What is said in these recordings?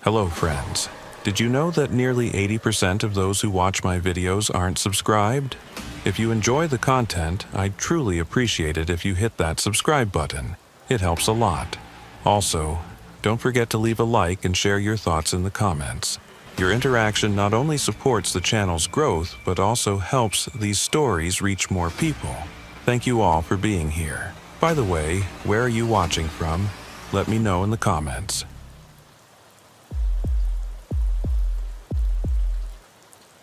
Hello friends. Did you know that nearly 80% of those who watch my videos aren't subscribed? If you enjoy the content, I'd truly appreciate it if you hit that subscribe button. It helps a lot. Also, don't forget to leave a like and share your thoughts in the comments. Your interaction not only supports the channel's growth, but also helps these stories reach more people. Thank you all for being here. By the way, where are you watching from? Let me know in the comments.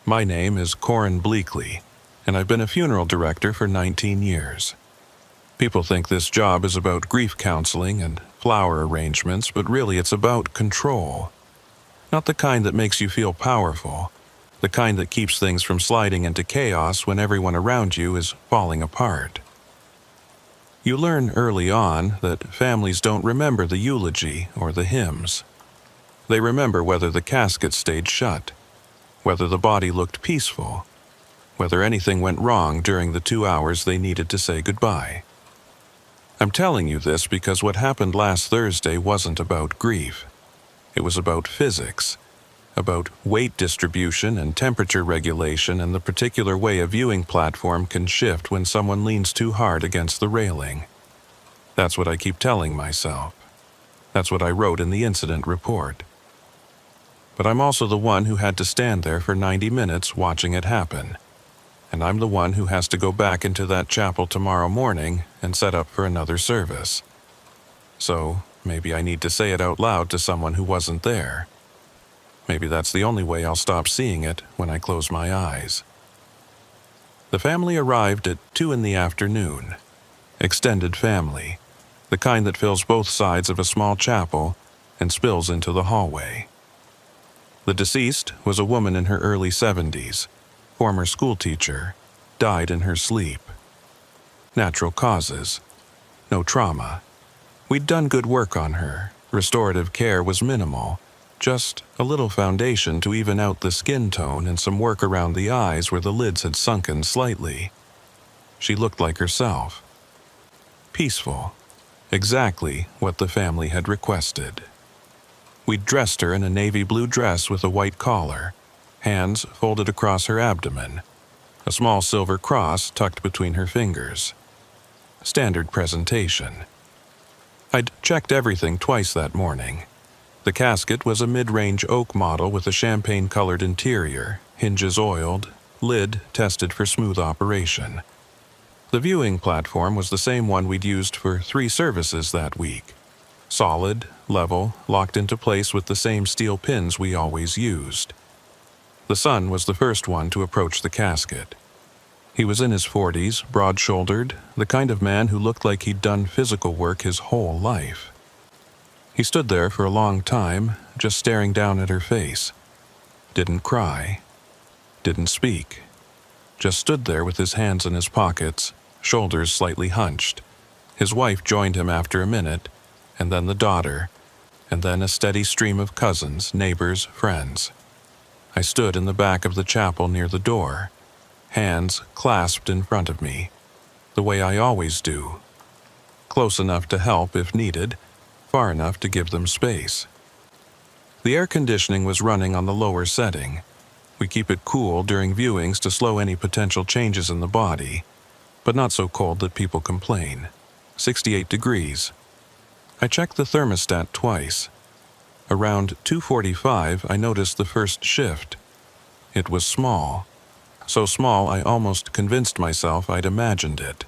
My name is Corin Bleakley, and I've been a funeral director for 19 years. People think this job is about grief counseling and flower arrangements, but really it's about control. Not the kind that makes you feel powerful, the kind that keeps things from sliding into chaos when everyone around you is falling apart. You learn early on that families don't remember the eulogy or the hymns. They remember whether the casket stayed shut, whether the body looked peaceful, whether anything went wrong during the 2 hours they needed to say goodbye. I'm telling you this because what happened last Thursday wasn't about grief. It was about physics, about weight distribution and temperature regulation and the particular way a viewing platform can shift when someone leans too hard against the railing. That's what I keep telling myself. That's what I wrote in the incident report. But I'm also the one who had to stand there for 90 minutes watching it happen. And I'm the one who has to go back into that chapel tomorrow morning and set up for another service. So, maybe I need to say it out loud to someone who wasn't there. Maybe that's the only way I'll stop seeing it when I close my eyes. The family arrived at 2 in the afternoon. Extended family, the kind that fills both sides of a small chapel and spills into the hallway. The deceased was a woman in her early 70s, former schoolteacher, died in her sleep. Natural causes, no trauma. We'd done good work on her. Restorative care was minimal, just a little foundation to even out the skin tone and some work around the eyes where the lids had sunken slightly. She looked like herself. Peaceful, exactly what the family had requested. We'd dressed her in a navy blue dress with a white collar, hands folded across her abdomen, a small silver cross tucked between her fingers. Standard presentation. I'd checked everything twice that morning. The casket was a mid-range oak model with a champagne-colored interior, hinges oiled, lid tested for smooth operation. The viewing platform was the same one we'd used for 3 services that week. Solid, level, locked into place with the same steel pins we always used. The son was the first one to approach the casket. He was in his 40s, broad-shouldered, the kind of man who looked like he'd done physical work his whole life. He stood there for a long time, just staring down at her face. Didn't cry. Didn't speak. Just stood there with his hands in his pockets, shoulders slightly hunched. His wife joined him after a minute, and then the daughter, and then a steady stream of cousins, neighbors, friends. I stood in the back of the chapel near the door, hands clasped in front of me, the way I always do. Close enough to help if needed, far enough to give them space. The air conditioning was running on the lower setting. We keep it cool during viewings to slow any potential changes in the body, but not so cold that people complain. 68 degrees. I checked the thermostat twice. Around 2:45, I noticed the first shift. It was small. So small I almost convinced myself I'd imagined it.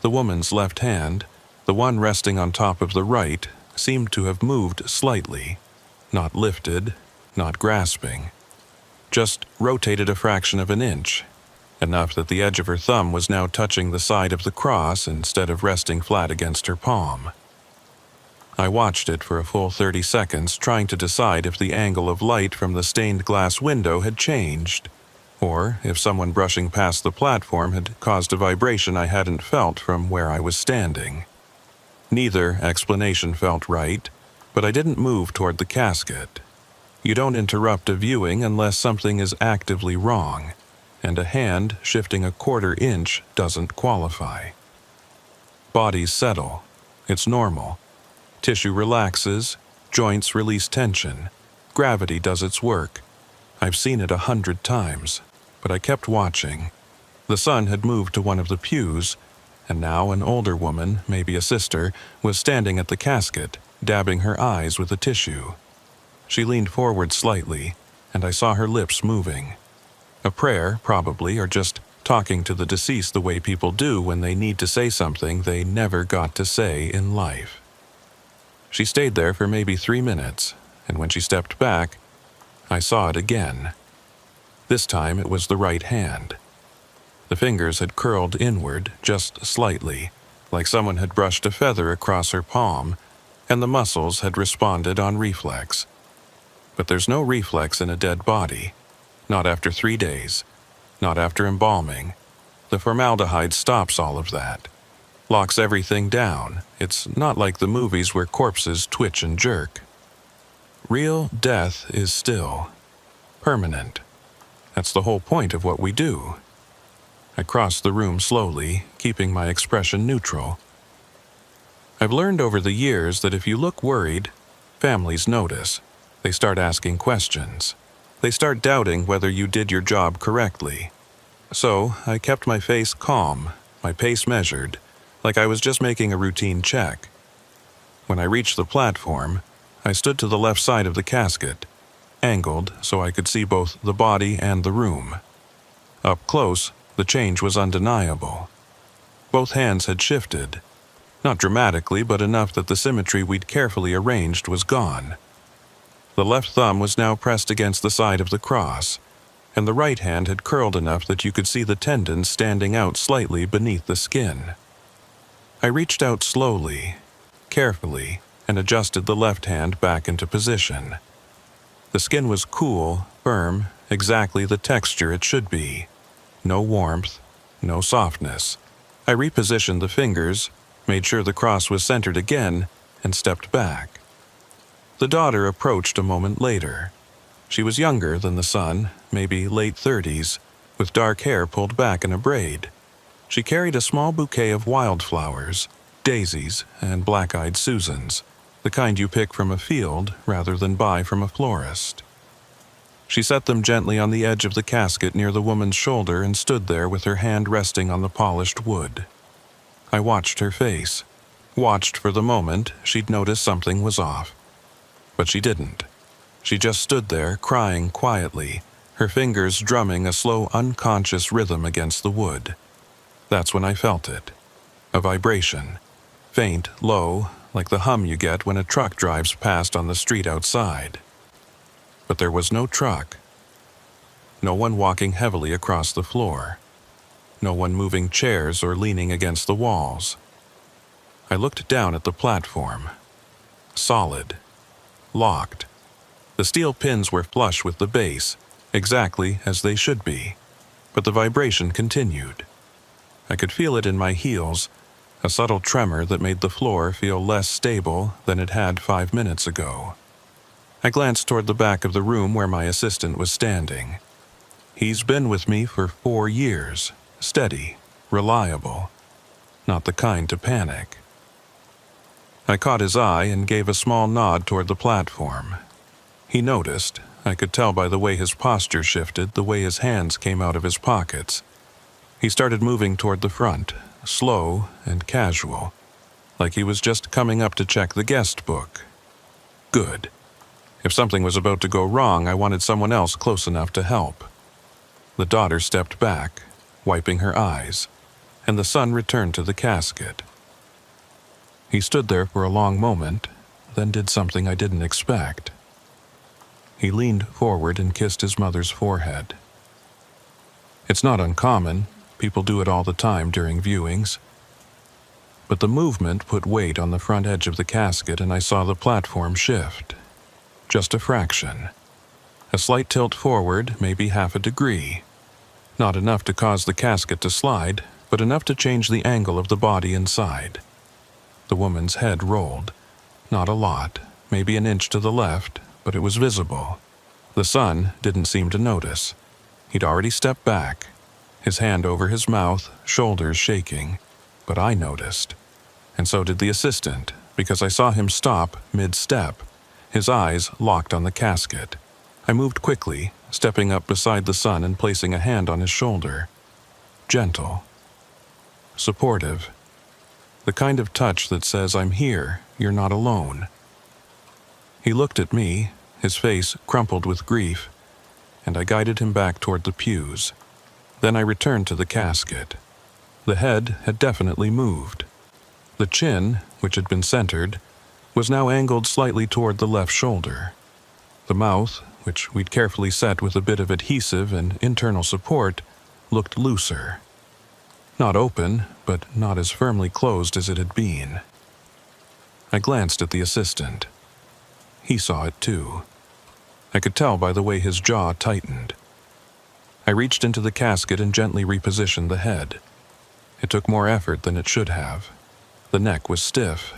The woman's left hand, the one resting on top of the right, seemed to have moved slightly. Not lifted, not grasping. Just rotated a fraction of an inch, enough that the edge of her thumb was now touching the side of the cross instead of resting flat against her palm. I watched it for a full 30 seconds, trying to decide if the angle of light from the stained glass window had changed, or if someone brushing past the platform had caused a vibration I hadn't felt from where I was standing. Neither explanation felt right, but I didn't move toward the casket. You don't interrupt a viewing unless something is actively wrong, and a hand shifting a 1/4 inch doesn't qualify. Bodies settle. It's normal. Tissue relaxes, Joints release tension. Gravity does its work. I've seen it 100 times, but I kept watching. The son had moved to one of the pews, and now an older woman, maybe a sister, was standing at the casket, dabbing her eyes with a tissue. She leaned forward slightly, and I saw her lips moving. A prayer, probably, or just talking to the deceased the way people do when they need to say something they never got to say in life. She stayed there for maybe 3 minutes, and when she stepped back, I saw it again. This time it was the right hand. The fingers had curled inward just slightly, like someone had brushed a feather across her palm, and the muscles had responded on reflex. But there's no reflex in a dead body. Not after 3 days. Not after embalming. The formaldehyde stops all of that. Locks everything down. It's not like the movies where corpses twitch and jerk. Real death is still. Permanent. That's the whole point of what we do. I crossed the room slowly, keeping my expression neutral. I've learned over the years that if you look worried, families notice. They start asking questions. They start doubting whether you did your job correctly. So I kept my face calm, my pace measured, like I was just making a routine check. When I reached the platform, I stood to the left side of the casket, angled so I could see both the body and the room. Up close, the change was undeniable. Both hands had shifted. Not dramatically, but enough that the symmetry we'd carefully arranged was gone. The left thumb was now pressed against the side of the cross, and the right hand had curled enough that you could see the tendons standing out slightly beneath the skin. I reached out slowly, carefully, and adjusted the left hand back into position. The skin was cool, firm, exactly the texture it should be. No warmth, no softness. I repositioned the fingers, made sure the cross was centered again, and stepped back. The daughter approached a moment later. She was younger than the son, maybe late 30s, with dark hair pulled back in a braid. She carried a small bouquet of wildflowers, daisies, and black-eyed Susans, the kind you pick from a field rather than buy from a florist. She set them gently on the edge of the casket near the woman's shoulder and stood there with her hand resting on the polished wood. I watched her face, watched for the moment she'd notice something was off. But she didn't. She just stood there, crying quietly, her fingers drumming a slow, unconscious rhythm against the wood. That's when I felt it. A vibration. Faint, low, like the hum you get when a truck drives past on the street outside. But there was no truck. No one walking heavily across the floor. No one moving chairs or leaning against the walls. I looked down at the platform. Solid. Locked. The steel pins were flush with the base, exactly as they should be, but the vibration continued. I could feel it in my heels, a subtle tremor that made the floor feel less stable than it had 5 minutes ago. I glanced toward the back of the room where my assistant was standing. He's been with me for 4 years, steady, reliable, not the kind to panic. I caught his eye and gave a small nod toward the platform. He noticed. I could tell by the way his posture shifted, the way his hands came out of his pockets. He started moving toward the front, slow and casual, like he was just coming up to check the guest book. Good. If something was about to go wrong, I wanted someone else close enough to help. The daughter stepped back, wiping her eyes, and the son returned to the casket. He stood there for a long moment, then did something I didn't expect. He leaned forward and kissed his mother's forehead. It's not uncommon. People do it all the time during viewings. But the movement put weight on the front edge of the casket, and I saw the platform shift. Just a fraction. A slight tilt forward, maybe half a degree. Not enough to cause the casket to slide, but enough to change the angle of the body inside. The woman's head rolled. Not a lot, maybe an inch to the left, but it was visible. The son didn't seem to notice. He'd already stepped back, his hand over his mouth, shoulders shaking. But I noticed. And so did the assistant, because I saw him stop mid-step, his eyes locked on the casket. I moved quickly, stepping up beside the son and placing a hand on his shoulder. Gentle. Supportive. The kind of touch that says, "I'm here, you're not alone." He looked at me, his face crumpled with grief, and I guided him back toward the pews. Then I returned to the casket. The head had definitely moved. The chin, which had been centered, was now angled slightly toward the left shoulder. The mouth, which we'd carefully set with a bit of adhesive and internal support, looked looser. Not open, but not as firmly closed as it had been. I glanced at the assistant. He saw it too. I could tell by the way his jaw tightened. I reached into the casket and gently repositioned the head. It took more effort than it should have. The neck was stiff.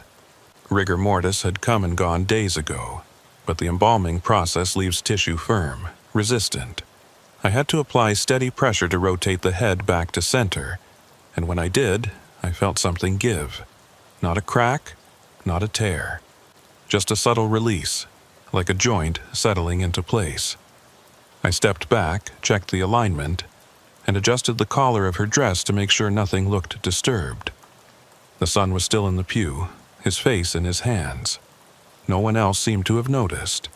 Rigor mortis had come and gone days ago, but the embalming process leaves tissue firm, resistant. I had to apply steady pressure to rotate the head back to center, and when I did, I felt something give. Not a crack, not a tear. Just a subtle release, like a joint settling into place. I stepped back, checked the alignment, and adjusted the collar of her dress to make sure nothing looked disturbed. The son was still in the pew, his face in his hands. No one else seemed to have noticed.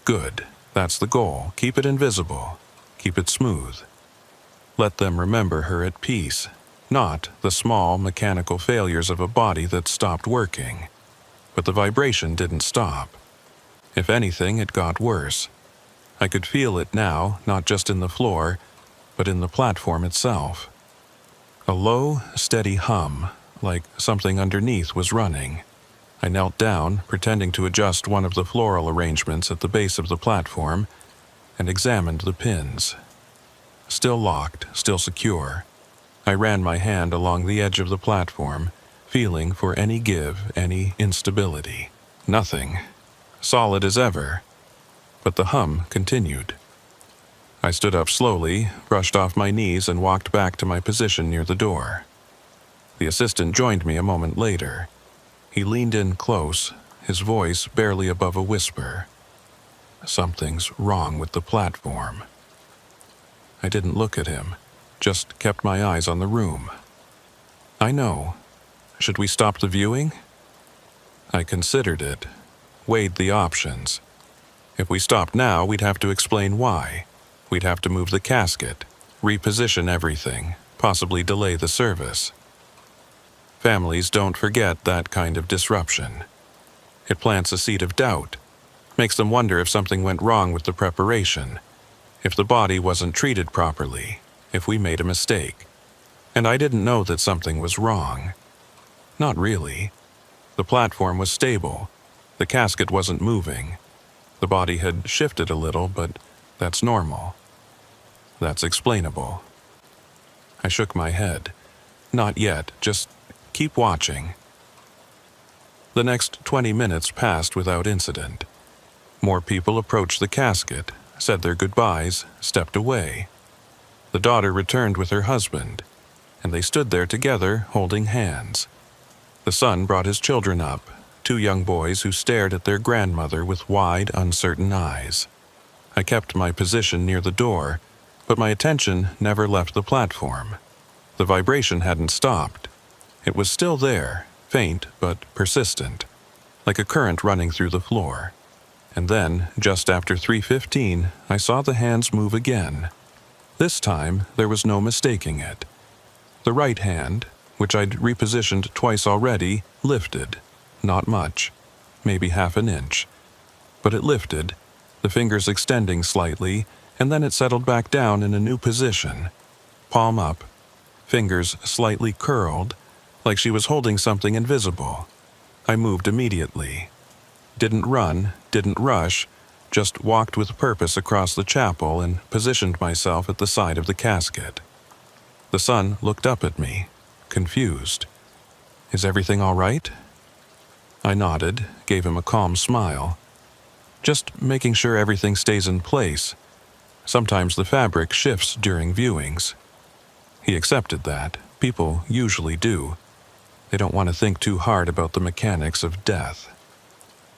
Good, that's the goal. Keep it invisible. Keep it smooth. Let them remember her at peace, not the small mechanical failures of a body that stopped working. But the vibration didn't stop. If anything, it got worse. I could feel it now, not just in the floor, but in the platform itself. A low, steady hum, like something underneath was running. I knelt down, pretending to adjust one of the floral arrangements at the base of the platform, and examined the pins. Still locked, still secure. I ran my hand along the edge of the platform, feeling for any give, any instability. Nothing. Solid as ever. But the hum continued. I stood up slowly, brushed off my knees, and walked back to my position near the door. The assistant joined me a moment later. He leaned in close, his voice barely above a whisper. Something's wrong with the platform. I didn't look at him, just kept my eyes on the room. I know. Should we stop the viewing? I considered it, weighed the options. If we stopped now, we'd have to explain why. We'd have to move the casket, reposition everything, possibly delay the service. Families don't forget that kind of disruption. It plants a seed of doubt, makes them wonder if something went wrong with the preparation, if the body wasn't treated properly, if we made a mistake. And I didn't know that something was wrong. Not really. The platform was stable. The casket wasn't moving. The body had shifted a little, but that's normal. That's explainable. I shook my head. Not yet, just keep watching. The next 20 minutes passed without incident. More people approached the casket, said their goodbyes, stepped away. The daughter returned with her husband, and they stood there together, holding hands. The son brought his children up, 2 young boys who stared at their grandmother with wide, uncertain eyes. I kept my position near the door, but my attention never left the platform. The vibration hadn't stopped. It was still there, faint but persistent, like a current running through the floor. And then, just after 3:15, I saw the hands move again. This time, there was no mistaking it. The right hand, which I'd repositioned twice already, lifted. Not much, maybe half an inch. But it lifted, the fingers extending slightly, and then it settled back down in a new position. Palm up, fingers slightly curled, like she was holding something invisible. I moved immediately. Didn't run, didn't rush, just walked with purpose across the chapel and positioned myself at the side of the casket. The son looked up at me, confused. "Is everything all right?" I nodded, gave him a calm smile. "Just making sure everything stays in place. Sometimes the fabric shifts during viewings." He accepted that. People usually do. They don't want to think too hard about the mechanics of death.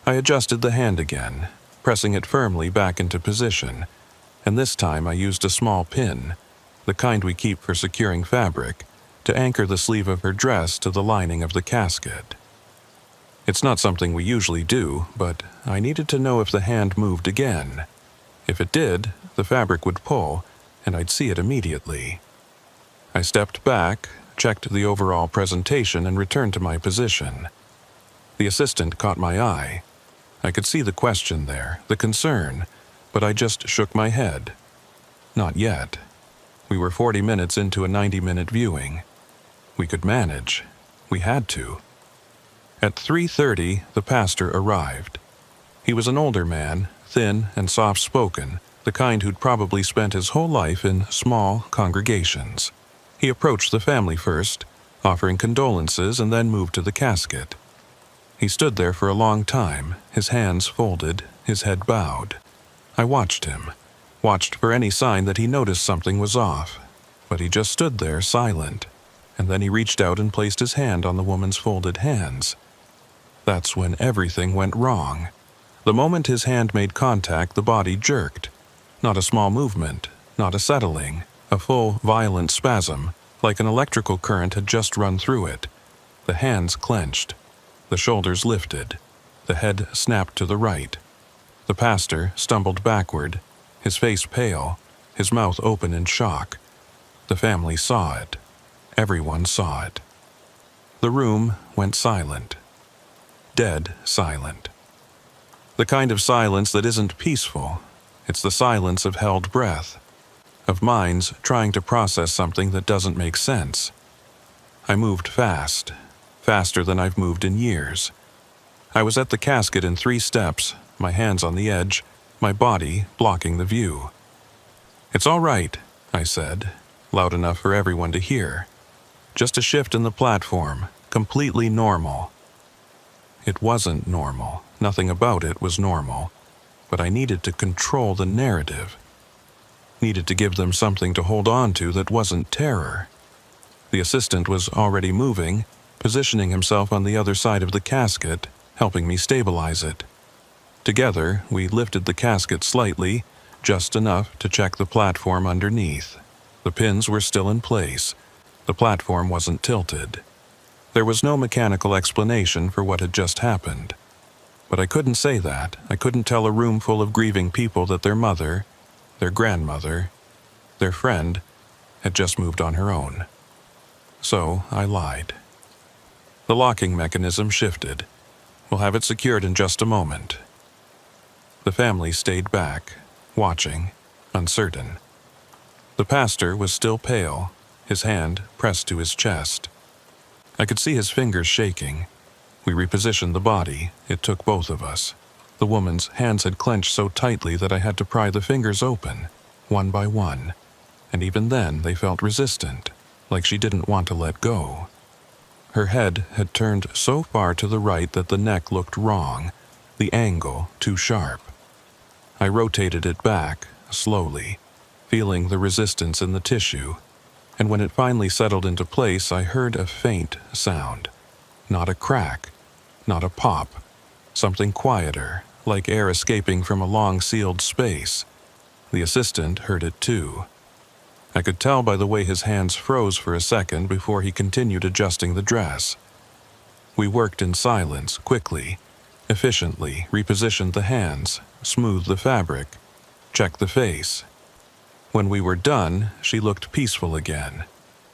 I adjusted the hand again, pressing it firmly back into position, and this time I used a small pin, the kind we keep for securing fabric, to anchor the sleeve of her dress to the lining of the casket. It's not something we usually do, but I needed to know if the hand moved again. If it did, the fabric would pull, and I'd see it immediately. I stepped back, checked the overall presentation, and returned to my position. The assistant caught my eye. I could see the question there, the concern, but I just shook my head. Not yet. We were 40 minutes into a 90-minute viewing. We could manage. We had to. At 3:30, the pastor arrived. He was an older man, thin and soft-spoken, the kind who'd probably spent his whole life in small congregations. He approached the family first, offering condolences, and then moved to the casket. He stood there for a long time, his hands folded, his head bowed. I watched him, watched for any sign that he noticed something was off, but he just stood there silent, and then he reached out and placed his hand on the woman's folded hands. That's when everything went wrong. The moment his hand made contact, the body jerked. Not a small movement, not a settling, a full, violent spasm, like an electrical current had just run through it. The hands clenched. The shoulders lifted. The head snapped to the right. The pastor stumbled backward, his face pale, his mouth open in shock. The family saw it. Everyone saw it. The room went silent. Dead silent. The kind of silence that isn't peaceful. It's the silence of held breath, of minds trying to process something that doesn't make sense. I moved fast, faster than I've moved in years. I was at the casket in 3 steps, my hands on the edge, my body blocking the view. "It's all right," I said, loud enough for everyone to hear. Just a shift in the platform, completely normal. It wasn't normal. Nothing about it was normal. But I needed to control the narrative. Needed to give them something to hold on to that wasn't terror. The assistant was already moving, positioning himself on the other side of the casket, helping me stabilize it. Together, we lifted the casket slightly, just enough to check the platform underneath. The pins were still in place. The platform wasn't tilted. There was no mechanical explanation for what had just happened. But I couldn't say that. I couldn't tell a room full of grieving people that their mother, their grandmother, their friend, had just moved on her own. So I lied. The locking mechanism shifted. We'll have it secured in just a moment. The family stayed back, watching, uncertain. The pastor was still pale, his hand pressed to his chest. I could see his fingers shaking. We repositioned the body. It took both of us. The woman's hands had clenched so tightly that I had to pry the fingers open, one by one, and even then they felt resistant, like she didn't want to let go. Her head had turned so far to the right that the neck looked wrong, the angle too sharp. I rotated it back, slowly, feeling the resistance in the tissue, and when it finally settled into place, I heard a faint sound. Not a crack, not a pop, something quieter, like air escaping from a long sealed space. The assistant heard it too. I could tell by the way his hands froze for a second before he continued adjusting the dress. We worked in silence, quickly, efficiently, repositioned the hands, smoothed the fabric, checked the face. When we were done, she looked peaceful again,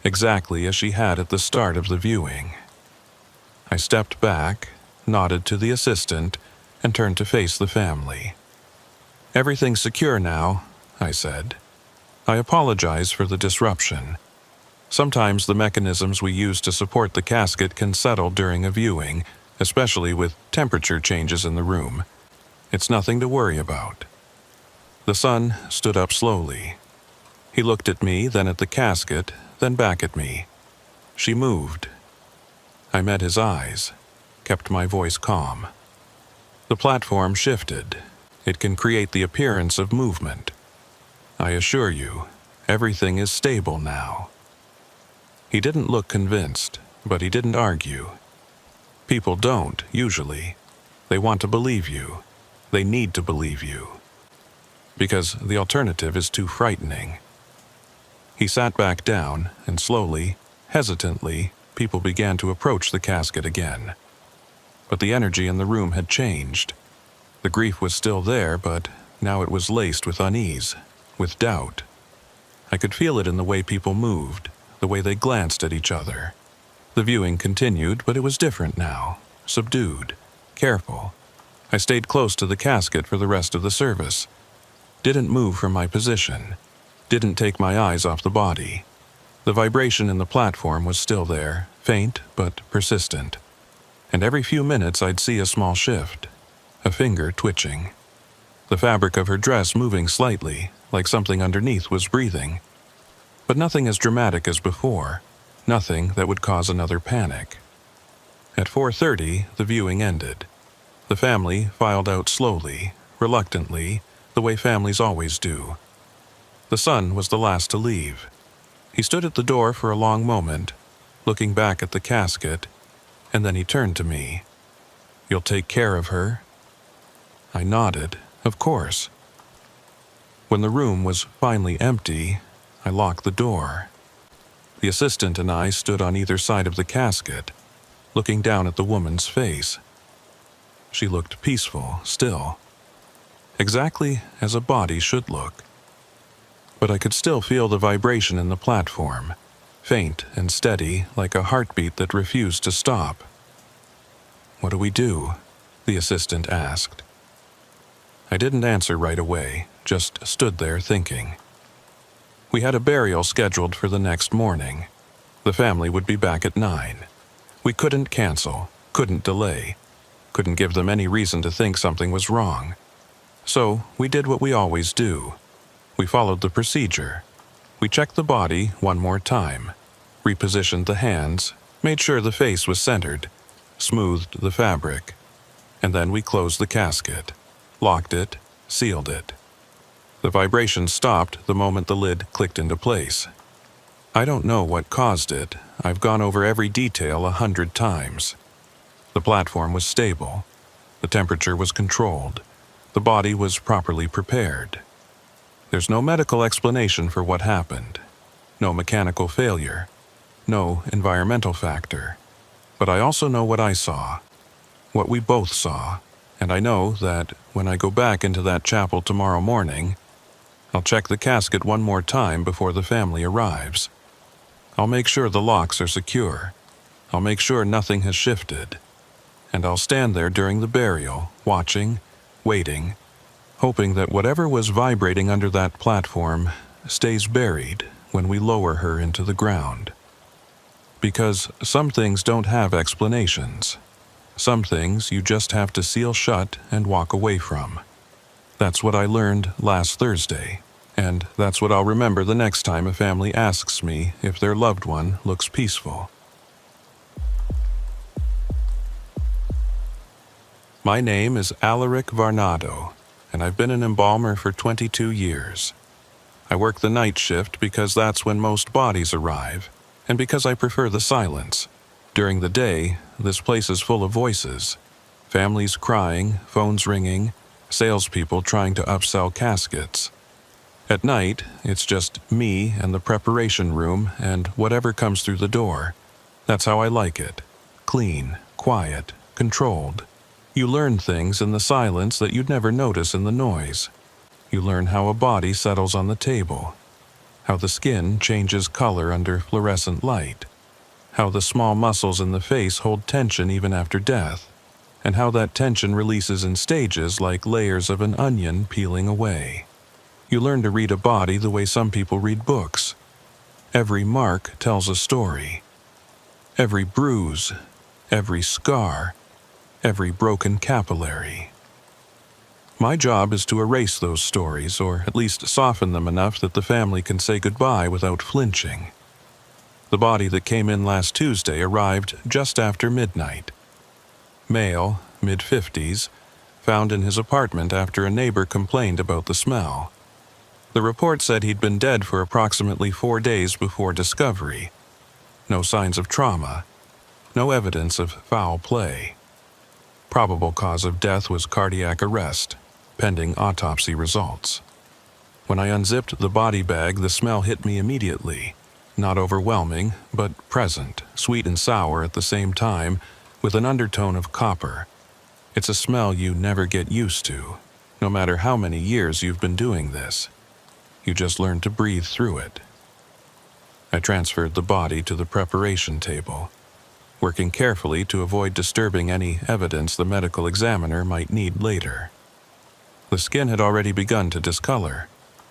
exactly as she had at the start of the viewing. I stepped back, nodded to the assistant, and turned to face the family. "Everything's secure now," I said. "I apologize for the disruption. Sometimes the mechanisms we use to support the casket can settle during a viewing, especially with temperature changes in the room. It's nothing to worry about." The son stood up slowly. He looked at me, then at the casket, then back at me. She moved. I met his eyes, kept my voice calm. The platform shifted. It can create the appearance of movement. I assure you, everything is stable now. He didn't look convinced, but he didn't argue. People don't, usually. They want to believe you. They need to believe you. Because the alternative is too frightening. He sat back down, and slowly, hesitantly, people began to approach the casket again. But the energy in the room had changed. The grief was still there, but now it was laced with unease, with doubt. I could feel it in the way people moved, the way they glanced at each other. The viewing continued, but it was different now, subdued, careful. I stayed close to the casket for the rest of the service. Didn't move from my position. Didn't take my eyes off the body. The vibration in the platform was still there, faint but persistent. And every few minutes I'd see a small shift, a finger twitching. The fabric of her dress moving slightly, like something underneath was breathing. But nothing as dramatic as before, nothing that would cause another panic. At 4:30, the viewing ended. The family filed out slowly, reluctantly, the way families always do. The son was the last to leave. He stood at the door for a long moment, looking back at the casket, and then he turned to me. "You'll take care of her?" I nodded, of course. When the room was finally empty, I locked the door. The assistant and I stood on either side of the casket, looking down at the woman's face. She looked peaceful, still. Exactly as a body should look. But I could still feel the vibration in the platform, faint and steady like a heartbeat that refused to stop. "What do we do?" the assistant asked. I didn't answer right away, just stood there thinking. We had a burial scheduled for the next morning. The family would be back at 9. We couldn't cancel, couldn't delay, couldn't give them any reason to think something was wrong. So we did what we always do. We followed the procedure. We checked the body one more time, repositioned the hands, made sure the face was centered, smoothed the fabric, and then we closed the casket, locked it, sealed it. The vibration stopped the moment the lid clicked into place. I don't know what caused it. I've gone over every detail 100 times. The platform was stable. The temperature was controlled. The body was properly prepared. There's no medical explanation for what happened. No mechanical failure. No environmental factor. But I also know what I saw. What we both saw. And I know that when I go back into that chapel tomorrow morning, I'll check the casket one more time before the family arrives. I'll make sure the locks are secure. I'll make sure nothing has shifted. And I'll stand there during the burial, watching, waiting, hoping that whatever was vibrating under that platform stays buried when we lower her into the ground. Because some things don't have explanations. Some things you just have to seal shut and walk away from. That's what I learned last Thursday, and that's what I'll remember the next time a family asks me if their loved one looks peaceful. My name is Alaric Varnado, and I've been an embalmer for 22 years. I work the night shift because that's when most bodies arrive, and because I prefer the silence. During the day, this place is full of voices. Families crying, phones ringing, salespeople trying to upsell caskets. At night, it's just me and the preparation room and whatever comes through the door. That's how I like it. Clean, quiet, controlled. You learn things in the silence that you'd never notice in the noise. You learn how a body settles on the table, how the skin changes color under fluorescent light, how the small muscles in the face hold tension even after death, and how that tension releases in stages like layers of an onion peeling away. You learn to read a body the way some people read books. Every mark tells a story. Every bruise, every scar, every broken capillary. My job is to erase those stories, or at least soften them enough that the family can say goodbye without flinching. The body that came in last Tuesday arrived just after midnight. Male, mid-50s, found in his apartment after a neighbor complained about the smell. The report said he'd been dead for approximately 4 days before discovery. No signs of trauma. No evidence of foul play. Probable cause of death was cardiac arrest, pending autopsy results. When I unzipped the body bag, the smell hit me immediately. Not overwhelming, but present, sweet and sour at the same time, with an undertone of copper. It's a smell you never get used to, no matter how many years you've been doing this. You just learn to breathe through it. I transferred the body to the preparation table, working carefully to avoid disturbing any evidence the medical examiner might need later. The skin had already begun to discolor,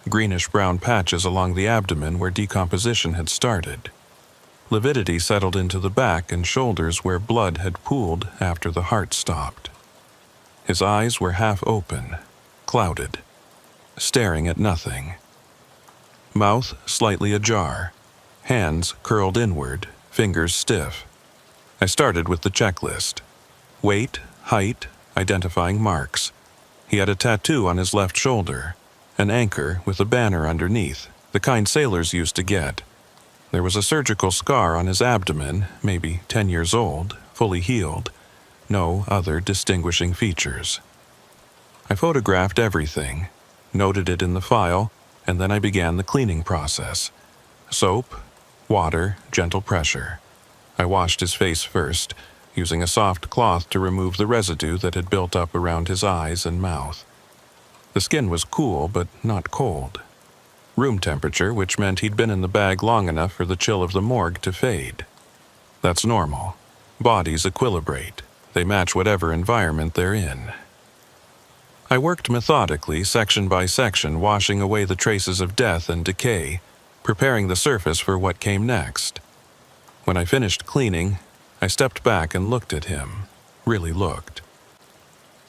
greenish-brown patches along the abdomen where decomposition had started. Lividity settled into the back and shoulders where blood had pooled after the heart stopped. His eyes were half open, clouded, staring at nothing. Mouth slightly ajar, hands curled inward, fingers stiff. I started with the checklist. Weight, height, identifying marks. He had a tattoo on his left shoulder, an anchor with a banner underneath, the kind sailors used to get. There was a surgical scar on his abdomen, maybe 10 years old, fully healed. No other distinguishing features. I photographed everything, noted it in the file, and then I began the cleaning process. Soap, water, gentle pressure. I washed his face first, using a soft cloth to remove the residue that had built up around his eyes and mouth. The skin was cool, but not cold. Room temperature, which meant he'd been in the bag long enough for the chill of the morgue to fade. That's normal. Bodies equilibrate. They match whatever environment they're in. I worked methodically, section by section, washing away the traces of death and decay, preparing the surface for what came next. When I finished cleaning, I stepped back and looked at him, really looked.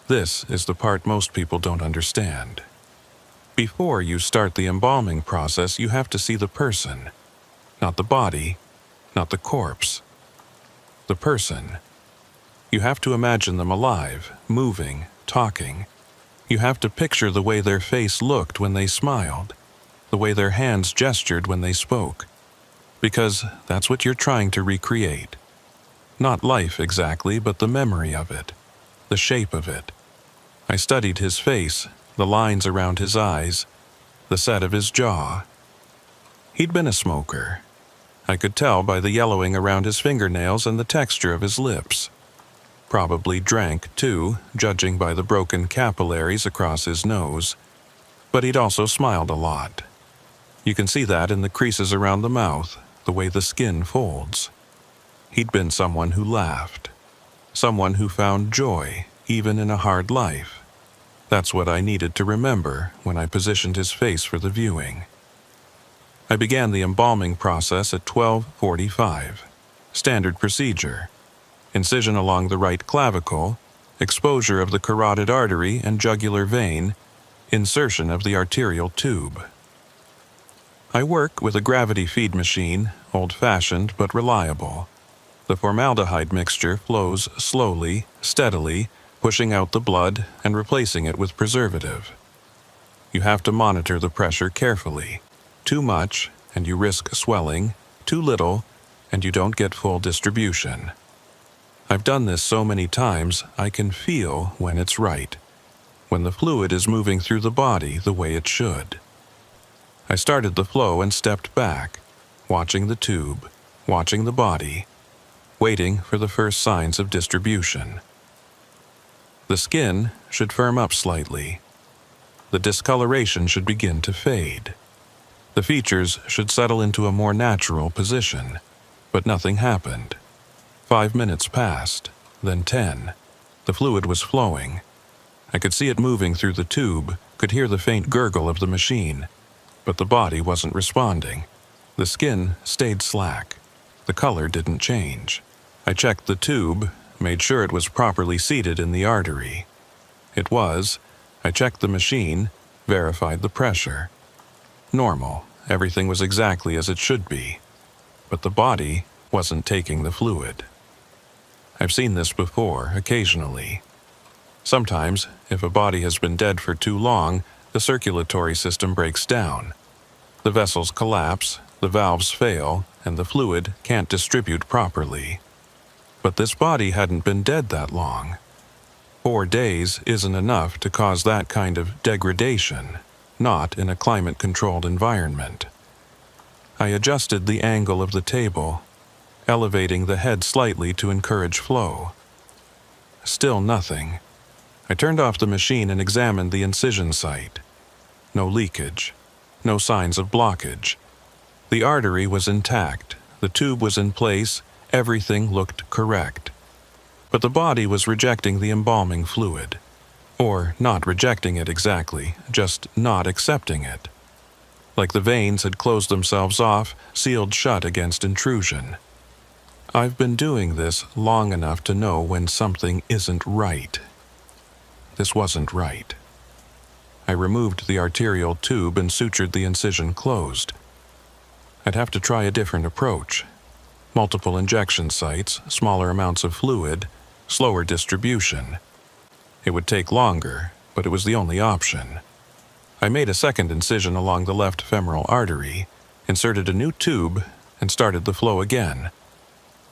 This is the part most people don't understand. Before you start the embalming process, you have to see the person, not the body, not the corpse. The person. You have to imagine them alive, moving, talking. You have to picture the way their face looked when they smiled, the way their hands gestured when they spoke, because that's what you're trying to recreate. Not life exactly, but the memory of it, the shape of it. I studied his face, the lines around his eyes, the set of his jaw. He'd been a smoker. I could tell by the yellowing around his fingernails and the texture of his lips. Probably drank, too, judging by the broken capillaries across his nose. But he'd also smiled a lot. You can see that in the creases around the mouth, the way the skin folds. He'd been someone who laughed. Someone who found joy, even in a hard life. That's what I needed to remember when I positioned his face for the viewing. I began the embalming process at 12:45. Standard procedure. Incision along the right clavicle, exposure of the carotid artery and jugular vein, insertion of the arterial tube. I work with a gravity feed machine, old-fashioned but reliable. The formaldehyde mixture flows slowly, steadily, pushing out the blood and replacing it with preservative. You have to monitor the pressure carefully. Too much, and you risk swelling. Too little, and you don't get full distribution. I've done this so many times, I can feel when it's right, when the fluid is moving through the body the way it should. I started the flow and stepped back, watching the tube, watching the body, waiting for the first signs of distribution. The skin should firm up slightly. The discoloration should begin to fade. The features should settle into a more natural position, but nothing happened. 5 minutes passed, then 10. The fluid was flowing. I could see it moving through the tube, could hear the faint gurgle of the machine, but the body wasn't responding. The skin stayed slack. The color didn't change. I checked the tube, made sure it was properly seated in the artery. It was. I checked the machine, verified the pressure. Normal, everything was exactly as it should be. But the body wasn't taking the fluid. I've seen this before, occasionally. Sometimes, if a body has been dead for too long, the circulatory system breaks down. The vessels collapse, the valves fail, and the fluid can't distribute properly. But this body hadn't been dead that long. 4 days isn't enough to cause that kind of degradation, not in a climate-controlled environment. I adjusted the angle of the table, elevating the head slightly to encourage flow. Still nothing. I turned off the machine and examined the incision site. No leakage. No signs of blockage. The artery was intact. The tube was in place. Everything looked correct. But the body was rejecting the embalming fluid. Or not rejecting it exactly, just not accepting it. Like the veins had closed themselves off, sealed shut against intrusion. I've been doing this long enough to know when something isn't right. This wasn't right. I removed the arterial tube and sutured the incision closed. I'd have to try a different approach. Multiple injection sites, smaller amounts of fluid, slower distribution. It would take longer, but it was the only option. I made a second incision along the left femoral artery, inserted a new tube, and started the flow again.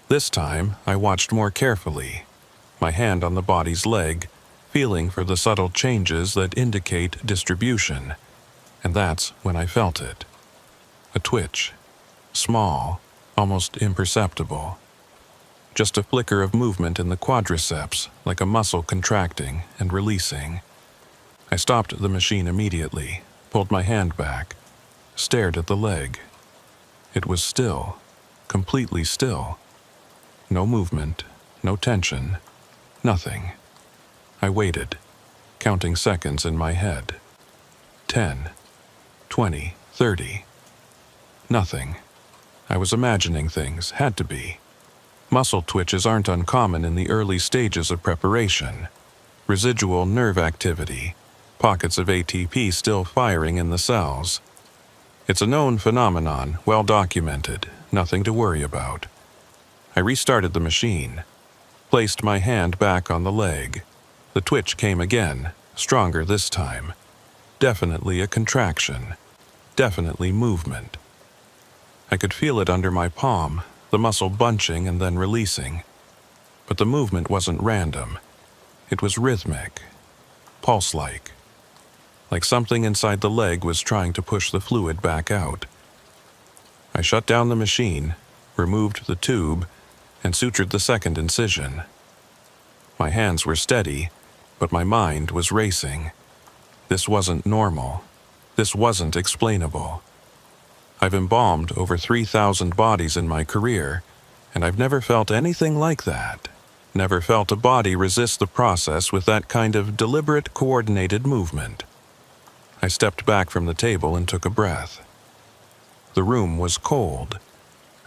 This time, I watched more carefully, my hand on the body's leg, feeling for the subtle changes that indicate distribution, and that's when I felt it. A twitch. Small, almost imperceptible. Just a flicker of movement in the quadriceps, like a muscle contracting and releasing. I stopped the machine immediately, pulled my hand back, stared at the leg. It was still, completely still. No movement, no tension, nothing. I waited, counting seconds in my head. 10, 20, 30. Nothing. I was imagining things, had to be. Muscle twitches aren't uncommon in the early stages of preparation. Residual nerve activity, pockets of ATP still firing in the cells. It's a known phenomenon, well documented, nothing to worry about. I restarted the machine, placed my hand back on the leg. The twitch came again, stronger this time. Definitely a contraction. Definitely movement. I could feel it under my palm, the muscle bunching and then releasing. But the movement wasn't random. It was rhythmic, pulse-like. Like something inside the leg was trying to push the fluid back out. I shut down the machine, removed the tube, and sutured the second incision. My hands were steady, but my mind was racing. This wasn't normal. This wasn't explainable. I've embalmed over 3,000 bodies in my career, and I've never felt anything like that. Never felt a body resist the process with that kind of deliberate, coordinated movement. I stepped back from the table and took a breath. The room was cold.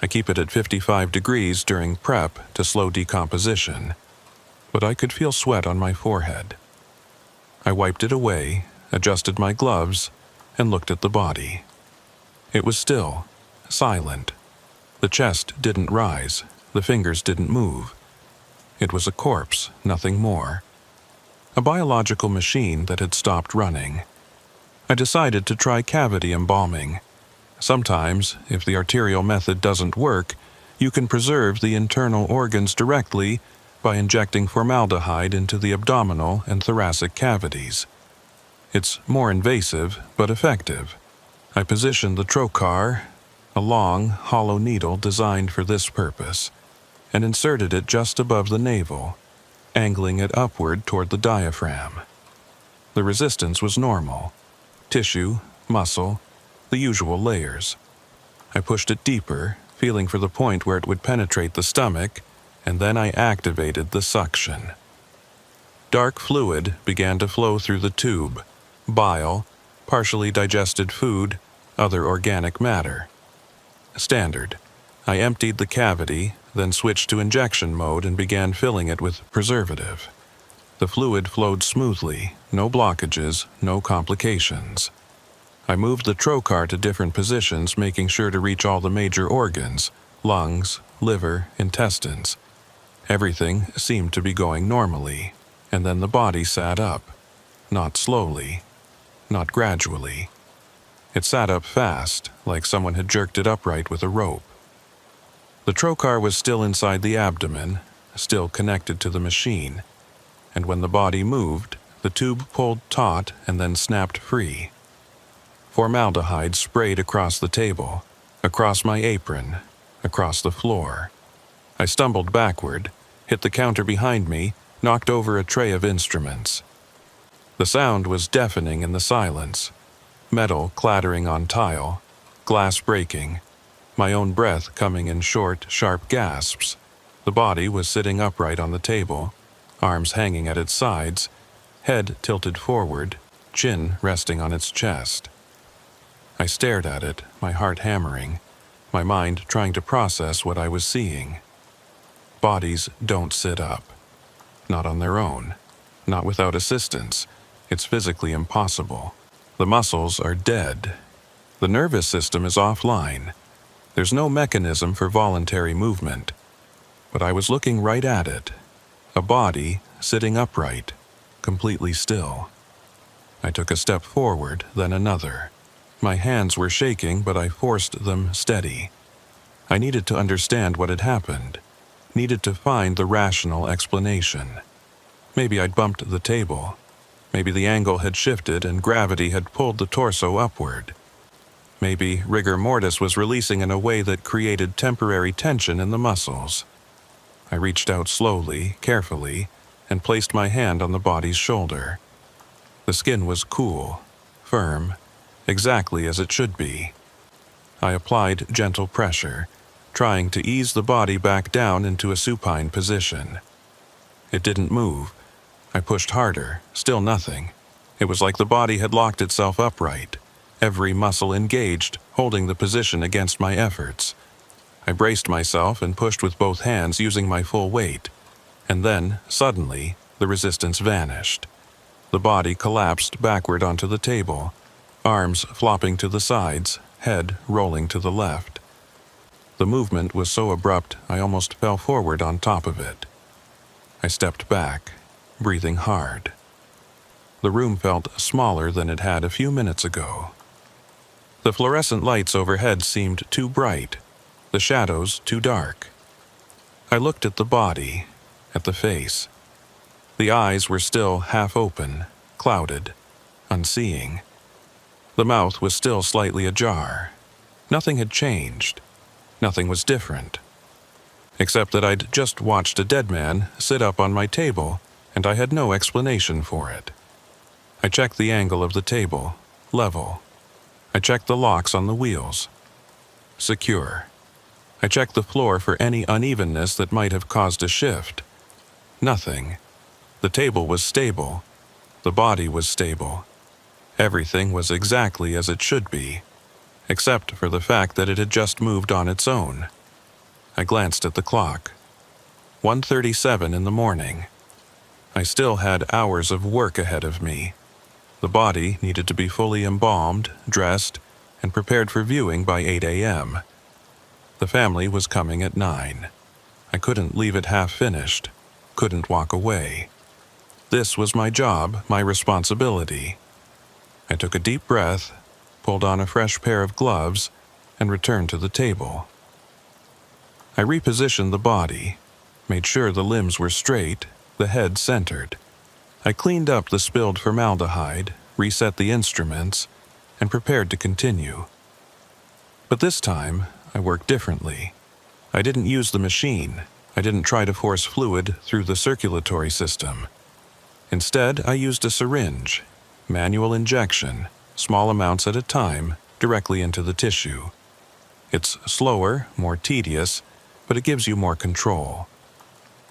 I keep it at 55 degrees during prep to slow decomposition, but I could feel sweat on my forehead. I wiped it away, adjusted my gloves, and looked at the body. It was still, silent. The chest didn't rise, the fingers didn't move. It was a corpse, nothing more. A biological machine that had stopped running. I decided to try cavity embalming. Sometimes, if the arterial method doesn't work, you can preserve the internal organs directly by injecting formaldehyde into the abdominal and thoracic cavities. It's more invasive, but effective. I positioned the trocar, a long, hollow needle designed for this purpose, and inserted it just above the navel, angling it upward toward the diaphragm. The resistance was normal. Tissue, muscle, the usual layers. I pushed it deeper, feeling for the point where it would penetrate the stomach, and then I activated the suction. Dark fluid began to flow through the tube, bile, partially digested food, other organic matter. Standard. I emptied the cavity, then switched to injection mode and began filling it with preservative. The fluid flowed smoothly, no blockages, no complications. I moved the trocar to different positions, making sure to reach all the major organs, lungs, liver, intestines. Everything seemed to be going normally, and then the body sat up. Not slowly, not gradually. It sat up fast, like someone had jerked it upright with a rope. The trocar was still inside the abdomen, still connected to the machine. and when the body moved, the tube pulled taut and then snapped free. Formaldehyde sprayed across the table, across my apron, across the floor. I stumbled backward, hit the counter behind me, knocked over a tray of instruments. The sound was deafening in the silence. Metal clattering on tile, glass breaking, my own breath coming in short, sharp gasps. The body was sitting upright on the table, arms hanging at its sides, head tilted forward, chin resting on its chest. I stared at it, my heart hammering, my mind trying to process what I was seeing. Bodies don't sit up. Not on their own. Not without assistance. It's physically impossible. The muscles are dead. The nervous system is offline. There's no mechanism for voluntary movement. But I was looking right at it. A body sitting upright, completely still. I took a step forward, then another. My hands were shaking, but I forced them steady. I needed to understand what had happened. Needed to find the rational explanation. Maybe I'd bumped the table. Maybe the angle had shifted and gravity had pulled the torso upward. Maybe rigor mortis was releasing in a way that created temporary tension in the muscles. I reached out slowly, carefully, and placed my hand on the body's shoulder. The skin was cool, firm, exactly as it should be. I applied gentle pressure, trying to ease the body back down into a supine position. It didn't move. I pushed harder, still nothing. It was like the body had locked itself upright, every muscle engaged, holding the position against my efforts. I braced myself and pushed with both hands using my full weight, and then, suddenly, the resistance vanished. The body collapsed backward onto the table, arms flopping to the sides, head rolling to the left. The movement was so abrupt I almost fell forward on top of it. I stepped back, breathing hard. The room felt smaller than it had a few minutes ago. The fluorescent lights overhead seemed too bright, the shadows too dark. I looked at the body, at the face. The eyes were still half open, clouded, unseeing. The mouth was still slightly ajar. Nothing had changed. Nothing was different. Except that I'd just watched a dead man sit up on my table, and I had no explanation for it. I checked the angle of the table, level. I checked the locks on the wheels. Secure. I checked the floor for any unevenness that might have caused a shift. Nothing. The table was stable. The body was stable. Everything was exactly as it should be, except for the fact that it had just moved on its own. I glanced at the clock. 1:37 in the morning. I still had hours of work ahead of me. The body needed to be fully embalmed, dressed, and prepared for viewing by 8 a.m. The family was coming at 9. I couldn't leave it half-finished, couldn't walk away. This was my job, my responsibility. I took a deep breath, pulled on a fresh pair of gloves, and returned to the table. I repositioned the body, made sure the limbs were straight, the head centered. I cleaned up the spilled formaldehyde, reset the instruments, and prepared to continue. But this time, I worked differently. I didn't use the machine. I didn't try to force fluid through the circulatory system. Instead, I used a syringe, manual injection, small amounts at a time, directly into the tissue. It's slower, more tedious, but it gives you more control.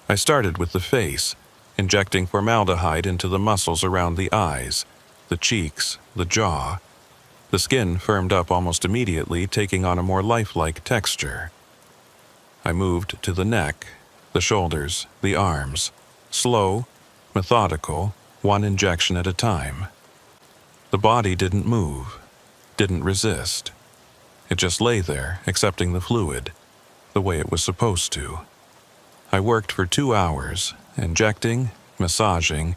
I started with the face, injecting formaldehyde into the muscles around the eyes, the cheeks, the jaw. The skin firmed up almost immediately, taking on a more lifelike texture. I moved to the neck, the shoulders, the arms. Slow, methodical, one injection at a time. The body didn't move, didn't resist. It just lay there, accepting the fluid, the way it was supposed to. I worked for 2 hours, injecting, massaging,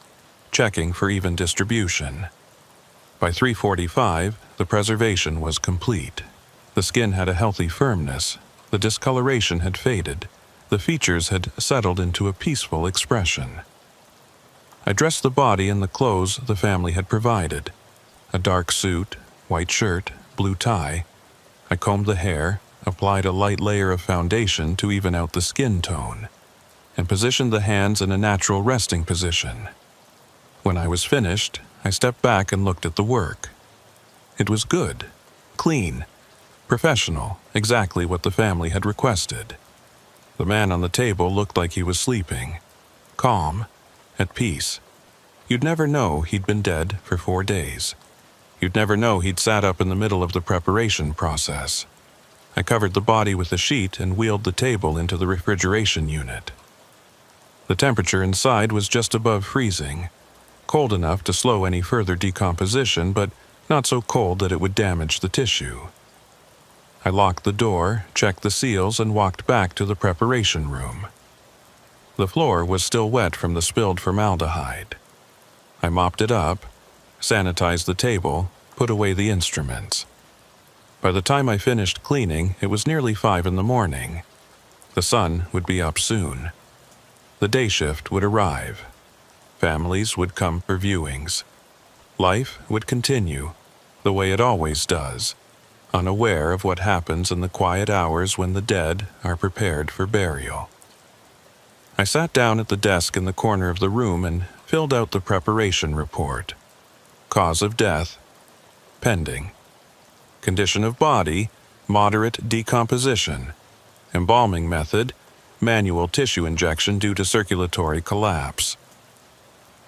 checking for even distribution. By 3:45, the preservation was complete. The skin had a healthy firmness, the discoloration had faded, the features had settled into a peaceful expression. I dressed the body in the clothes the family had provided: a dark suit, white shirt, blue tie. I combed the hair, applied a light layer of foundation to even out the skin tone, and positioned the hands in a natural resting position. When I was finished, I stepped back and looked at the work. It was good, clean, professional, exactly what the family had requested. The man on the table looked like he was sleeping, calm, at peace. You'd never know he'd been dead for 4 days. You'd never know he'd sat up in the middle of the preparation process. I covered the body with a sheet and wheeled the table into the refrigeration unit. The temperature inside was just above freezing, cold enough to slow any further decomposition, but not so cold that it would damage the tissue. I locked the door, checked the seals, and walked back to the preparation room. The floor was still wet from the spilled formaldehyde. I mopped it up, sanitized the table, put away the instruments. By the time I finished cleaning, it was nearly 5 in the morning. The sun would be up soon. The day shift would arrive. Families would come for viewings. Life would continue, the way it always does, unaware of what happens in the quiet hours when the dead are prepared for burial. I sat down at the desk in the corner of the room and filled out the preparation report. Cause of death, pending. Condition of body, moderate decomposition. Embalming method, manual tissue injection due to circulatory collapse.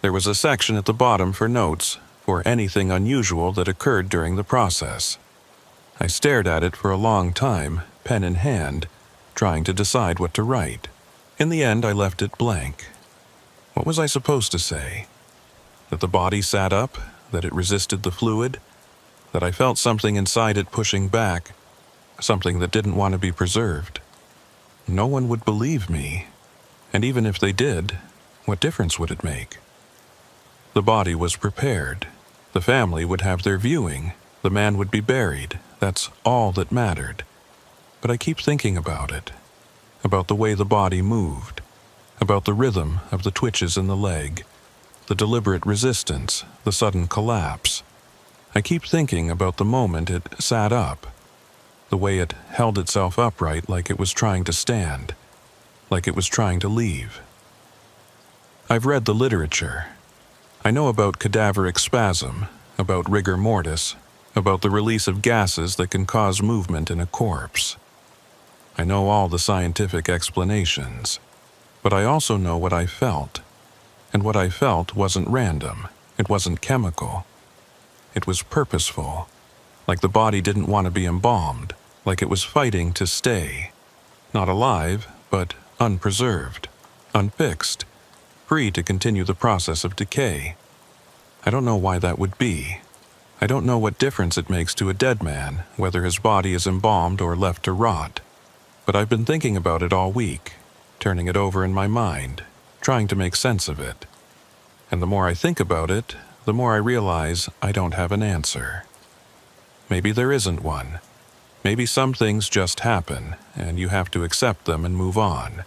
There was a section at the bottom for notes for anything unusual that occurred during the process. I stared at it for a long time, pen in hand, trying to decide what to write. In the end, I left it blank. What was I supposed to say? That the body sat up, that it resisted the fluid, that I felt something inside it pushing back, something that didn't want to be preserved. No one would believe me, and even if they did, what difference would it make? The body was prepared. The family would have their viewing. The man would be buried. That's all that mattered. But I keep thinking about it, about the way the body moved, about the rhythm of the twitches in the leg, the deliberate resistance, the sudden collapse. I keep thinking about the moment it sat up, the way it held itself upright like it was trying to stand, like it was trying to leave. I've read the literature. I know about cadaveric spasm, about rigor mortis, about the release of gases that can cause movement in a corpse. I know all the scientific explanations, but I also know what I felt. And what I felt wasn't random. It wasn't chemical. It was purposeful, like the body didn't want to be embalmed, like it was fighting to stay. Not alive, but unpreserved, unfixed, free to continue the process of decay. I don't know why that would be. I don't know what difference it makes to a dead man, whether his body is embalmed or left to rot. But I've been thinking about it all week, turning it over in my mind, trying to make sense of it. And the more I think about it, the more I realize I don't have an answer. Maybe there isn't one. Maybe some things just happen, and you have to accept them and move on.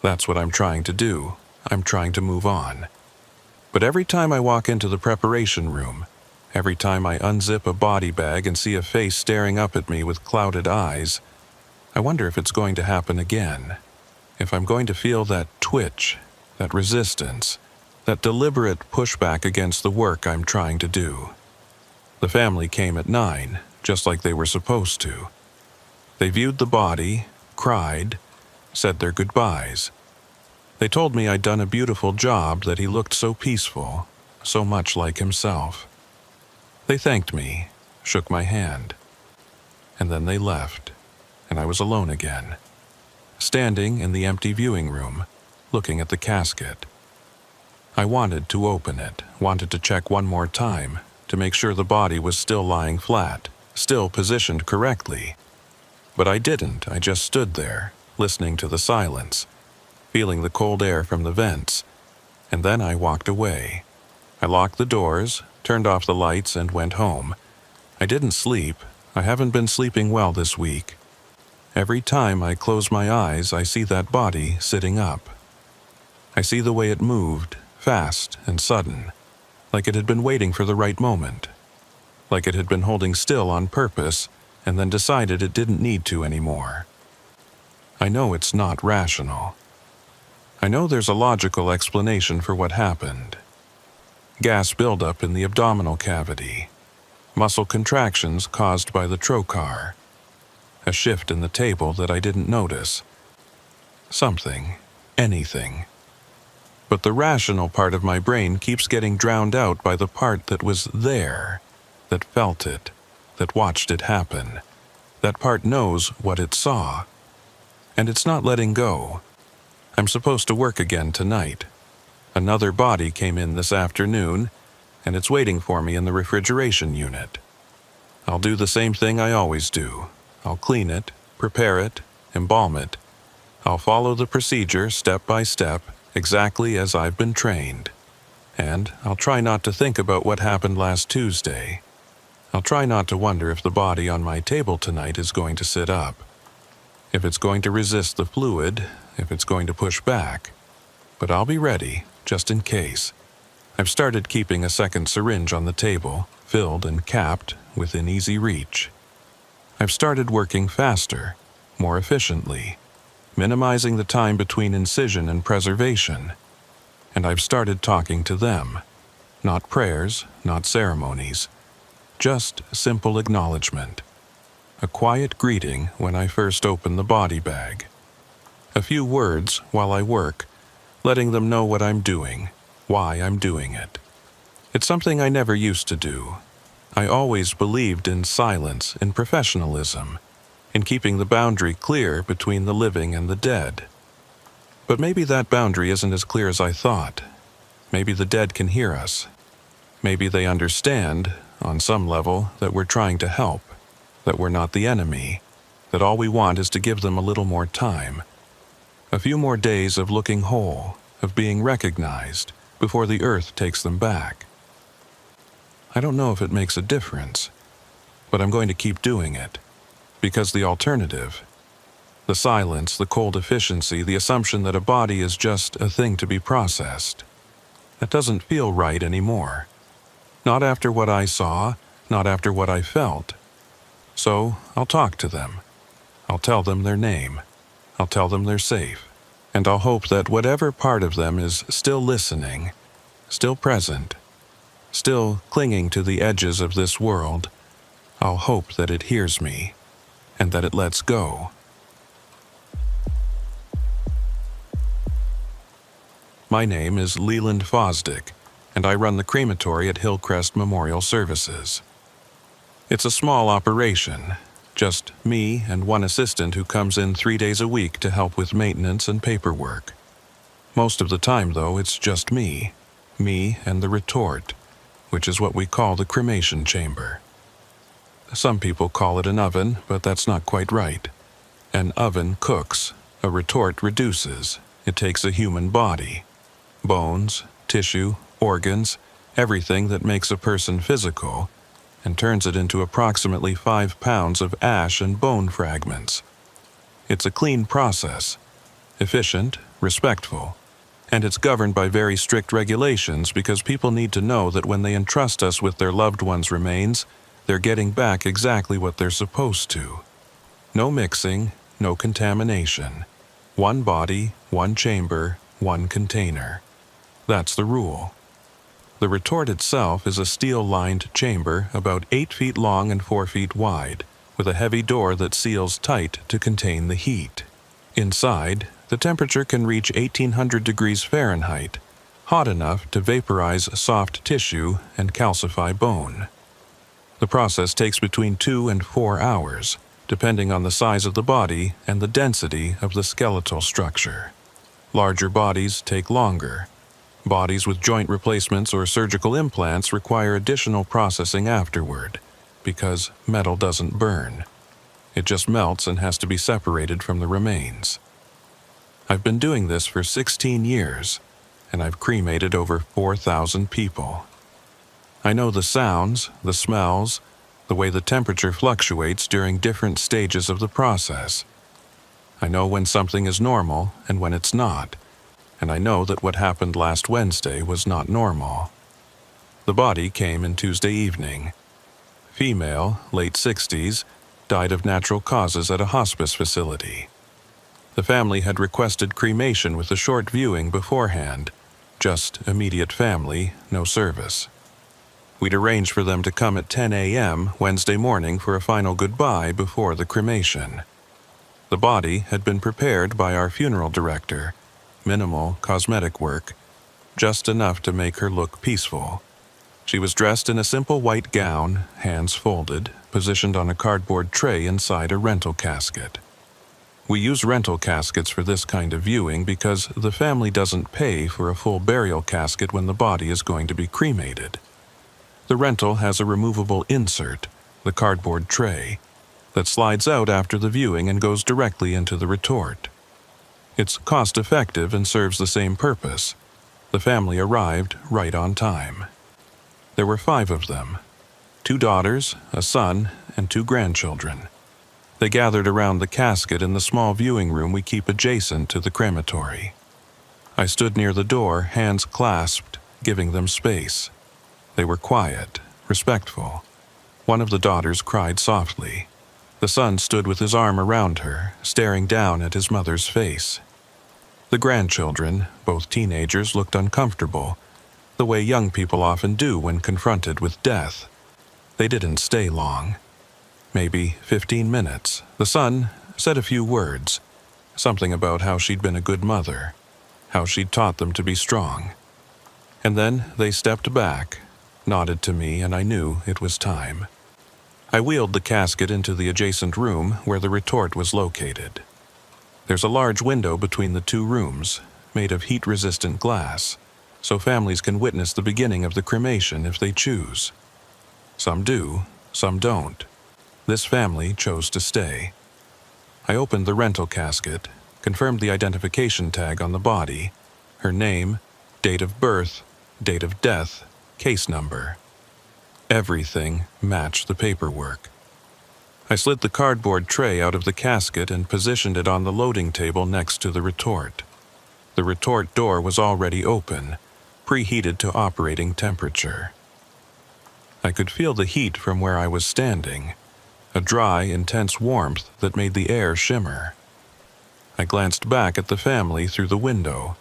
That's what I'm trying to do. I'm trying to move on. But every time I walk into the preparation room, every time I unzip a body bag and see a face staring up at me with clouded eyes, I wonder if it's going to happen again. If I'm going to feel that twitch, that resistance, that deliberate pushback against the work I'm trying to do. The family came at 9, just like they were supposed to. They viewed the body, cried, said their goodbyes. They told me I'd done a beautiful job, that he looked so peaceful, so much like himself. They thanked me, shook my hand, and then they left, and I was alone again, standing in the empty viewing room, looking at the casket. I wanted to open it, wanted to check one more time, to make sure the body was still lying flat, still positioned correctly. But I didn't. I just stood there, listening to the silence, feeling the cold air from the vents, and then I walked away. I locked the doors, turned off the lights, and went home. I didn't sleep. I haven't been sleeping well this week. Every time I close my eyes, I see that body sitting up. I see the way it moved, fast and sudden, like it had been waiting for the right moment, like it had been holding still on purpose and then decided it didn't need to anymore. I know it's not rational. I know there's a logical explanation for what happened. Gas buildup in the abdominal cavity, muscle contractions caused by the trocar, a shift in the table that I didn't notice. Something, anything. But the rational part of my brain keeps getting drowned out by the part that was there, that felt it, that watched it happen. That part knows what it saw. And it's not letting go. I'm supposed to work again tonight. Another body came in this afternoon, and it's waiting for me in the refrigeration unit. I'll do the same thing I always do. I'll clean it, prepare it, embalm it. I'll follow the procedure step by step, exactly as I've been trained. And I'll try not to think about what happened last Tuesday. I'll try not to wonder if the body on my table tonight is going to sit up, if it's going to resist the fluid, if it's going to push back. But I'll be ready, just in case. I've started keeping a second syringe on the table, filled and capped, within easy reach. I've started working faster, more efficiently, minimizing the time between incision and preservation. And I've started talking to them. Not prayers, not ceremonies. Just simple acknowledgement. A quiet greeting when I first open the body bag. A few words while I work, letting them know what I'm doing, why I'm doing it. It's something I never used to do. I always believed in silence, in professionalism, in keeping the boundary clear between the living and the dead. But maybe that boundary isn't as clear as I thought. Maybe the dead can hear us. Maybe they understand, on some level, that we're trying to help, that we're not the enemy, that all we want is to give them a little more time. A few more days of looking whole, of being recognized, before the earth takes them back. I don't know if it makes a difference, but I'm going to keep doing it, because the alternative, the silence, the cold efficiency, the assumption that a body is just a thing to be processed, that doesn't feel right anymore. Not after what I saw, not after what I felt. So I'll talk to them. I'll tell them their name. I'll tell them they're safe. And I'll hope that whatever part of them is still listening, still present, still clinging to the edges of this world, I'll hope that it hears me, and that it lets go. My name is Leland Fosdick, and I run the crematory at Hillcrest Memorial Services. It's a small operation, just me and one assistant who comes in 3 days a week to help with maintenance and paperwork. Most of the time, though, it's just me and the retort, which is what we call the cremation chamber. Some people call it an oven, but that's not quite right. An oven cooks, a retort reduces. It takes a human body, bones, tissue, organs, everything that makes a person physical, and turns it into approximately 5 pounds of ash and bone fragments. It's a clean process, efficient, respectful, and it's governed by very strict regulations because people need to know that when they entrust us with their loved ones' remains, they're getting back exactly what they're supposed to. No mixing, no contamination. One body, one chamber, one container. That's the rule. The retort itself is a steel-lined chamber about 8 feet long and 4 feet wide, with a heavy door that seals tight to contain the heat. Inside, the temperature can reach 1800 degrees Fahrenheit, hot enough to vaporize soft tissue and calcify bone. The process takes between 2 and 4 hours, depending on the size of the body and the density of the skeletal structure. Larger bodies take longer. Bodies with joint replacements or surgical implants require additional processing afterward, because metal doesn't burn. It just melts and has to be separated from the remains. I've been doing this for 16 years, and I've cremated over 4,000 people. I know the sounds, the smells, the way the temperature fluctuates during different stages of the process. I know when something is normal and when it's not. and I know that what happened last Wednesday was not normal. The body came in Tuesday evening. Female, late 60s, died of natural causes at a hospice facility. The family had requested cremation with a short viewing beforehand, just immediate family, no service. We'd arranged for them to come at 10 a.m. Wednesday morning for a final goodbye before the cremation. The body had been prepared by our funeral director, minimal cosmetic work, just enough to make her look peaceful. She was dressed in a simple white gown, hands folded, positioned on a cardboard tray inside a rental casket. We use rental caskets for this kind of viewing because the family doesn't pay for a full burial casket when the body is going to be cremated. The rental has a removable insert, the cardboard tray, that slides out after the viewing and goes directly into the retort. It's cost-effective and serves the same purpose. The family arrived right on time. There were 5 of them, 2 daughters, a son, and 2 grandchildren. They gathered around the casket in the small viewing room we keep adjacent to the crematory. I stood near the door, hands clasped, giving them space. They were quiet, respectful. One of the daughters cried softly. The son stood with his arm around her, staring down at his mother's face. The grandchildren, both teenagers, looked uncomfortable, the way young people often do when confronted with death. They didn't stay long. Maybe 15 minutes. The son said a few words, something about how she'd been a good mother, how she'd taught them to be strong. And then they stepped back, nodded to me, and I knew it was time. I wheeled the casket into the adjacent room where the retort was located. There's a large window between the 2 rooms, made of heat-resistant glass, so families can witness the beginning of the cremation if they choose. Some do, some don't. This family chose to stay. I opened the rental casket, confirmed the identification tag on the body, her name, date of birth, date of death, case number. Everything matched the paperwork. I slid the cardboard tray out of the casket and positioned it on the loading table next to the retort. The retort door was already open, preheated to operating temperature. I could feel the heat from where I was standing, a dry, intense warmth that made the air shimmer. I glanced back at the family through the window.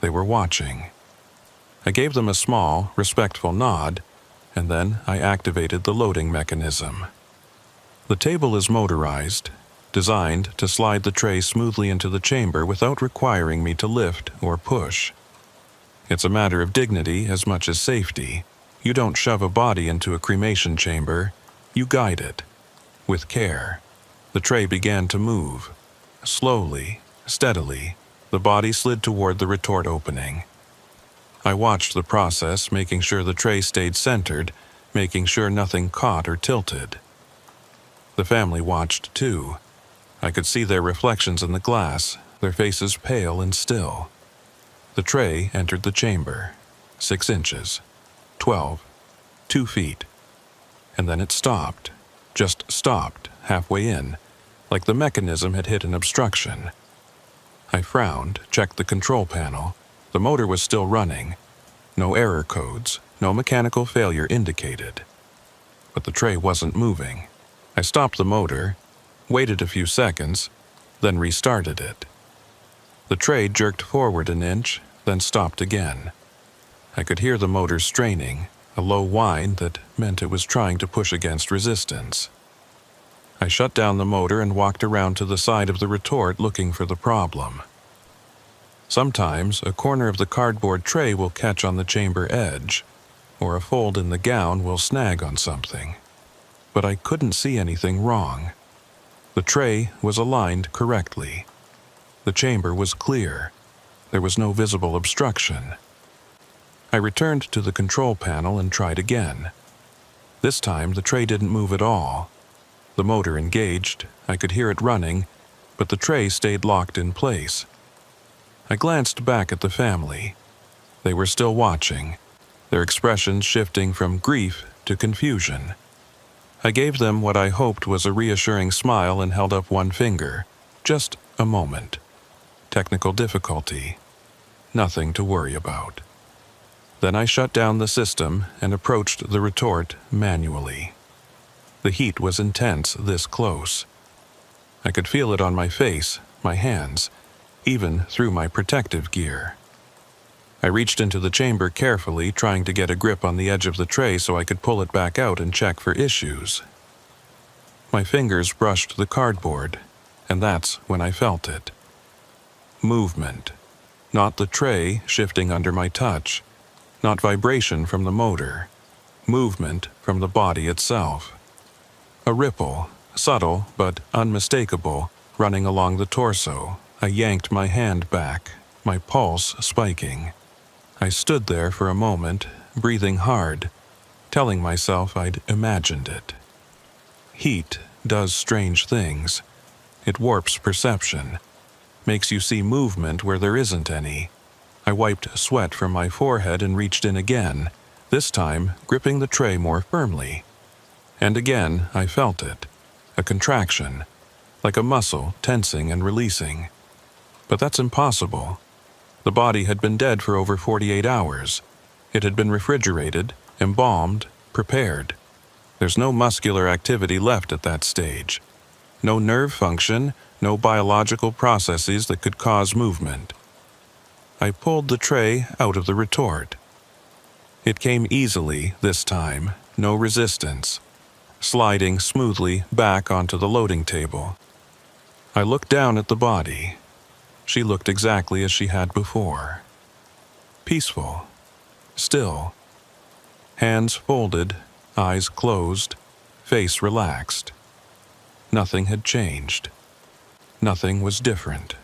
They were watching. I gave them a small, respectful nod, and then I activated the loading mechanism. The table is motorized, designed to slide the tray smoothly into the chamber without requiring me to lift or push. It's a matter of dignity as much as safety. You don't shove a body into a cremation chamber, you guide it. With care, the tray began to move. Slowly, steadily, the body slid toward the retort opening. I watched the process, making sure the tray stayed centered, making sure nothing caught or tilted. The family watched too. I could see their reflections in the glass, their faces pale and still. The tray entered the chamber. 6 inches. 12. 2 feet. And then it stopped. Just stopped, halfway in, like the mechanism had hit an obstruction. I frowned, checked the control panel. The motor was still running. No error codes, no mechanical failure indicated. But the tray wasn't moving. I stopped the motor, waited a few seconds, then restarted it. The tray jerked forward an inch, then stopped again. I could hear the motor straining, a low whine that meant it was trying to push against resistance. I shut down the motor and walked around to the side of the retort looking for the problem. Sometimes a corner of the cardboard tray will catch on the chamber edge, or a fold in the gown will snag on something. But I couldn't see anything wrong. The tray was aligned correctly. The chamber was clear. There was no visible obstruction. I returned to the control panel and tried again. This time the tray didn't move at all. The motor engaged, I could hear it running, but the tray stayed locked in place. I glanced back at the family. They were still watching, their expressions shifting from grief to confusion. I gave them what I hoped was a reassuring smile and held up one finger. Just a moment. Technical difficulty. nothing to worry about. Then I shut down the system and approached the retort manually. The heat was intense this close. I could feel it on my face, my hands, even through my protective gear. I reached into the chamber carefully, trying to get a grip on the edge of the tray so I could pull it back out and check for issues. My fingers brushed the cardboard, and that's when I felt it. Movement. Not the tray shifting under my touch, not vibration from the motor. Movement from the body itself. A ripple, subtle but unmistakable, running along the torso. I yanked my hand back, my pulse spiking. I stood there for a moment, breathing hard, telling myself I'd imagined it. Heat does strange things. It warps perception, makes you see movement where there isn't any. I wiped sweat from my forehead and reached in again, this time gripping the tray more firmly. And again I felt it, a contraction, like a muscle tensing and releasing. But that's impossible. The body had been dead for over 48 hours. It had been refrigerated, embalmed, prepared. There's no muscular activity left at that stage. No nerve function, no biological processes that could cause movement. I pulled the tray out of the retort. It came easily this time, no resistance, sliding smoothly back onto the loading table. I looked down at the body. She looked exactly as she had before. Peaceful, still. Hands folded, eyes closed, face relaxed. Nothing had changed. Nothing was different.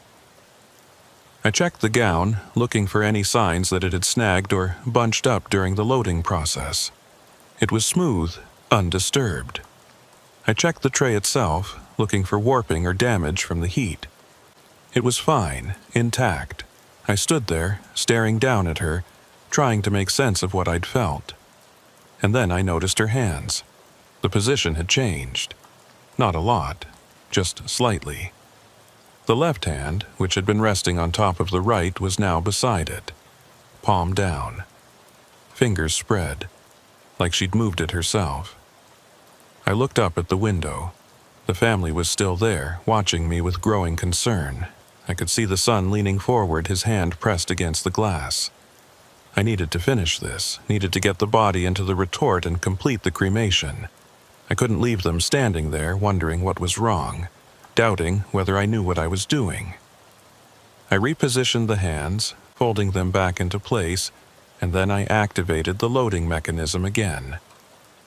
I checked the gown, looking for any signs that it had snagged or bunched up during the loading process. It was smooth, undisturbed. I checked the tray itself, looking for warping or damage from the heat. It was fine, intact. I stood there, staring down at her, trying to make sense of what I'd felt. And then I noticed her hands. The position had changed. Not a lot, just slightly. The left hand, which had been resting on top of the right, was now beside it, palm down. Fingers spread, like she'd moved it herself. I looked up at the window. The family was still there, watching me with growing concern. I could see the son leaning forward, his hand pressed against the glass. I needed to finish this, needed to get the body into the retort and complete the cremation. I couldn't leave them standing there, wondering what was wrong, doubting whether I knew what I was doing. I repositioned the hands, folding them back into place, and then I activated the loading mechanism again.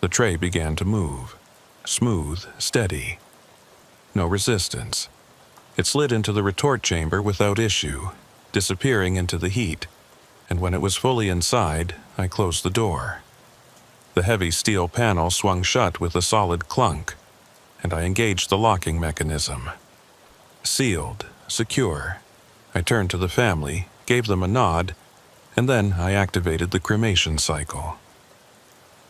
The tray began to move. Smooth, steady. No resistance. It slid into the retort chamber without issue, disappearing into the heat, and when it was fully inside, I closed the door. The heavy steel panel swung shut with a solid clunk, and I engaged the locking mechanism. Sealed, secure. I turned to the family, gave them a nod, and then I activated the cremation cycle.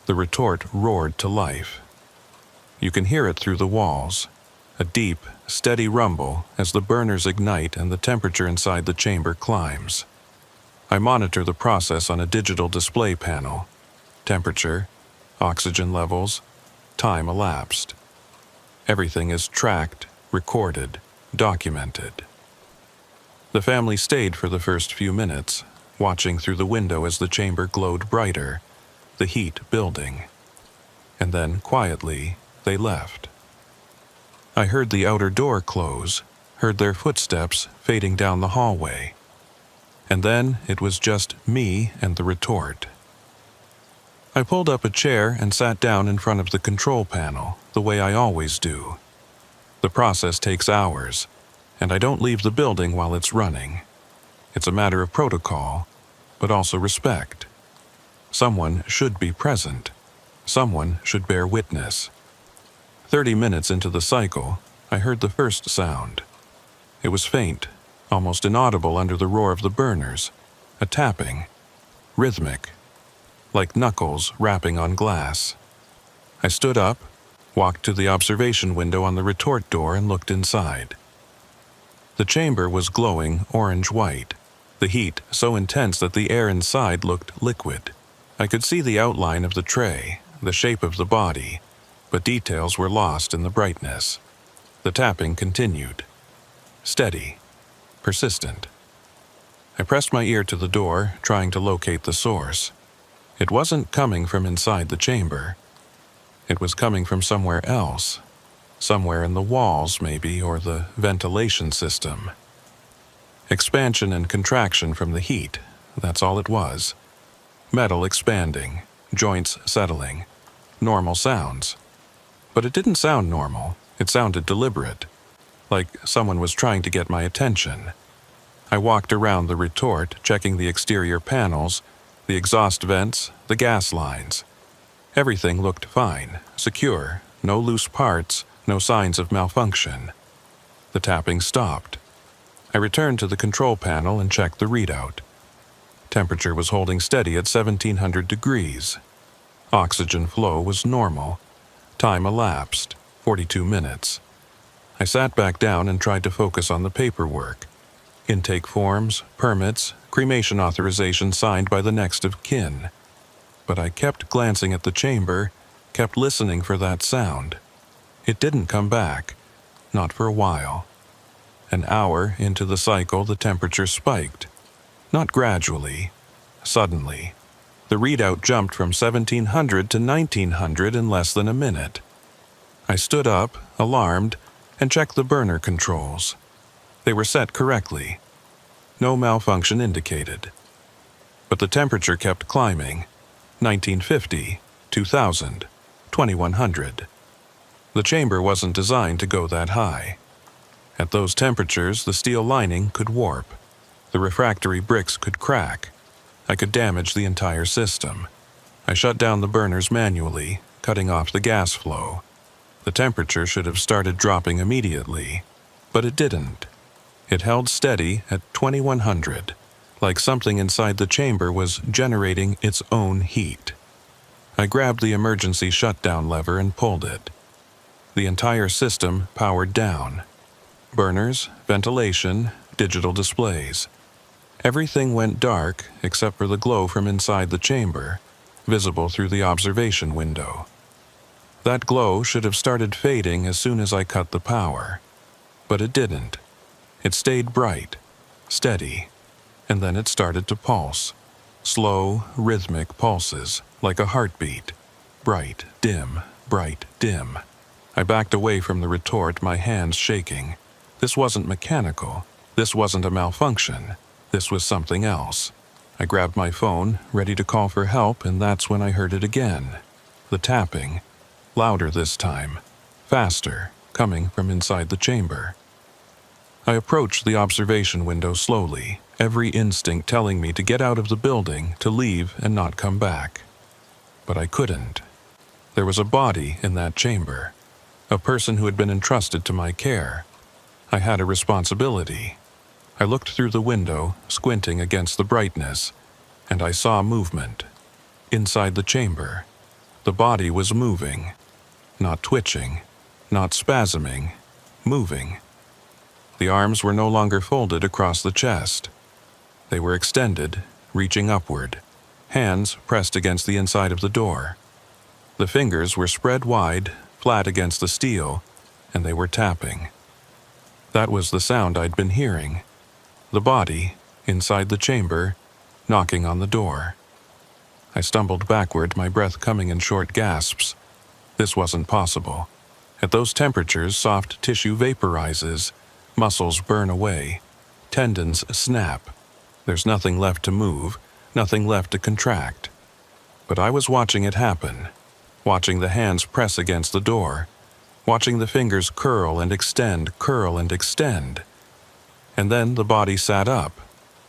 The retort roared to life. You can hear it through the walls, a deep, steady rumble as the burners ignite and the temperature inside the chamber climbs. I monitor the process on a digital display panel. Temperature, oxygen levels, time elapsed. Everything is tracked, recorded, documented. The family stayed for the first few minutes, watching through the window as the chamber glowed brighter, the heat building. And then, quietly, they left. I heard the outer door close, heard their footsteps fading down the hallway. And then it was just me and the retort. I pulled up a chair and sat down in front of the control panel, the way I always do. The process takes hours, and I don't leave the building while it's running. It's a matter of protocol, but also respect. Someone should be present. Someone should bear witness. 30 minutes into the cycle, I heard the first sound. It was faint, almost inaudible under the roar of the burners, a tapping, rhythmic, like knuckles rapping on glass. I stood up, walked to the observation window on the retort door and looked inside. The chamber was glowing orange-white, the heat so intense that the air inside looked liquid. I could see the outline of the tray, the shape of the body, but details were lost in the brightness. The tapping continued. Steady. Persistent. I pressed my ear to the door, trying to locate the source. It wasn't coming from inside the chamber. It was coming from somewhere else. Somewhere in the walls, maybe, or the ventilation system. Expansion and contraction from the heat, that's all it was. Metal expanding, joints settling, normal sounds. But it didn't sound normal, it sounded deliberate, like someone was trying to get my attention. I walked around the retort, checking the exterior panels, the exhaust vents, the gas lines. Everything looked fine, secure, no loose parts, no signs of malfunction. The tapping stopped. I returned to the control panel and checked the readout. Temperature was holding steady at 1700 degrees. Oxygen flow was normal. Time elapsed, 42 minutes. I sat back down and tried to focus on the paperwork. Intake forms, permits, cremation authorization signed by the next of kin. But I kept glancing at the chamber, kept listening for that sound. It didn't come back, not for a while. An hour into the cycle, the temperature spiked. Not gradually, suddenly. The readout jumped from 1700 to 1900 in less than a minute. I stood up, alarmed, and checked the burner controls. They were set correctly. No malfunction indicated. But the temperature kept climbing. 1950, 2000, 2100. The chamber wasn't designed to go that high. At those temperatures, the steel lining could warp. The refractory bricks could crack. I could damage the entire system. I shut down the burners manually, cutting off the gas flow. The temperature should have started dropping immediately, but it didn't. It held steady at 2100, like something inside the chamber was generating its own heat. I grabbed the emergency shutdown lever and pulled it. The entire system powered down. Burners, ventilation, digital displays. Everything went dark except for the glow from inside the chamber, visible through the observation window. That glow should have started fading as soon as I cut the power. But it didn't. It stayed bright, steady, and then it started to pulse. Slow, rhythmic pulses, like a heartbeat. Bright, dim, bright, dim. I backed away from the retort, my hands shaking. This wasn't mechanical. This wasn't a malfunction. This was something else. I grabbed my phone, ready to call for help, and that's when I heard it again. The tapping. Louder this time. Faster, coming from inside the chamber. I approached the observation window slowly, every instinct telling me to get out of the building, to leave and not come back. But I couldn't. There was a body in that chamber. A person who had been entrusted to my care. I had a responsibility. I looked through the window, squinting against the brightness, and I saw movement. Inside the chamber, the body was moving. Not twitching, not spasming, moving. The arms were no longer folded across the chest. They were extended, reaching upward, hands pressed against the inside of the door. The fingers were spread wide, flat against the steel, and they were tapping. That was the sound I'd been hearing. The body, inside the chamber, knocking on the door. I stumbled backward, my breath coming in short gasps. This wasn't possible. At those temperatures, soft tissue vaporizes, muscles burn away, tendons snap. There's nothing left to move, nothing left to contract. But I was watching it happen, watching the hands press against the door, watching the fingers curl and extend. And then the body sat up.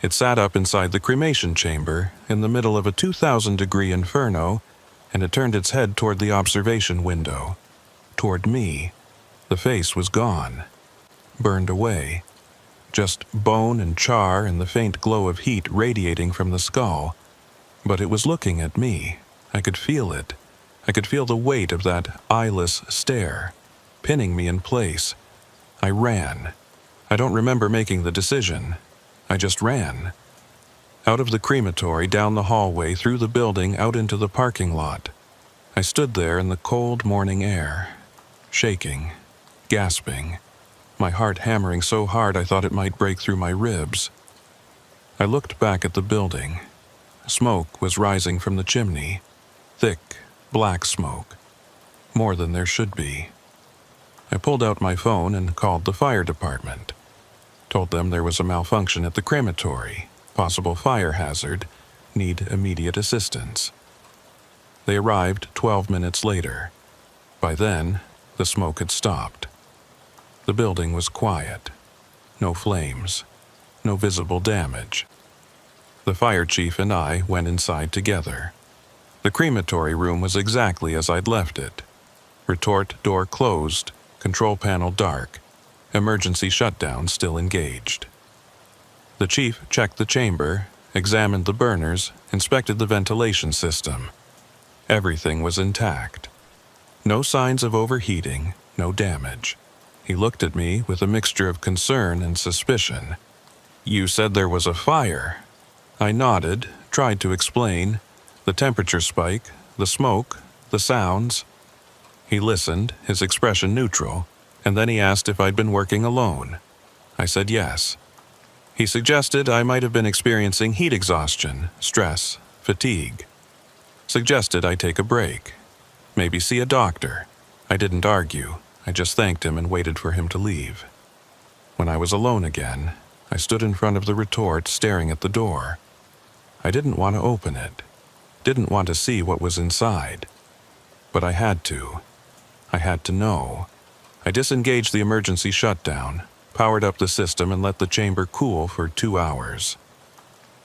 It sat up inside the cremation chamber, in the middle of a 2,000-degree inferno, and it turned its head toward the observation window. Toward me. The face was gone. Burned away. Just bone and char and the faint glow of heat radiating from the skull. But it was looking at me. I could feel it. I could feel the weight of that eyeless stare, pinning me in place. I ran. I don't remember making the decision. I just ran. Out of the crematory, down the hallway, through the building, out into the parking lot. I stood there in the cold morning air, shaking, gasping, my heart hammering so hard I thought it might break through my ribs. I looked back at the building. Smoke was rising from the chimney, thick, black smoke, more than there should be. I pulled out my phone and called the fire department. Told them there was a malfunction at the crematory, possible fire hazard, need immediate assistance. They arrived 12 minutes later. By then, the smoke had stopped. The building was quiet. No flames. No visible damage. The fire chief and I went inside together. The crematory room was exactly as I'd left it. Retort door closed, control panel dark, emergency shutdown still engaged. The chief checked the chamber, examined the burners, inspected the ventilation system. Everything was intact. No signs of overheating, no damage. He looked at me with a mixture of concern and suspicion. "You said there was a fire." I nodded, tried to explain. The temperature spike, the smoke, the sounds. He listened, his expression neutral, and then he asked if I'd been working alone. I said yes. He suggested I might have been experiencing heat exhaustion, stress, fatigue. Suggested I take a break. Maybe see a doctor. I didn't argue. I just thanked him and waited for him to leave. When I was alone again, I stood in front of the retort staring at the door. I didn't want to open it. Didn't want to see what was inside. But I had to. I had to know. I disengaged the emergency shutdown, powered up the system, and let the chamber cool for 2 hours.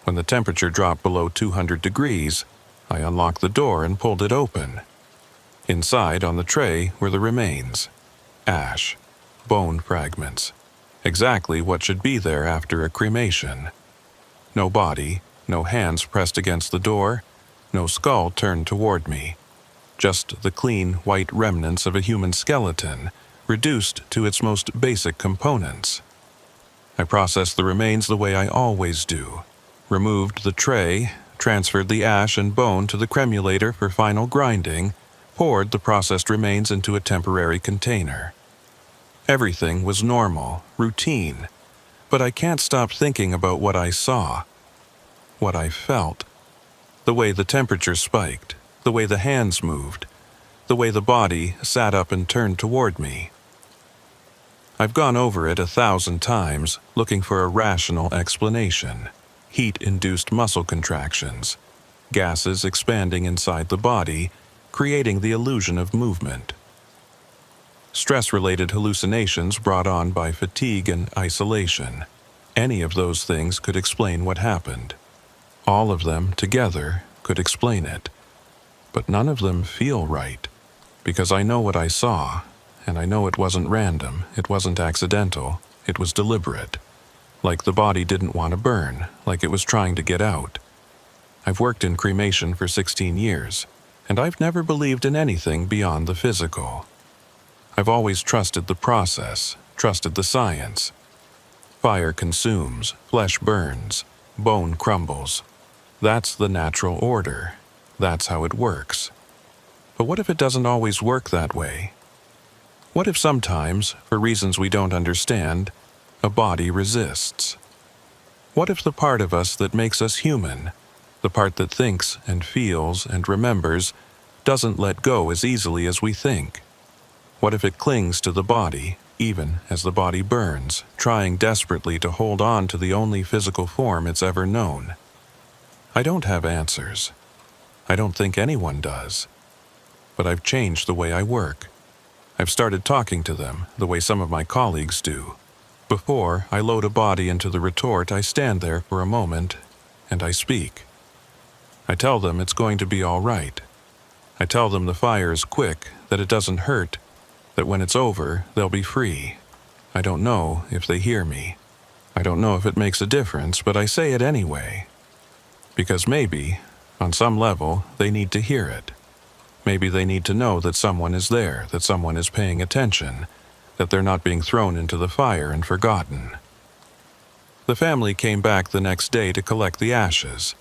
When the temperature dropped below 200 degrees, I unlocked the door and pulled it open. Inside, on the tray, were the remains. Ash. Bone fragments. Exactly what should be there after a cremation. No body, no hands pressed against the door, no skull turned toward me. Just the clean, white remnants of a human skeleton, reduced to its most basic components. I processed the remains the way I always do. Removed the tray, transferred the ash and bone to the cremulator for final grinding, poured the processed remains into a temporary container. Everything was normal, routine, but I can't stop thinking about what I saw, what I felt, the way the temperature spiked, the way the hands moved, the way the body sat up and turned toward me. I've gone over it 1,000 times, looking for a rational explanation. Heat-induced muscle contractions, gases expanding inside the body, creating the illusion of movement. Stress-related hallucinations brought on by fatigue and isolation. Any of those things could explain what happened. All of them together could explain it. But none of them feel right, because I know what I saw, and I know it wasn't random, it wasn't accidental, it was deliberate. Like the body didn't want to burn, like it was trying to get out. I've worked in cremation for 16 years, and I've never believed in anything beyond the physical. I've always trusted the process, trusted the science. Fire consumes, flesh burns, bone crumbles. That's the natural order. That's how it works. But what if it doesn't always work that way? What if sometimes, for reasons we don't understand, a body resists? What if the part of us that makes us human, the part that thinks and feels and remembers, doesn't let go as easily as we think? What if it clings to the body, even as the body burns, trying desperately to hold on to the only physical form it's ever known? I don't have answers. I don't think anyone does. But I've changed the way I work. I've started talking to them the way some of my colleagues do. Before I load a body into the retort, I stand there for a moment and I speak. I tell them it's going to be all right. I tell them the fire is quick, that it doesn't hurt, that when it's over, they'll be free. I don't know if they hear me. I don't know if it makes a difference, but I say it anyway. Because maybe, on some level, they need to hear it. Maybe they need to know that someone is there, that someone is paying attention, that they're not being thrown into the fire and forgotten. The family came back the next day to collect the ashes.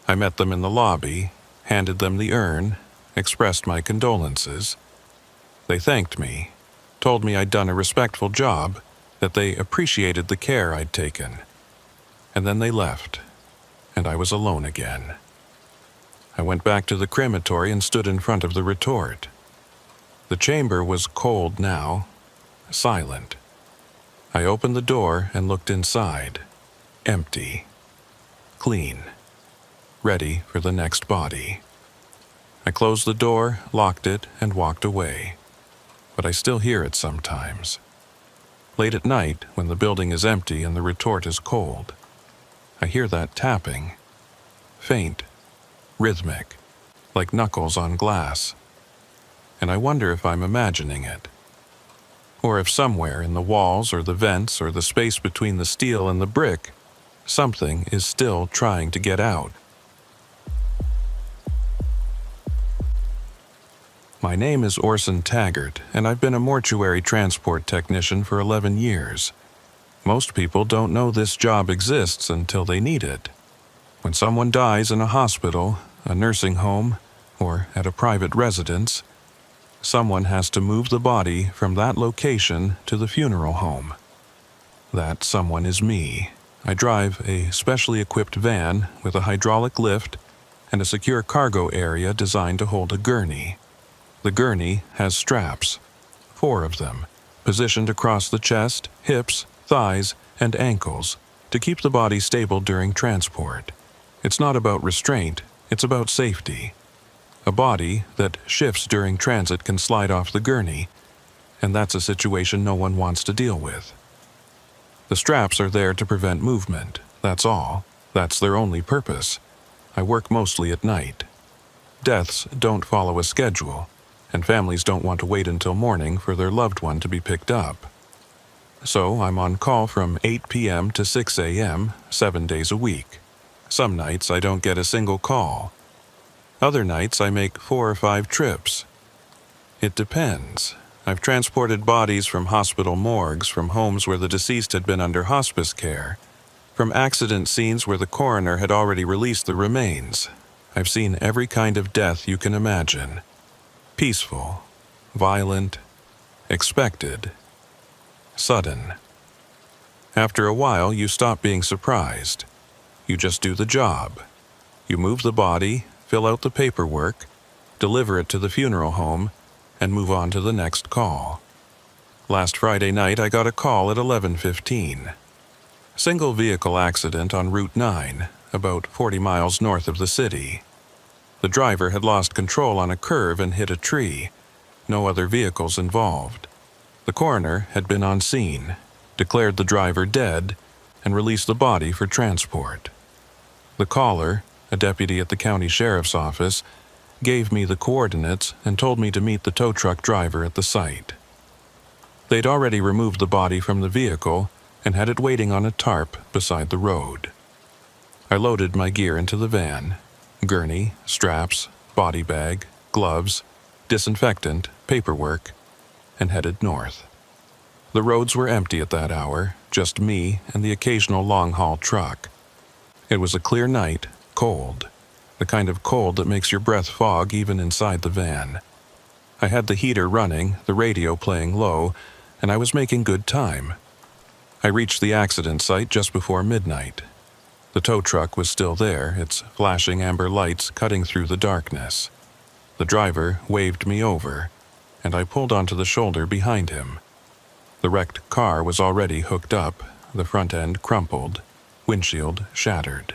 I met them in the lobby, handed them the urn, expressed my condolences. They thanked me, told me I'd done a respectful job, that they appreciated the care I'd taken. And then they left, and I was alone again. I went back to the crematory and stood in front of the retort. The chamber was cold now, silent. I opened the door and looked inside. Empty. Clean. Ready for the next body. I closed the door, locked it, and walked away. But I still hear it sometimes. Late at night, when the building is empty and the retort is cold, I hear that tapping. Faint. Rhythmic. Like knuckles on glass. And I wonder if I'm imagining it. Or if somewhere in the walls or the vents or the space between the steel and the brick, something is still trying to get out. My name is Orson Taggart, and I've been a mortuary transport technician for 11 years. Most people don't know this job exists until they need it. When someone dies in a hospital, a nursing home, or at a private residence, someone has to move the body from that location to the funeral home. That someone is me. I drive a specially equipped van with a hydraulic lift and a secure cargo area designed to hold a gurney. The gurney has straps, 4 of them, positioned across the chest, hips, thighs, and ankles to keep the body stable during transport. It's not about restraint, it's about safety. A body that shifts during transit can slide off the gurney, and that's a situation no one wants to deal with. The straps are there to prevent movement, that's all. That's their only purpose. I work mostly at night. Deaths don't follow a schedule, and families don't want to wait until morning for their loved one to be picked up. So I'm on call from 8 p.m. to 6 a.m., 7 days a week. Some nights I don't get a single call. Other nights I make 4 or 5 trips. It depends. I've transported bodies from hospital morgues, from homes where the deceased had been under hospice care, from accident scenes where the coroner had already released the remains. I've seen every kind of death you can imagine. Peaceful, violent, expected, sudden. After a while, you stop being surprised. You just do the job. You move the body, fill out the paperwork, deliver it to the funeral home, and move on to the next call. Last Friday night, I got a call at 11:15. Single vehicle accident on Route 9, about 40 miles north of the city. The driver had lost control on a curve and hit a tree. No other vehicles involved. The coroner had been on scene, declared the driver dead, and released the body for transport. The caller, a deputy at the county sheriff's office, gave me the coordinates and told me to meet the tow truck driver at the site. They'd already removed the body from the vehicle and had it waiting on a tarp beside the road. I loaded my gear into the van: gurney, straps, body bag, gloves, disinfectant, paperwork, and headed north. The roads were empty at that hour, just me and the occasional long-haul truck. It was a clear night, cold, the kind of cold that makes your breath fog even inside the van. I had the heater running, the radio playing low, and I was making good time. I reached the accident site just before midnight. The tow truck was still there, its flashing amber lights cutting through the darkness. The driver waved me over, and I pulled onto the shoulder behind him. The wrecked car was already hooked up, the front end crumpled, windshield shattered.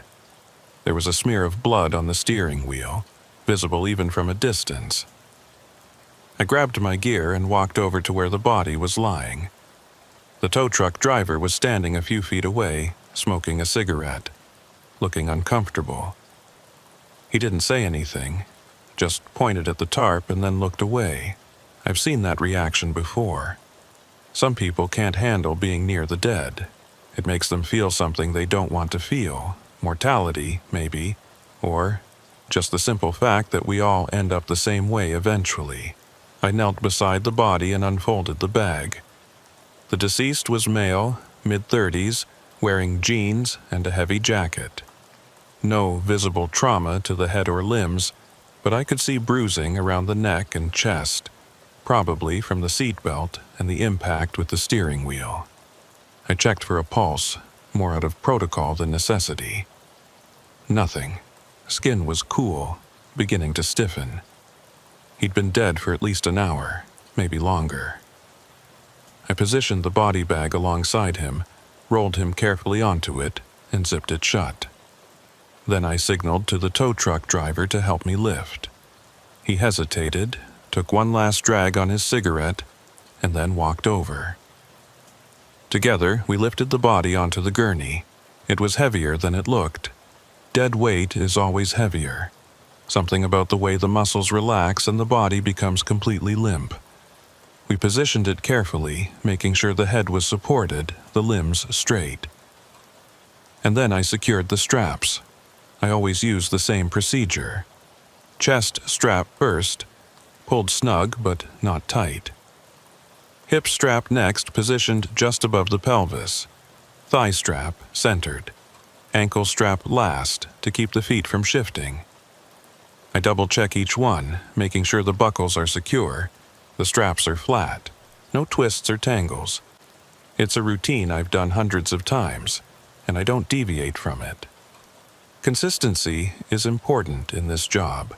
There was a smear of blood on the steering wheel, visible even from a distance. I grabbed my gear and walked over to where the body was lying. The tow truck driver was standing a few feet away, smoking a cigarette, looking uncomfortable. He didn't say anything, just pointed at the tarp and then looked away. I've seen that reaction before. Some people can't handle being near the dead. It makes them feel something they don't want to feel. Mortality, maybe, or just the simple fact that we all end up the same way eventually. I knelt beside the body and unfolded the bag. The deceased was male, mid-30s, wearing jeans and a heavy jacket. No visible trauma to the head or limbs, but I could see bruising around the neck and chest, probably from the seatbelt and the impact with the steering wheel. I checked for a pulse, more out of protocol than necessity. Nothing. Skin was cool, beginning to stiffen. He'd been dead for at least an hour, maybe longer. I positioned the body bag alongside him, rolled him carefully onto it, and zipped it shut. Then I signaled to the tow truck driver to help me lift. He hesitated, took one last drag on his cigarette, and then walked over. Together, we lifted the body onto the gurney. It was heavier than it looked. Dead weight is always heavier. Something about the way the muscles relax and the body becomes completely limp. We positioned it carefully, making sure the head was supported, the limbs straight. And then I secured the straps. I always use the same procedure. Chest strap first, pulled snug but not tight. Hip strap next, positioned just above the pelvis. Thigh strap centered. Ankle strap last, to keep the feet from shifting. I double-check each one, making sure the buckles are secure, the straps are flat, no twists or tangles. It's a routine I've done hundreds of times, and I don't deviate from it. Consistency is important in this job.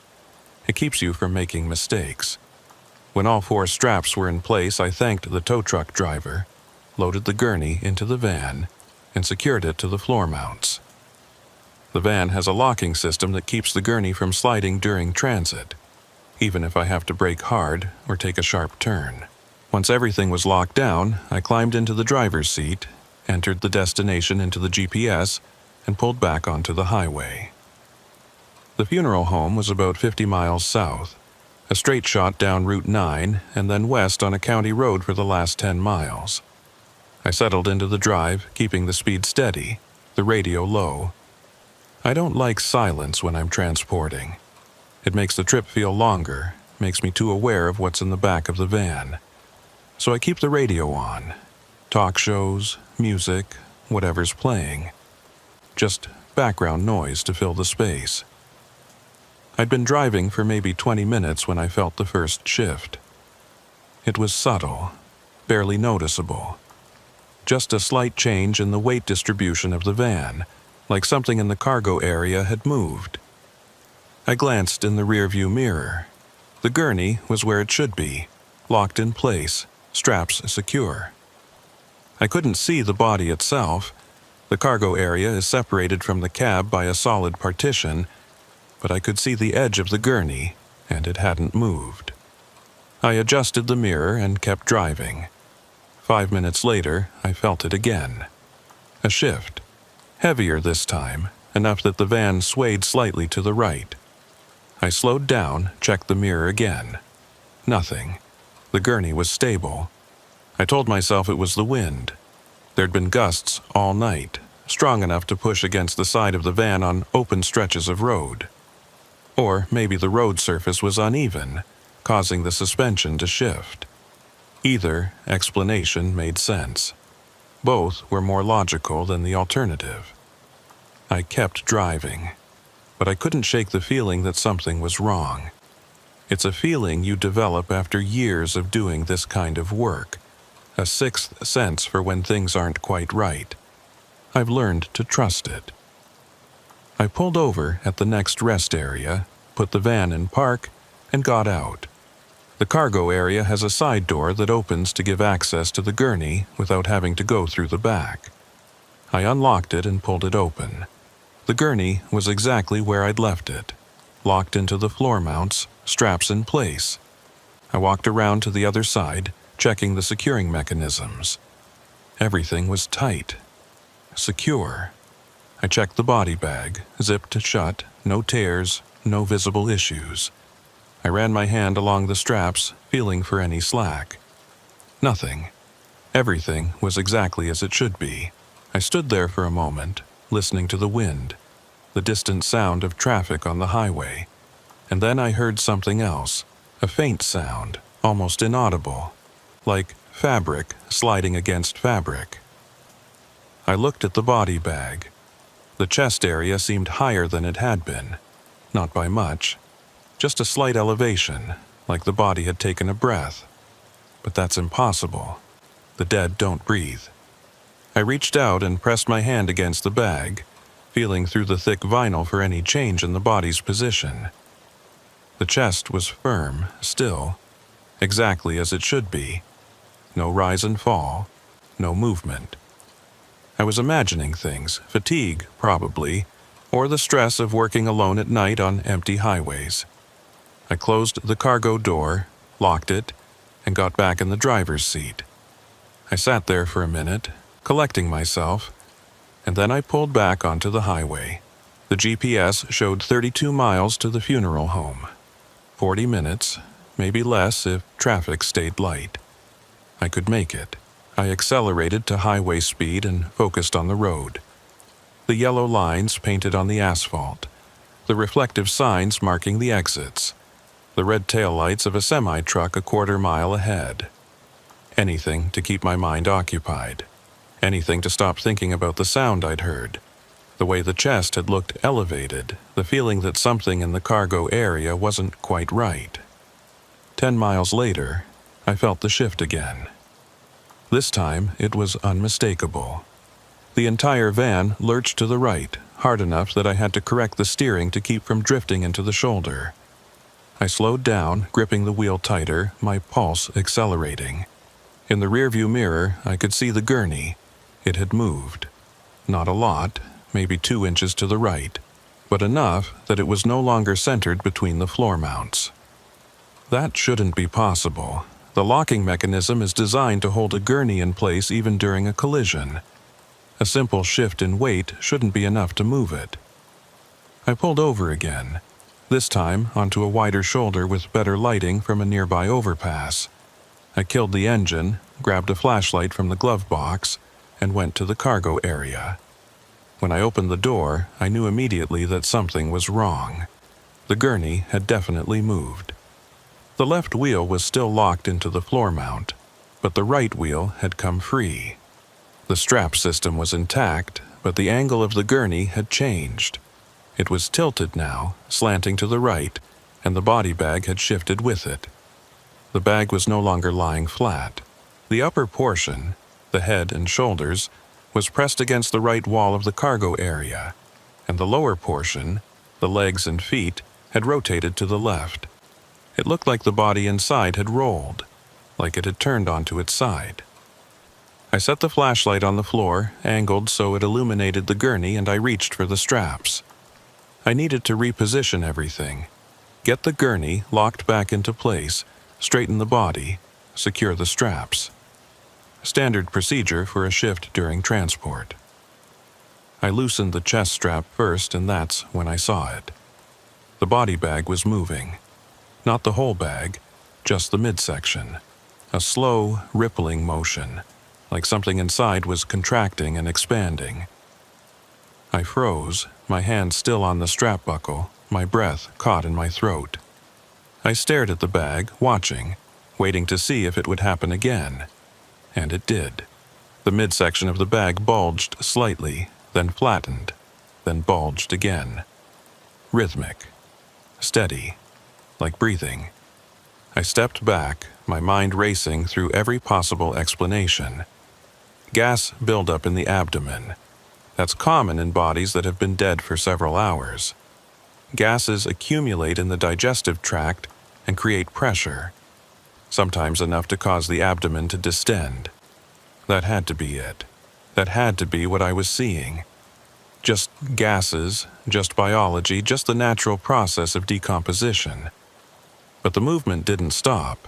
It keeps you from making mistakes. When all 4 straps were in place, I thanked the tow truck driver, loaded the gurney into the van, and secured it to the floor mounts. The van has a locking system that keeps the gurney from sliding during transit, even if I have to brake hard or take a sharp turn. Once everything was locked down, I climbed into the driver's seat, entered the destination into the GPS, and pulled back onto the highway. The funeral home was about 50 miles south, a straight shot down Route 9 and then west on a county road for the last 10 miles. I settled into the drive, keeping the speed steady, the radio low. I don't like silence when I'm transporting. It makes the trip feel longer, makes me too aware of what's in the back of the van. So I keep the radio on. Talk shows, music, whatever's playing. Just background noise to fill the space. I'd been driving for maybe 20 minutes when I felt the first shift. It was subtle, barely noticeable. Just a slight change in the weight distribution of the van, like something in the cargo area had moved. I glanced in the rearview mirror. The gurney was where it should be, locked in place, straps secure. I couldn't see the body itself. The cargo area is separated from the cab by a solid partition, but I could see the edge of the gurney, and it hadn't moved. I adjusted the mirror and kept driving. 5 minutes later, I felt it again. A shift. Heavier this time, enough that the van swayed slightly to the right. I slowed down, checked the mirror again. Nothing. The gurney was stable. I told myself it was the wind. There'd been gusts all night, strong enough to push against the side of the van on open stretches of road. Or maybe the road surface was uneven, causing the suspension to shift. Either explanation made sense. Both were more logical than the alternative. I kept driving, but I couldn't shake the feeling that something was wrong. It's a feeling you develop after years of doing this kind of work, a sixth sense for when things aren't quite right. I've learned to trust it. I pulled over at the next rest area, put the van in park, and got out. The cargo area has a side door that opens to give access to the gurney without having to go through the back. I unlocked it and pulled it open. The gurney was exactly where I'd left it, locked into the floor mounts, straps in place. I walked around to the other side, checking the securing mechanisms. Everything was tight, secure. I checked the body bag, zipped shut, no tears, no visible issues. I ran my hand along the straps, feeling for any slack. Nothing. Everything was exactly as it should be. I stood there for a moment, listening to the wind, the distant sound of traffic on the highway, and then I heard something else, a faint sound, almost inaudible, like fabric sliding against fabric. I looked at the body bag. The chest area seemed higher than it had been. Not by much. Just a slight elevation, like the body had taken a breath. But that's impossible. The dead don't breathe. I reached out and pressed my hand against the bag, feeling through the thick vinyl for any change in the body's position. The chest was firm, still, exactly as it should be. No rise and fall, no movement. I was imagining things, fatigue, probably, or the stress of working alone at night on empty highways. I closed the cargo door, locked it, and got back in the driver's seat. I sat there for a minute, collecting myself, and then I pulled back onto the highway. The GPS showed 32 miles to the funeral home. 40 minutes, maybe less if traffic stayed light. I could make it. I accelerated to highway speed and focused on the road. The yellow lines painted on the asphalt, the reflective signs marking the exits, the red taillights of a semi-truck a quarter mile ahead. Anything to keep my mind occupied. Anything to stop thinking about the sound I'd heard, the way the chest had looked elevated, the feeling that something in the cargo area wasn't quite right. 10 miles later, I felt the shift again. This time, it was unmistakable. The entire van lurched to the right, hard enough that I had to correct the steering to keep from drifting into the shoulder. I slowed down, gripping the wheel tighter, my pulse accelerating. In the rearview mirror, I could see the gurney. It had moved. Not a lot, maybe 2 inches to the right, but enough that it was no longer centered between the floor mounts. That shouldn't be possible. The locking mechanism is designed to hold a gurney in place even during a collision. A simple shift in weight shouldn't be enough to move it. I pulled over again, this time onto a wider shoulder with better lighting from a nearby overpass. I killed the engine, grabbed a flashlight from the glove box, and went to the cargo area. When I opened the door, I knew immediately that something was wrong. The gurney had definitely moved. The left wheel was still locked into the floor mount, but the right wheel had come free. The strap system was intact, but the angle of the gurney had changed. It was tilted now, slanting to the right, and the body bag had shifted with it. The bag was no longer lying flat. The upper portion, the head and shoulders, was pressed against the right wall of the cargo area, and the lower portion, the legs and feet, had rotated to the left. It looked like the body inside had rolled, like it had turned onto its side. I set the flashlight on the floor, angled so it illuminated the gurney, and I reached for the straps. I needed to reposition everything, get the gurney locked back into place, straighten the body, secure the straps. Standard procedure for a shift during transport. I loosened the chest strap first, and that's when I saw it. The body bag was moving. Not the whole bag, just the midsection. A slow, rippling motion, like something inside was contracting and expanding. I froze, my hand still on the strap buckle, my breath caught in my throat. I stared at the bag, watching, waiting to see if it would happen again. And it did. The midsection of the bag bulged slightly, then flattened, then bulged again. Rhythmic. Steady. Like breathing. I stepped back, my mind racing through every possible explanation. Gas buildup in the abdomen. That's common in bodies that have been dead for several hours. Gases accumulate in the digestive tract and create pressure, sometimes enough to cause the abdomen to distend. That had to be it. That had to be what I was seeing. Just gases, just biology, just the natural process of decomposition. But the movement didn't stop.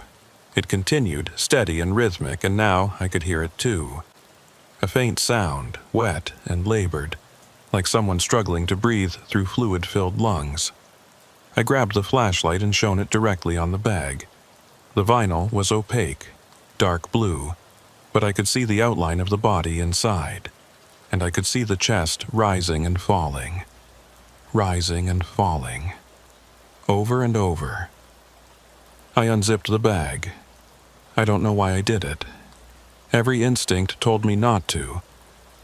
It continued, steady and rhythmic, and now I could hear it too. A faint sound, wet and labored, like someone struggling to breathe through fluid-filled lungs. I grabbed the flashlight and shone it directly on the bag. The vinyl was opaque, dark blue, but I could see the outline of the body inside, and I could see the chest rising and falling, over and over. I unzipped the bag. I don't know why I did it. Every instinct told me not to,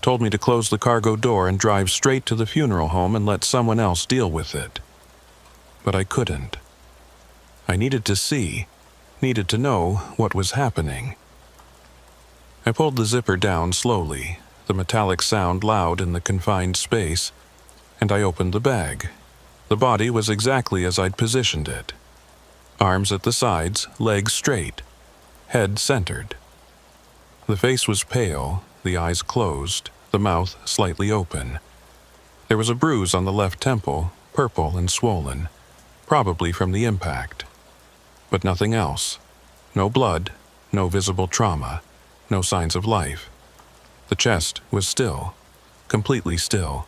told me to close the cargo door and drive straight to the funeral home and let someone else deal with it. But I couldn't. I needed to see, needed to know what was happening. I pulled the zipper down slowly, the metallic sound loud in the confined space, and I opened the bag. The body was exactly as I'd positioned it. Arms at the sides, legs straight, head centered. The face was pale, the eyes closed, the mouth slightly open. There was a bruise on the left temple, purple and swollen, probably from the impact. But nothing else. No blood, no visible trauma, no signs of life. The chest was still, completely still.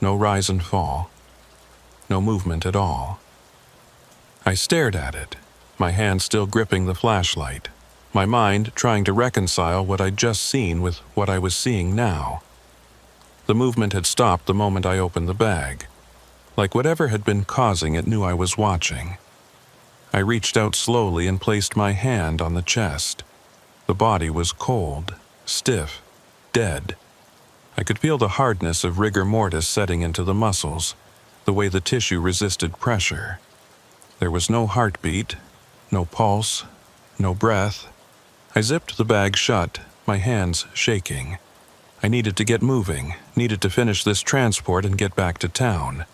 No rise and fall. No movement at all. I stared at it, my hand still gripping the flashlight, my mind trying to reconcile what I'd just seen with what I was seeing now. The movement had stopped the moment I opened the bag, like whatever had been causing it knew I was watching. I reached out slowly and placed my hand on the chest. The body was cold, stiff, dead. I could feel the hardness of rigor mortis setting into the muscles, the way the tissue resisted pressure. There was no heartbeat, no pulse, no breath. I zipped the bag shut, my hands shaking. I needed to get moving, needed to finish this transport and get back to town.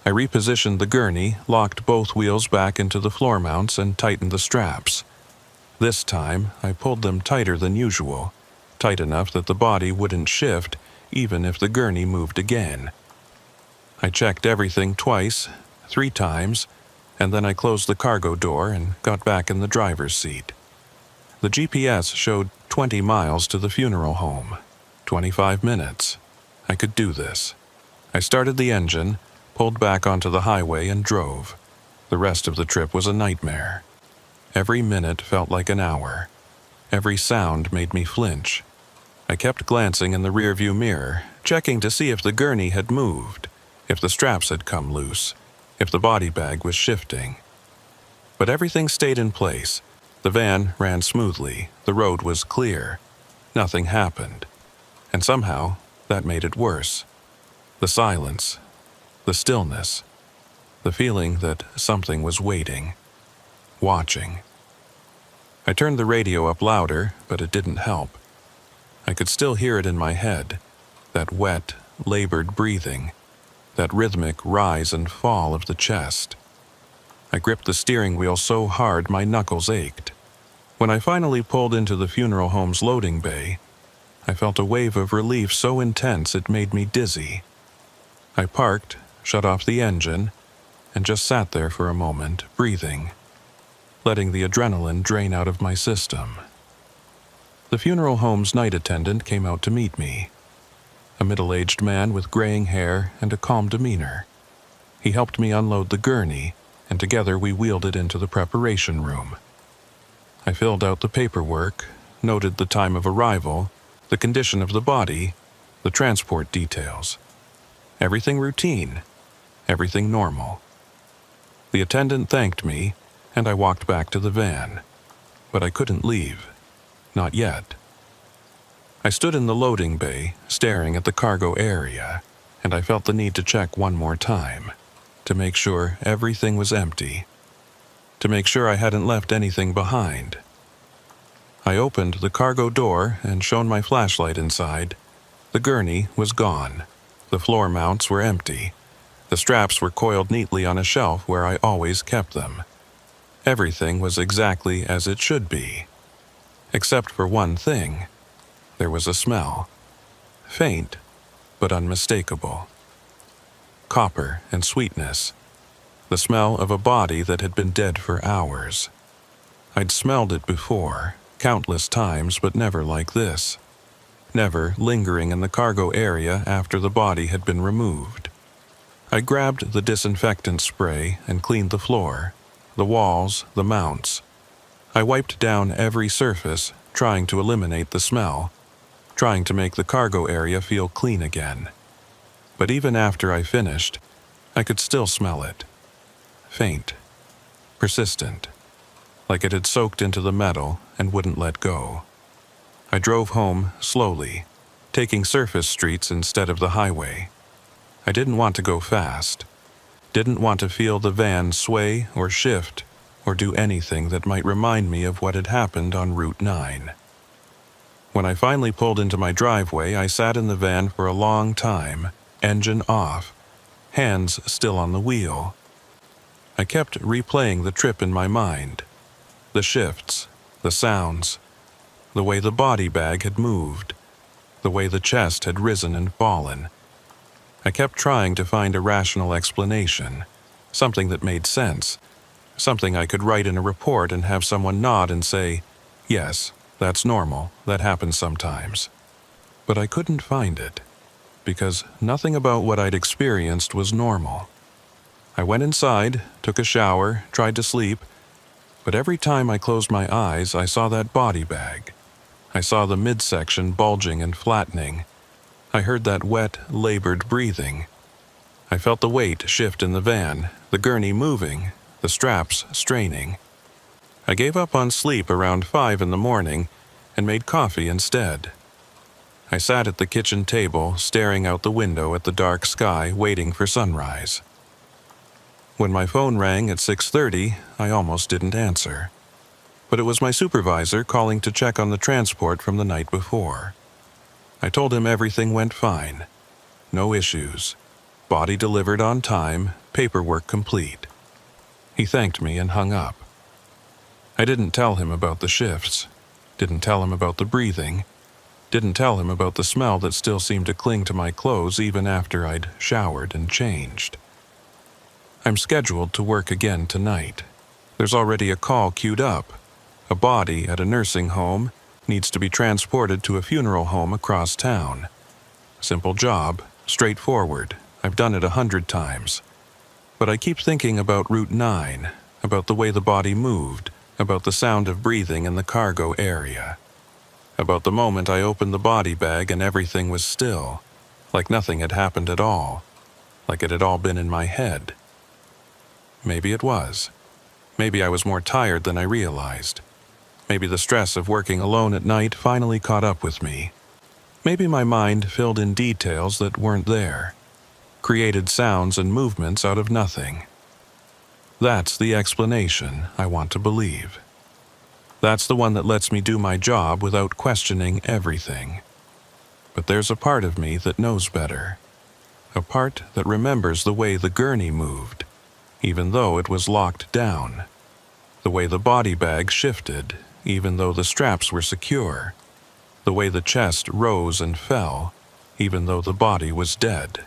I repositioned the gurney, locked both wheels back into the floor mounts, and tightened the straps. This time, I pulled them tighter than usual, tight enough that the body wouldn't shift even if the gurney moved again. I checked everything twice, 3 times, and then I closed the cargo door and got back in the driver's seat. The GPS showed 20 miles to the funeral home, 25 minutes. I could do this. I started the engine, pulled back onto the highway and drove. The rest of the trip was a nightmare. Every minute felt like an hour. Every sound made me flinch. I kept glancing in the rearview mirror, checking to see if the gurney had moved, if the straps had come loose, if the body bag was shifting. But everything stayed in place. The van ran smoothly, the road was clear. Nothing happened. And somehow, that made it worse. The silence, the stillness, the feeling that something was waiting, watching. I turned the radio up louder, but it didn't help. I could still hear it in my head, that wet, labored breathing, that rhythmic rise and fall of the chest. I gripped the steering wheel so hard my knuckles ached. When I finally pulled into the funeral home's loading bay, I felt a wave of relief so intense it made me dizzy. I parked, shut off the engine, and just sat there for a moment, breathing, letting the adrenaline drain out of my system. The funeral home's night attendant came out to meet me, a middle-aged man with graying hair and a calm demeanor. He helped me unload the gurney, and together we wheeled it into the preparation room. I filled out the paperwork, noted the time of arrival, the condition of the body, the transport details. Everything routine, everything normal. The attendant thanked me, and I walked back to the van. But I couldn't leave. Not yet. I stood in the loading bay, staring at the cargo area, and I felt the need to check one more time, to make sure everything was empty, to make sure I hadn't left anything behind. I opened the cargo door and shone my flashlight inside. The gurney was gone. The floor mounts were empty. The straps were coiled neatly on a shelf where I always kept them. Everything was exactly as it should be. Except for one thing. There was a smell. Faint, but unmistakable. Copper and sweetness. The smell of a body that had been dead for hours. I'd smelled it before, countless times, but never like this. Never lingering in the cargo area after the body had been removed. I grabbed the disinfectant spray and cleaned the floor, the walls, the mounts. I wiped down every surface, trying to eliminate the smell, trying to make the cargo area feel clean again. But even after I finished, I could still smell it. Faint, persistent, like it had soaked into the metal and wouldn't let go. I drove home slowly, taking surface streets instead of the highway. I didn't want to go fast. Didn't want to feel the van sway or shift or do anything that might remind me of what had happened on Route 9. When I finally pulled into my driveway, I sat in the van for a long time, engine off, hands still on the wheel. I kept replaying the trip in my mind. The shifts, the sounds, the way the body bag had moved, the way the chest had risen and fallen. I kept trying to find a rational explanation, something that made sense, something I could write in a report and have someone nod and say, "Yes, that's normal, that happens sometimes." But I couldn't find it, because nothing about what I'd experienced was normal. I went inside, took a shower, tried to sleep, but every time I closed my eyes, I saw that body bag. I saw the midsection bulging and flattening. I heard that wet, labored breathing. I felt the weight shift in the van, the gurney moving, the straps straining. I gave up on sleep around 5 in the morning and made coffee instead. I sat at the kitchen table, staring out the window at the dark sky, waiting for sunrise. When my phone rang at 6:30, I almost didn't answer. But it was my supervisor calling to check on the transport from the night before. I told him everything went fine. No issues. Body delivered on time, paperwork complete. He thanked me and hung up. I didn't tell him about the shifts. Didn't tell him about the breathing. Didn't tell him about the smell that still seemed to cling to my clothes even after I'd showered and changed. I'm scheduled to work again tonight. There's already a call queued up. A body at a nursing home needs to be transported to a funeral home across town. Simple job, straightforward. I've done it 100 times. But I keep thinking about Route 9, about the way the body moved, about the sound of breathing in the cargo area. About the moment I opened the body bag and everything was still, like nothing had happened at all, like it had all been in my head. Maybe it was. Maybe I was more tired than I realized. Maybe the stress of working alone at night finally caught up with me. Maybe my mind filled in details that weren't there, created sounds and movements out of nothing. That's the explanation I want to believe. That's the one that lets me do my job without questioning everything. But there's a part of me that knows better. A part that remembers the way the gurney moved, even though it was locked down. The way the body bag shifted, even though the straps were secure. The way the chest rose and fell, even though the body was dead.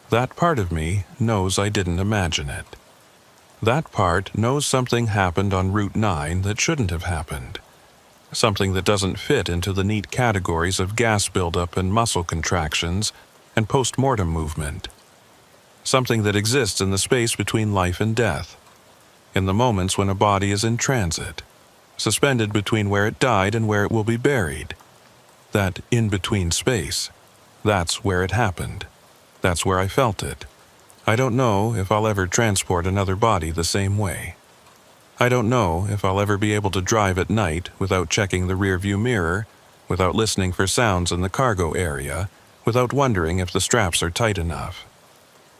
That part of me knows I didn't imagine it. That part knows something happened on Route 9 that shouldn't have happened. Something that doesn't fit into the neat categories of gas buildup and muscle contractions and post-mortem movement. Something that exists in the space between life and death, in the moments when a body is in transit, suspended between where it died and where it will be buried. That in-between space, that's where it happened. That's where I felt it. I don't know if I'll ever transport another body the same way. I don't know if I'll ever be able to drive at night without checking the rearview mirror, without listening for sounds in the cargo area, without wondering if the straps are tight enough.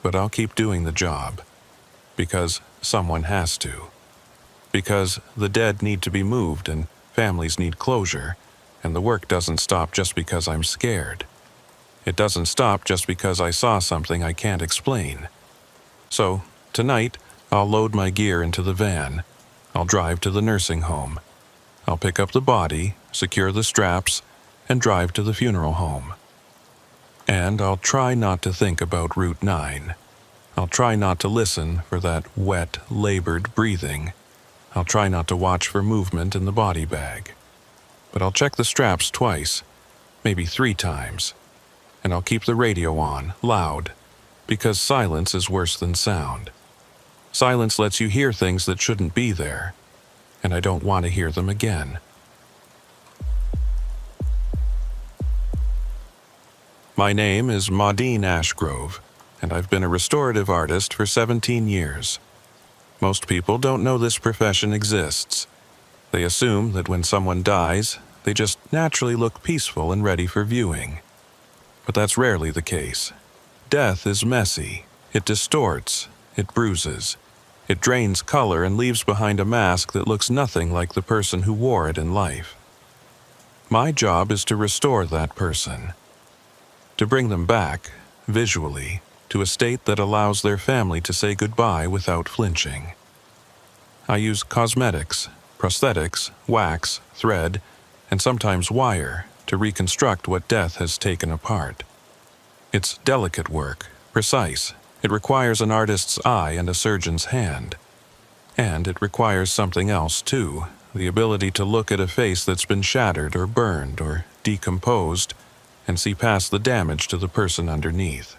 But I'll keep doing the job. Because someone has to. Because the dead need to be moved and families need closure, and the work doesn't stop just because I'm scared. It doesn't stop just because I saw something I can't explain. So, tonight, I'll load my gear into the van. I'll drive to the nursing home. I'll pick up the body, secure the straps, and drive to the funeral home. And I'll try not to think about Route 9. I'll try not to listen for that wet, labored breathing. I'll try not to watch for movement in the body bag. But I'll check the straps twice, maybe 3 times. And I'll keep the radio on, loud, because silence is worse than sound. Silence lets you hear things that shouldn't be there, and I don't want to hear them again. My name is Maudine Ashgrove, and I've been a restorative artist for 17 years. Most people don't know this profession exists. They assume that when someone dies, They just naturally look peaceful and ready for viewing. But that's rarely the case. Death is messy. It distorts. It bruises. It drains color and leaves behind a mask that looks nothing like the person who wore it in life. My job is to restore that person, to bring them back, visually, to a state that allows their family to say goodbye without flinching. I use cosmetics, prosthetics, wax, thread, and sometimes wire to reconstruct what death has taken apart. It's delicate work, precise. It requires an artist's eye and a surgeon's hand. And it requires something else, too, the ability to look at a face that's been shattered or burned or decomposed and see past the damage to the person underneath.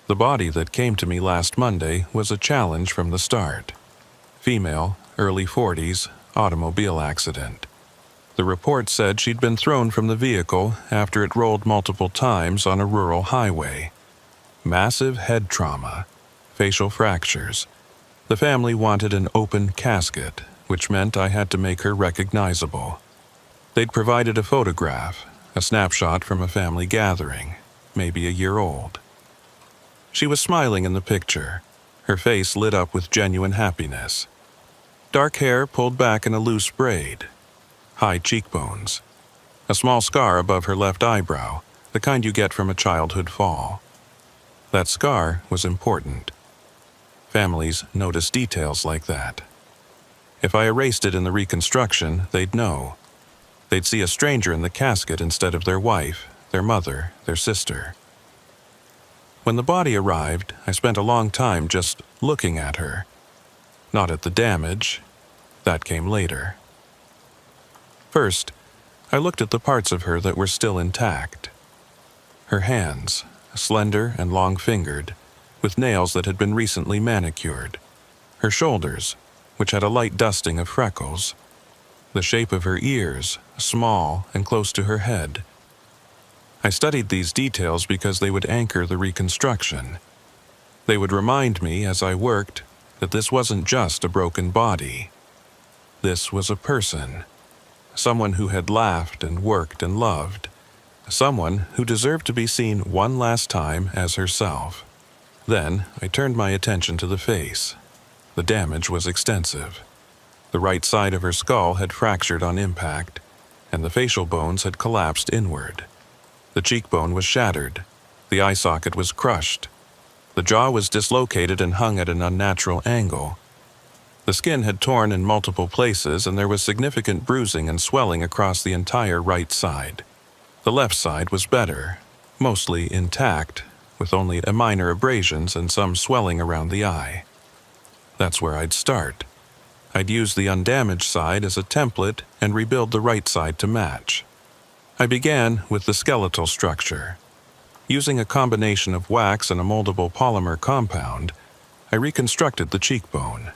The body that came to me last Monday was a challenge from the start. Female, early 40s, automobile accident. The report said she'd been thrown from the vehicle after it rolled multiple times on a rural highway. Massive head trauma, facial fractures. The family wanted an open casket, which meant I had to make her recognizable. They'd provided a photograph, a snapshot from a family gathering, maybe a year old. She was smiling in the picture, her face lit up with genuine happiness. Dark hair pulled back in a loose braid. High cheekbones. A small scar above her left eyebrow, the kind you get from a childhood fall. That scar was important. Families notice details like that. If I erased it in the reconstruction, they'd know. They'd see a stranger in the casket instead of their wife, their mother, their sister. When the body arrived, I spent a long time just looking at her. Not at the damage. That came later. First, I looked at the parts of her that were still intact. Her hands, slender and long-fingered, with nails that had been recently manicured. Her shoulders, which had a light dusting of freckles. The shape of her ears, small and close to her head. I studied these details because they would anchor the reconstruction. They would remind me, as I worked, that this wasn't just a broken body. This was a person. Someone who had laughed and worked and loved. Someone who deserved to be seen one last time as herself. Then I turned my attention to the face. The damage was extensive. The right side of her skull had fractured on impact, and the facial bones had collapsed inward. The cheekbone was shattered. The eye socket was crushed. The jaw was dislocated and hung at an unnatural angle. The skin had torn in multiple places, and there was significant bruising and swelling across the entire right side. The left side was better, mostly intact, with only minor abrasions and some swelling around the eye. That's where I'd start. I'd use the undamaged side as a template and rebuild the right side to match. I began with the skeletal structure. Using a combination of wax and a moldable polymer compound, I reconstructed the cheekbone.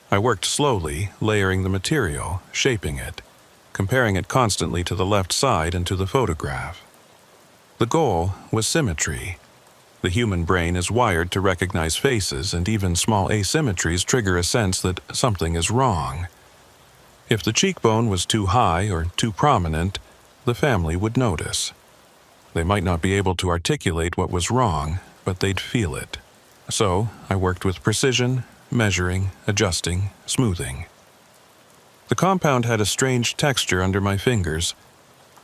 I worked slowly, layering the material, shaping it, comparing it constantly to the left side and to the photograph. The goal was symmetry. The human brain is wired to recognize faces, and even small asymmetries trigger a sense that something is wrong. If the cheekbone was too high or too prominent, the family would notice. They might not be able to articulate what was wrong, but they'd feel it. So I worked with precision, measuring, adjusting, smoothing. The compound had a strange texture under my fingers,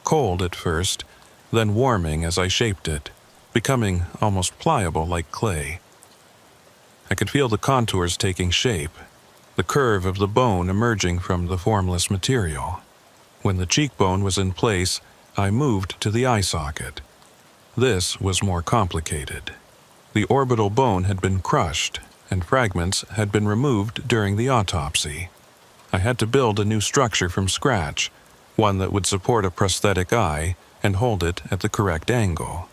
cold at first, then warming as I shaped it, becoming almost pliable like clay. I could feel the contours taking shape, the curve of the bone emerging from the formless material. When the cheekbone was in place, I moved to the eye socket. This was more complicated. The orbital bone had been crushed, and fragments had been removed during the autopsy. I had to build a new structure from scratch, one that would support a prosthetic eye and hold it at the correct angle.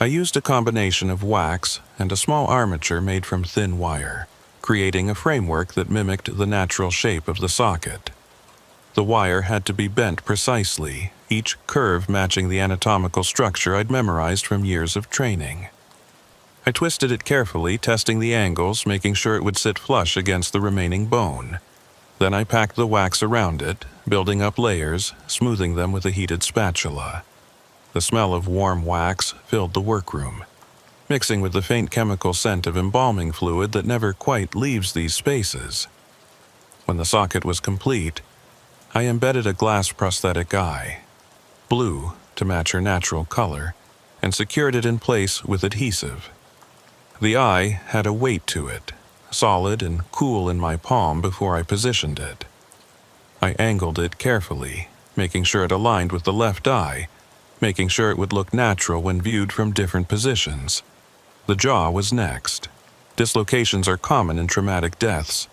I used a combination of wax and a small armature made from thin wire, creating a framework that mimicked the natural shape of the socket. The wire had to be bent precisely, each curve matching the anatomical structure I'd memorized from years of training. I twisted it carefully, testing the angles, making sure it would sit flush against the remaining bone. Then I packed the wax around it, building up layers, smoothing them with a heated spatula. The smell of warm wax filled the workroom, mixing with the faint chemical scent of embalming fluid that never quite leaves these spaces. When the socket was complete, I embedded a glass prosthetic eye, blue to match her natural color, and secured it in place with adhesive. The eye had a weight to it, solid and cool in my palm before I positioned it. I angled it carefully, making sure it aligned with the left eye, making sure it would look natural when viewed from different positions. The jaw was next. Dislocations are common in traumatic deaths,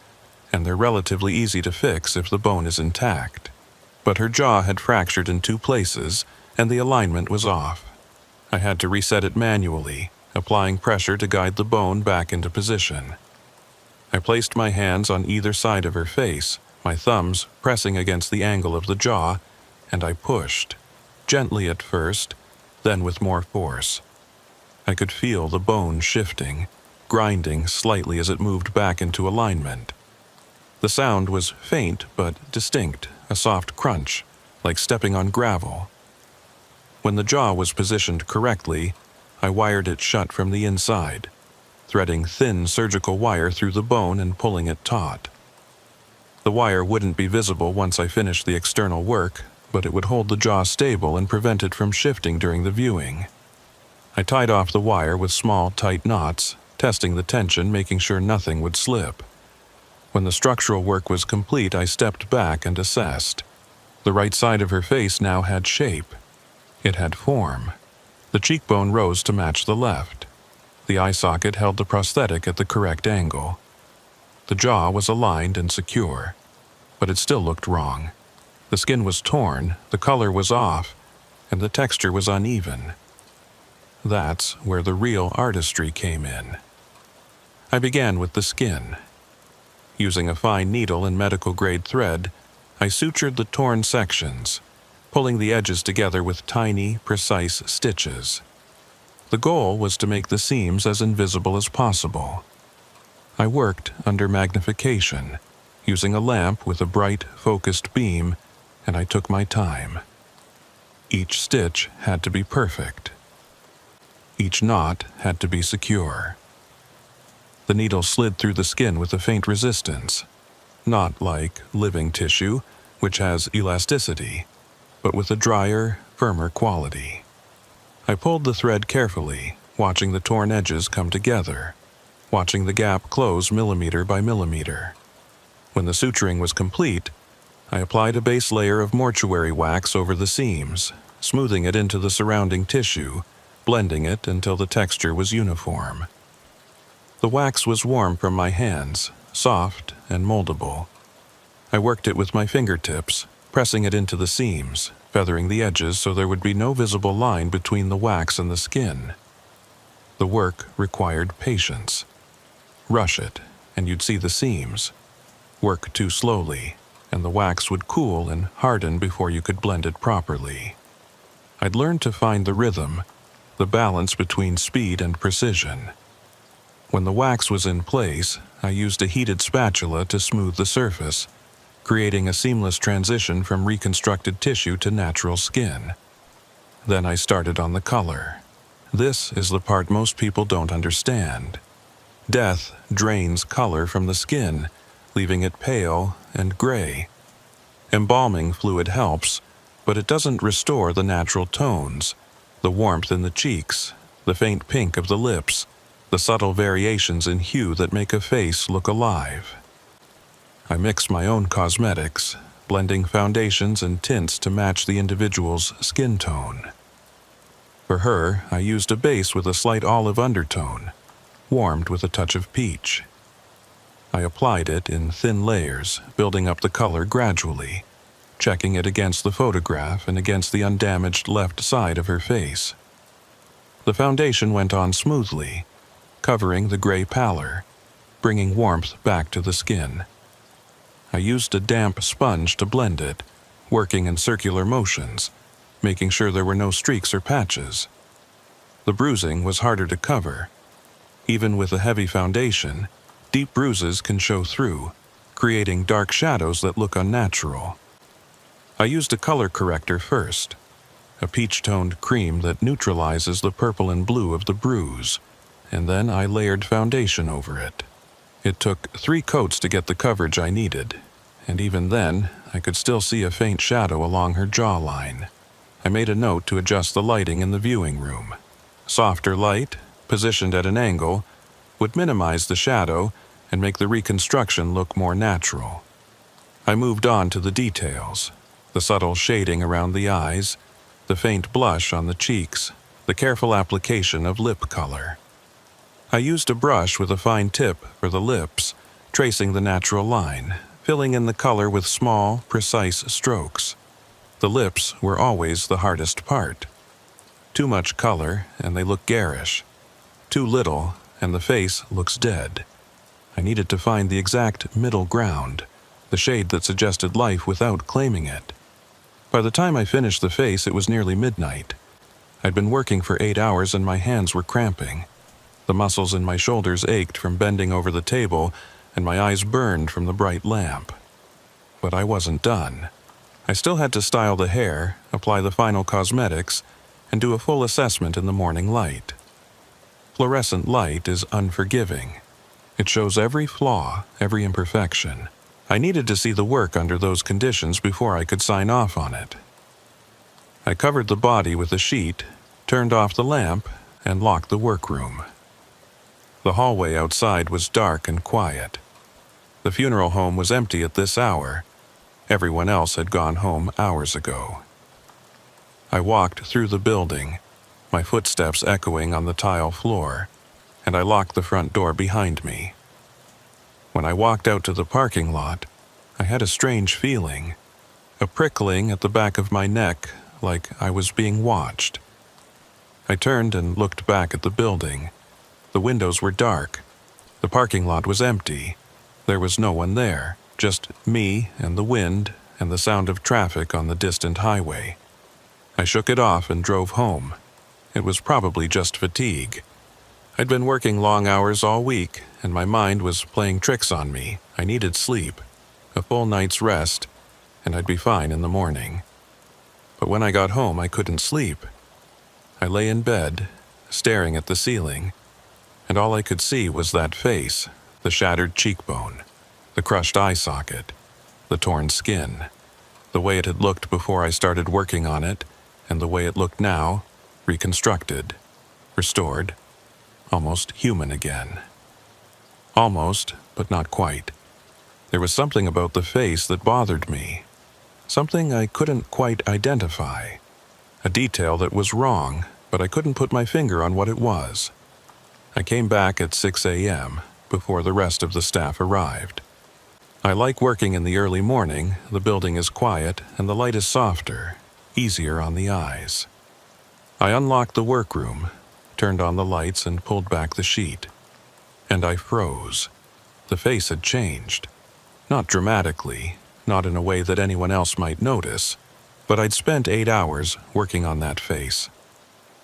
and they're relatively easy to fix if the bone is intact. But her jaw had fractured in 2 places, and the alignment was off. I had to reset it manually, applying pressure to guide the bone back into position. I placed my hands on either side of her face, my thumbs pressing against the angle of the jaw, and I pushed, gently at first, then with more force. I could feel the bone shifting, grinding slightly as it moved back into alignment. The sound was faint but distinct, a soft crunch, like stepping on gravel. When the jaw was positioned correctly, I wired it shut from the inside, threading thin surgical wire through the bone and pulling it taut. The wire wouldn't be visible once I finished the external work, but it would hold the jaw stable and prevent it from shifting during the viewing. I tied off the wire with small, tight knots, testing the tension, making sure nothing would slip. When the structural work was complete, I stepped back and assessed. The right side of her face now had shape. It had form. The cheekbone rose to match the left. The eye socket held the prosthetic at the correct angle. The jaw was aligned and secure, but it still looked wrong. The skin was torn, the color was off, and the texture was uneven. That's where the real artistry came in. I began with the skin. Using a fine needle and medical-grade thread, I sutured the torn sections, pulling the edges together with tiny, precise stitches. The goal was to make the seams as invisible as possible. I worked under magnification, using a lamp with a bright, focused beam, and I took my time. Each stitch had to be perfect. Each knot had to be secure. The needle slid through the skin with a faint resistance, not like living tissue, which has elasticity, but with a drier, firmer quality. I pulled the thread carefully, watching the torn edges come together, watching the gap close millimeter by millimeter. When the suturing was complete, I applied a base layer of mortuary wax over the seams, smoothing it into the surrounding tissue, blending it until the texture was uniform. The wax was warm from my hands, soft and moldable. I worked it with my fingertips, pressing it into the seams, feathering the edges so there would be no visible line between the wax and the skin. The work required patience. Rush it, and you'd see the seams. Work too slowly, and the wax would cool and harden before you could blend it properly. I'd learned to find the rhythm, the balance between speed and precision. When the wax was in place, I used a heated spatula to smooth the surface, creating a seamless transition from reconstructed tissue to natural skin. Then I started on the color. This is the part most people don't understand. Death drains color from the skin, leaving it pale and gray. Embalming fluid helps, but it doesn't restore the natural tones, the warmth in the cheeks, the faint pink of the lips, the subtle variations in hue that make a face look alive. I mix my own cosmetics, blending foundations and tints to match the individual's skin tone. For her, I used a base with a slight olive undertone, warmed with a touch of peach. I applied it in thin layers, building up the color gradually, checking it against the photograph and against the undamaged left side of her face. The foundation went on smoothly, covering the gray pallor, bringing warmth back to the skin. I used a damp sponge to blend it, working in circular motions, making sure there were no streaks or patches. The bruising was harder to cover. Even with a heavy foundation, deep bruises can show through, creating dark shadows that look unnatural. I used a color corrector first, a peach-toned cream that neutralizes the purple and blue of the bruise, and then I layered foundation over it. It took 3 coats to get the coverage I needed, and even then, I could still see a faint shadow along her jawline. I made a note to adjust the lighting in the viewing room. Softer light, positioned at an angle, would minimize the shadow and make the reconstruction look more natural. I moved on to the details, the subtle shading around the eyes, the faint blush on the cheeks, the careful application of lip color. I used a brush with a fine tip for the lips, tracing the natural line, filling in the color with small, precise strokes. The lips were always the hardest part. Too much color, and they look garish. Too little, and the face looks dead. I needed to find the exact middle ground, the shade that suggested life without claiming it. By the time I finished the face, it was nearly midnight. I'd been working for 8 hours and my hands were cramping. The muscles in my shoulders ached from bending over the table, and my eyes burned from the bright lamp. But I wasn't done. I still had to style the hair, apply the final cosmetics, and do a full assessment in the morning light. Fluorescent light is unforgiving. It shows every flaw, every imperfection. I needed to see the work under those conditions before I could sign off on it. I covered the body with a sheet, turned off the lamp, and locked the workroom. The hallway outside was dark and quiet. The funeral home was empty at this hour. Everyone else had gone home hours ago. I walked through the building, my footsteps echoing on the tile floor, and I locked the front door behind me. When I walked out to the parking lot, I had a strange feeling, a prickling at the back of my neck, like I was being watched. I turned and looked back at the building. The windows were dark. The parking lot was empty. There was no one there, just me and the wind and the sound of traffic on the distant highway. I shook it off and drove home. It was probably just fatigue. I'd been working long hours all week, and my mind was playing tricks on me. I needed sleep, a full night's rest, and I'd be fine in the morning. But when I got home, I couldn't sleep. I lay in bed, staring at the ceiling, and all I could see was that face, the shattered cheekbone, the crushed eye socket, the torn skin, the way it had looked before I started working on it, and the way it looked now, reconstructed, restored, almost human again. Almost, but not quite. There was something about the face that bothered me, something I couldn't quite identify, a detail that was wrong, but I couldn't put my finger on what it was. I came back at 6 a.m., before the rest of the staff arrived. I like working in the early morning. The building is quiet, and the light is softer, easier on the eyes. I unlocked the workroom, turned on the lights, and pulled back the sheet. And I froze. The face had changed. Not dramatically, not in a way that anyone else might notice, but I'd spent 8 hours working on that face,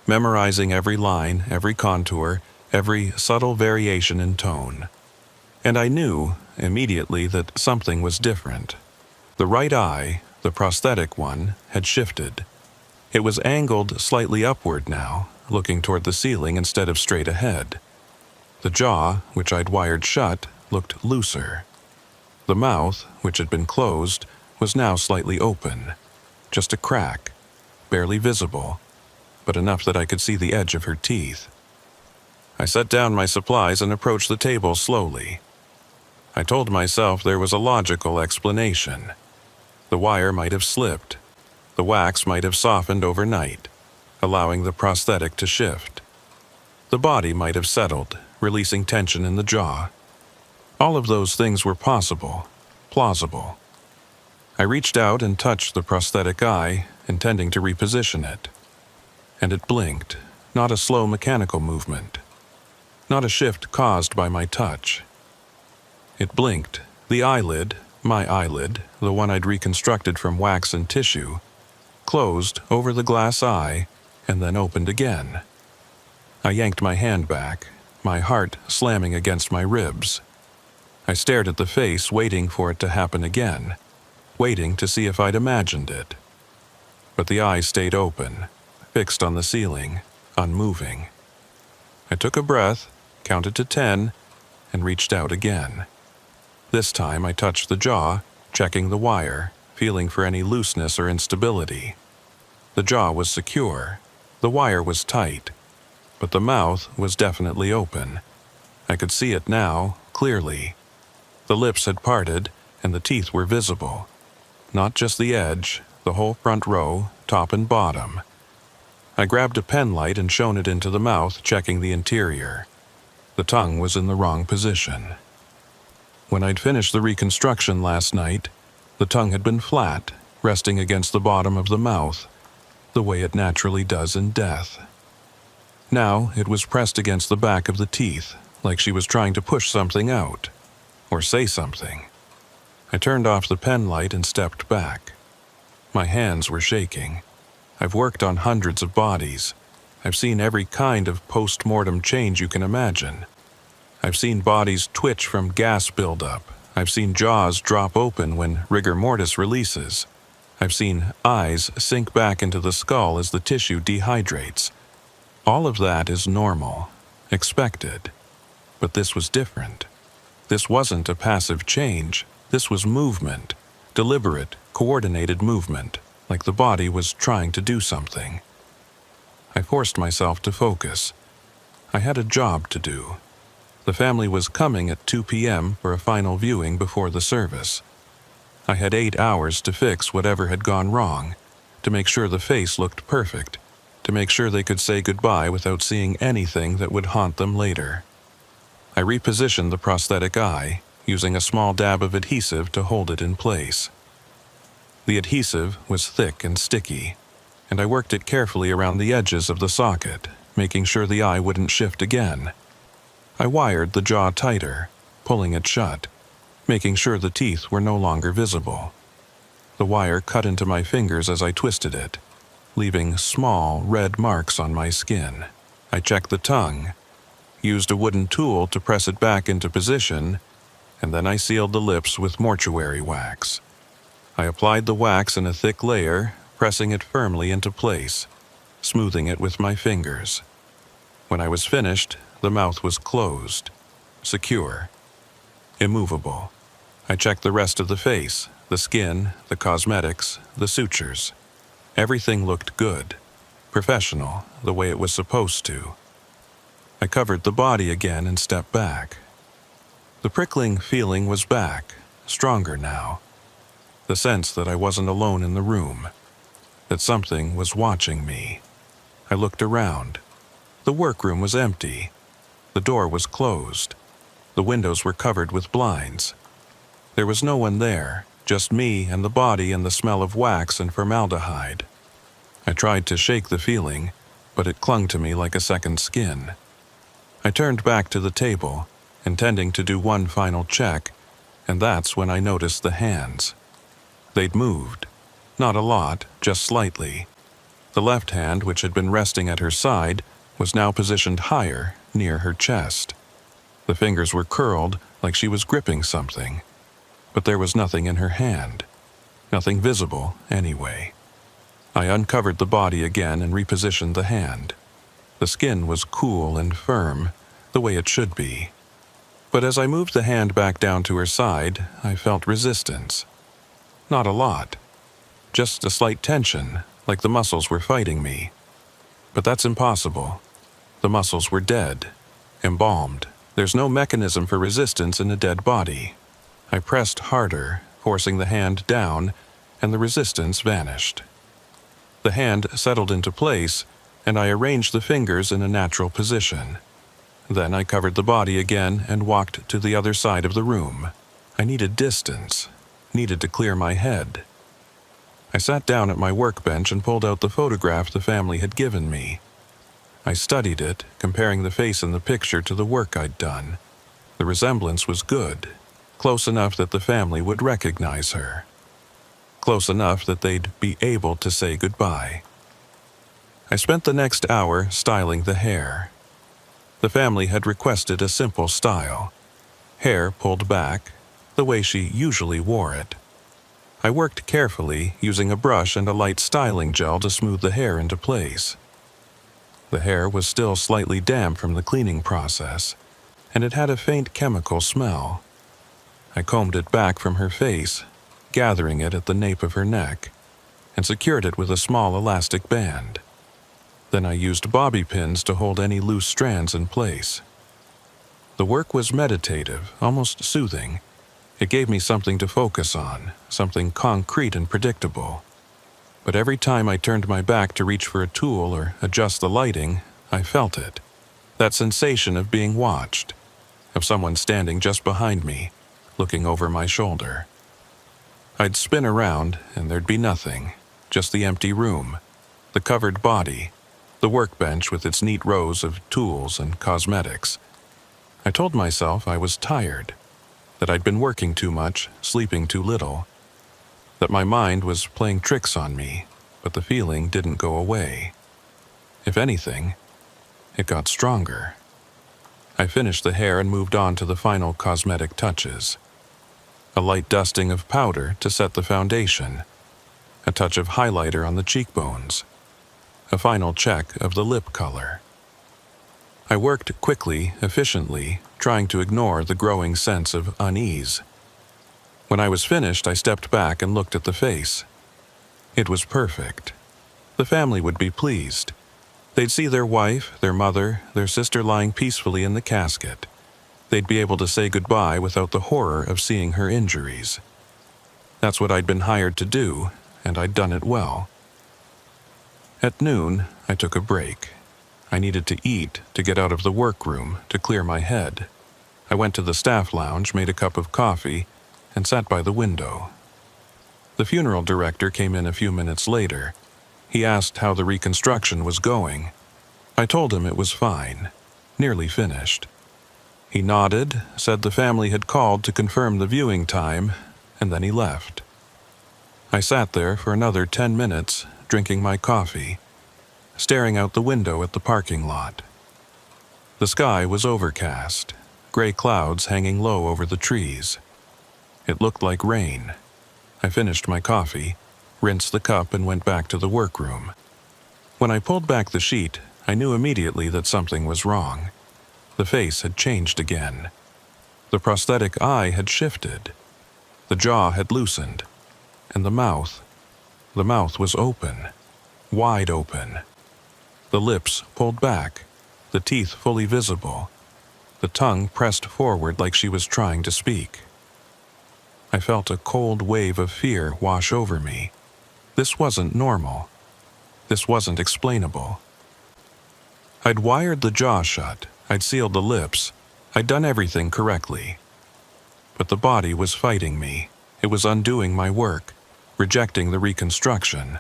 memorizing every line, every contour, every subtle variation in tone. And I knew, immediately, that something was different. The right eye, the prosthetic one, had shifted. It was angled slightly upward now, looking toward the ceiling instead of straight ahead. The jaw, which I'd wired shut, looked looser. The mouth, which had been closed, was now slightly open. Just a crack, barely visible, but enough that I could see the edge of her teeth. I set down my supplies and approached the table slowly. I told myself there was a logical explanation. The wire might have slipped. The wax might have softened overnight, allowing the prosthetic to shift. The body might have settled, releasing tension in the jaw. All of those things were possible, plausible. I reached out and touched the prosthetic eye, intending to reposition it. And it blinked, not a slow mechanical movement, not a shift caused by my touch. It blinked. The eyelid, my eyelid, the one I'd reconstructed from wax and tissue, closed over the glass eye and then opened again. I yanked my hand back, my heart slamming against my ribs. I stared at the face, waiting for it to happen again. waiting to see if I'd imagined it. But the eye stayed open, fixed on the ceiling, unmoving. I took a breath, counted to 10, and reached out again. This time I touched the jaw, checking the wire, feeling for any looseness or instability. The jaw was secure, the wire was tight, but the mouth was definitely open. I could see it now, clearly. The lips had parted, and the teeth were visible. Not just the edge, the whole front row, top and bottom. I grabbed a pen light and shone it into the mouth, checking the interior. The tongue was in the wrong position. When I'd finished the reconstruction last night, the tongue had been flat, resting against the bottom of the mouth, the way it naturally does in death. Now it was pressed against the back of the teeth, like she was trying to push something out, or say something. I turned off the pen light and stepped back. My hands were shaking. I've worked on hundreds of bodies. I've seen every kind of post-mortem change you can imagine. I've seen bodies twitch from gas buildup. I've seen jaws drop open when rigor mortis releases. I've seen eyes sink back into the skull as the tissue dehydrates. All of that is normal, expected. But this was different. This wasn't a passive change. This was movement, deliberate, coordinated movement, like the body was trying to do something. I forced myself to focus. I had a job to do. The family was coming at 2 p.m. for a final viewing before the service. I had 8 hours to fix whatever had gone wrong, to make sure the face looked perfect, to make sure they could say goodbye without seeing anything that would haunt them later. I repositioned the prosthetic eye, using a small dab of adhesive to hold it in place. The adhesive was thick and sticky, and I worked it carefully around the edges of the socket, making sure the eye wouldn't shift again. I wired the jaw tighter, pulling it shut, making sure the teeth were no longer visible. The wire cut into my fingers as I twisted it, leaving small red marks on my skin. I checked the tongue, used a wooden tool to press it back into position, and then I sealed the lips with mortuary wax. I applied the wax in a thick layer, pressing it firmly into place, smoothing it with my fingers. When I was finished, the mouth was closed, secure, immovable. I checked the rest of the face, the skin, the cosmetics, the sutures. Everything looked good, professional, the way it was supposed to. I covered the body again and stepped back. The prickling feeling was back, stronger now. The sense that I wasn't alone in the room, that something was watching me. I looked around. The workroom was empty. The door was closed. The windows were covered with blinds. There was no one there, just me and the body and the smell of wax and formaldehyde. I tried to shake the feeling, but it clung to me like a second skin. I turned back to the table, intending to do one final check, and that's when I noticed the hands. They'd moved. Not a lot, just slightly. The left hand, which had been resting at her side, was now positioned higher, near her chest. The fingers were curled, like she was gripping something. But there was nothing in her hand. Nothing visible, anyway. I uncovered the body again and repositioned the hand. The skin was cool and firm, the way it should be. But as I moved the hand back down to her side, I felt resistance. Not a lot. Just a slight tension, like the muscles were fighting me. But that's impossible. The muscles were dead, embalmed. There's no mechanism for resistance in a dead body. I pressed harder, forcing the hand down, and the resistance vanished. The hand settled into place, and I arranged the fingers in a natural position. Then I covered the body again and walked to the other side of the room. I needed distance, needed to clear my head. I sat down at my workbench and pulled out the photograph the family had given me. I studied it, comparing the face in the picture to the work I'd done. The resemblance was good, close enough that the family would recognize her. Close enough that they'd be able to say goodbye. I spent the next hour styling the hair. The family had requested a simple style. Hair pulled back, the way she usually wore it. I worked carefully, using a brush and a light styling gel to smooth the hair into place. The hair was still slightly damp from the cleaning process, and it had a faint chemical smell. I combed it back from her face, gathering it at the nape of her neck, and secured it with a small elastic band. Then I used bobby pins to hold any loose strands in place. The work was meditative, almost soothing. It gave me something to focus on, something concrete and predictable. But every time I turned my back to reach for a tool or adjust the lighting, I felt it. That sensation of being watched, of someone standing just behind me, looking over my shoulder. I'd spin around and there'd be nothing, just the empty room, the covered body, the workbench with its neat rows of tools and cosmetics. I told myself I was tired, that I'd been working too much, sleeping too little, that my mind was playing tricks on me, but the feeling didn't go away. If anything, it got stronger. I finished the hair and moved on to the final cosmetic touches. A light dusting of powder to set the foundation, a touch of highlighter on the cheekbones, a final check of the lip color. I worked quickly, efficiently, trying to ignore the growing sense of unease. When I was finished, I stepped back and looked at the face. It was perfect. The family would be pleased. They'd see their wife, their mother, their sister lying peacefully in the casket. They'd be able to say goodbye without the horror of seeing her injuries. That's what I'd been hired to do, and I'd done it well. At noon, I took a break. I needed to eat to get out of the workroom, to clear my head. I went to the staff lounge, made a cup of coffee, and sat by the window. The funeral director came in a few minutes later. He asked how the reconstruction was going. I told him it was fine, nearly finished. He nodded, said the family had called to confirm the viewing time, and then he left. I sat there for another 10 minutes, drinking my coffee, staring out the window at the parking lot. The sky was overcast, gray clouds hanging low over the trees. It looked like rain. I finished my coffee, rinsed the cup, and went back to the workroom. When I pulled back the sheet, I knew immediately that something was wrong. The face had changed again. The prosthetic eye had shifted. The jaw had loosened. And the mouth was open, wide open. The lips pulled back, the teeth fully visible, the tongue pressed forward like she was trying to speak. I felt a cold wave of fear wash over me. This wasn't normal. This wasn't explainable. I'd wired the jaw shut, I'd sealed the lips, I'd done everything correctly. But the body was fighting me. It was undoing my work, rejecting the reconstruction.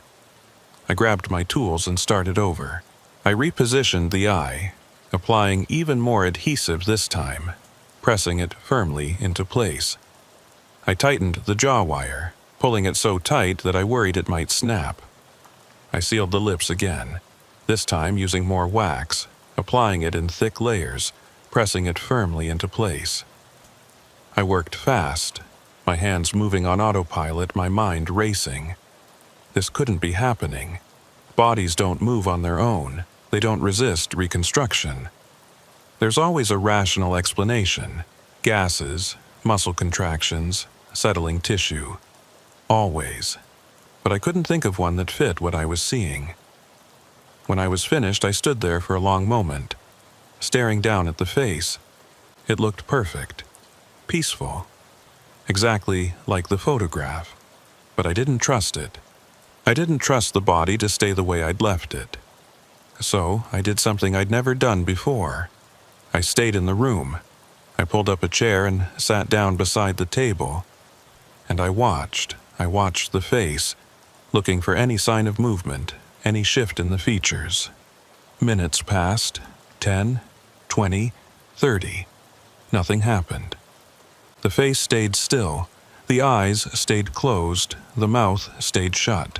I grabbed my tools and started over. I repositioned the eye, applying even more adhesive this time, pressing it firmly into place. I tightened the jaw wire, pulling it so tight that I worried it might snap. I sealed the lips again, this time using more wax, applying it in thick layers, pressing it firmly into place. I worked fast, my hands moving on autopilot, my mind racing. This couldn't be happening. Bodies don't move on their own. They don't resist reconstruction. There's always a rational explanation. Gases, muscle contractions, settling tissue. Always. But I couldn't think of one that fit what I was seeing. When I was finished, I stood there for a long moment, staring down at the face. It looked perfect, peaceful, exactly like the photograph. But I didn't trust it. I didn't trust the body to stay the way I'd left it. So I did something I'd never done before. I stayed in the room. I pulled up a chair and sat down beside the table. And I watched the face, looking for any sign of movement, any shift in the features. Minutes passed, 10, 20, 30. Nothing happened. The face stayed still, the eyes stayed closed, the mouth stayed shut.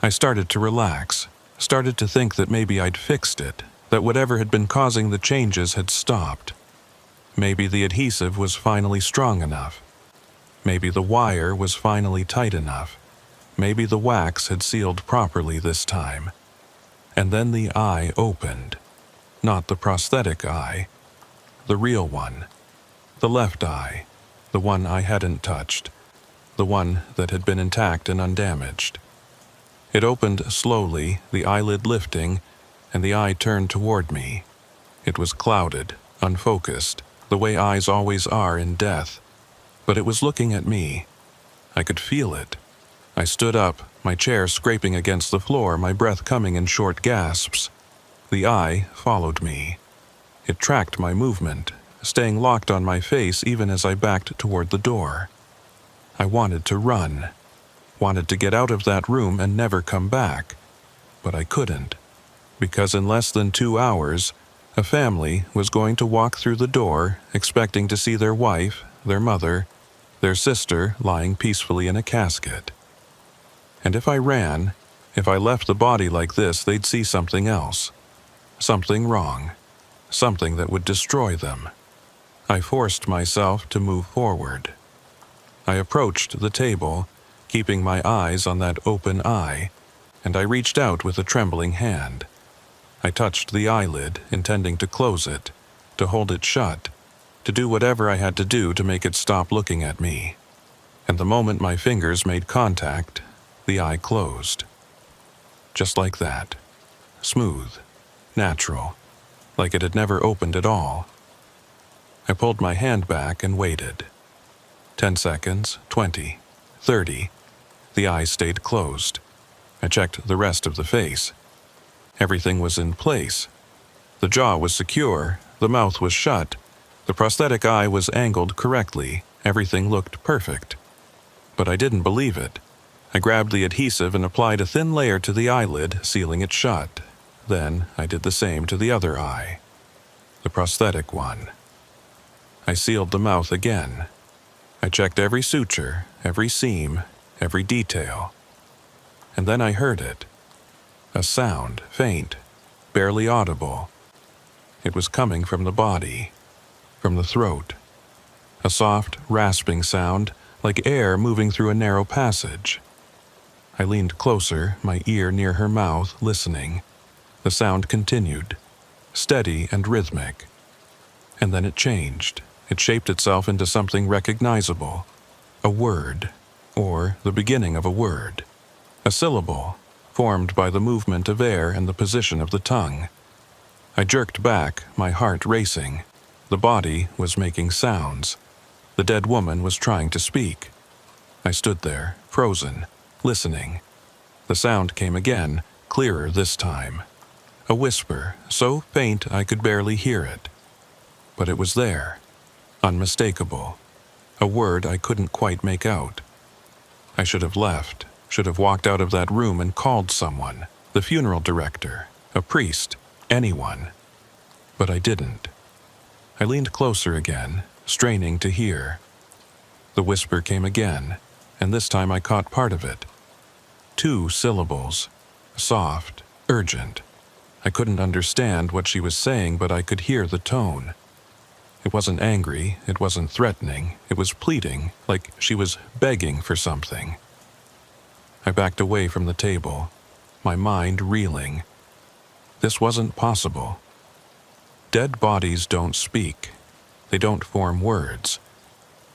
I started to relax, started to think that maybe I'd fixed it, that whatever had been causing the changes had stopped. Maybe the adhesive was finally strong enough. Maybe the wire was finally tight enough. Maybe the wax had sealed properly this time. And then the eye opened. Not the prosthetic eye. The real one. The left eye. The one I hadn't touched. The one that had been intact and undamaged. It opened slowly, the eyelid lifting, and the eye turned toward me. It was clouded, unfocused, the way eyes always are in death. But it was looking at me. I could feel it. I stood up, my chair scraping against the floor, my breath coming in short gasps. The eye followed me. It tracked my movement, staying locked on my face even as I backed toward the door. I wanted to run. Wanted to get out of that room and never come back. But I couldn't. Because in less than 2 hours, a family was going to walk through the door expecting to see their wife, their mother, their sister lying peacefully in a casket. And if I ran, if I left the body like this, they'd see something else. Something wrong. Something that would destroy them. I forced myself to move forward. I approached the table, keeping my eyes on that open eye, and I reached out with a trembling hand. I touched the eyelid, intending to close it, to hold it shut, to do whatever I had to do to make it stop looking at me. And the moment my fingers made contact, the eye closed. Just like that. Smooth. Natural. Like it had never opened at all. I pulled my hand back and waited. 10 seconds, 20, 30. The eye stayed closed. I checked the rest of the face. Everything was in place. The jaw was secure, the mouth was shut, the prosthetic eye was angled correctly, everything looked perfect. But I didn't believe it. I grabbed the adhesive and applied a thin layer to the eyelid, sealing it shut. Then I did the same to the other eye. The prosthetic one. I sealed the mouth again. I checked every suture, every seam, every detail. And then I heard it. A sound, faint, barely audible. It was coming from the body, from the throat. A soft, rasping sound, like air moving through a narrow passage. I leaned closer, my ear near her mouth, listening. The sound continued, steady and rhythmic. And then it changed. It shaped itself into something recognizable. A word, or the beginning of a word. A syllable, formed by the movement of air and the position of the tongue. I jerked back, my heart racing. The body was making sounds. The dead woman was trying to speak. I stood there, frozen, listening. The sound came again, clearer this time. A whisper, so faint I could barely hear it. But it was there, unmistakable. A word I couldn't quite make out. I should have left, should have walked out of that room and called someone, the funeral director, a priest, anyone. But I didn't. I leaned closer again, straining to hear. The whisper came again, and this time I caught part of it. 2 syllables, soft, urgent. I couldn't understand what she was saying, but I could hear the tone. It wasn't angry, it wasn't threatening, it was pleading, like she was begging for something. I backed away from the table, my mind reeling. This wasn't possible. Dead bodies don't speak. They don't form words.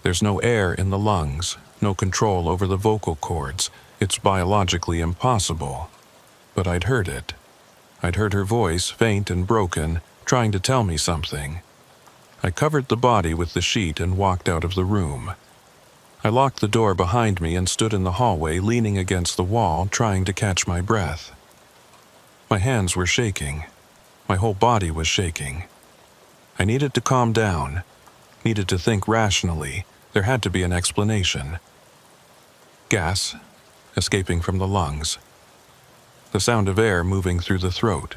There's no air in the lungs, no control over the vocal cords. It's biologically impossible. But I'd heard it. I'd heard her voice, faint and broken, trying to tell me something. I covered the body with the sheet and walked out of the room. I locked the door behind me and stood in the hallway, leaning against the wall, trying to catch my breath. My hands were shaking. My whole body was shaking. I needed to calm down, needed to think rationally. There had to be an explanation. Gas, escaping from the lungs. The sound of air moving through the throat.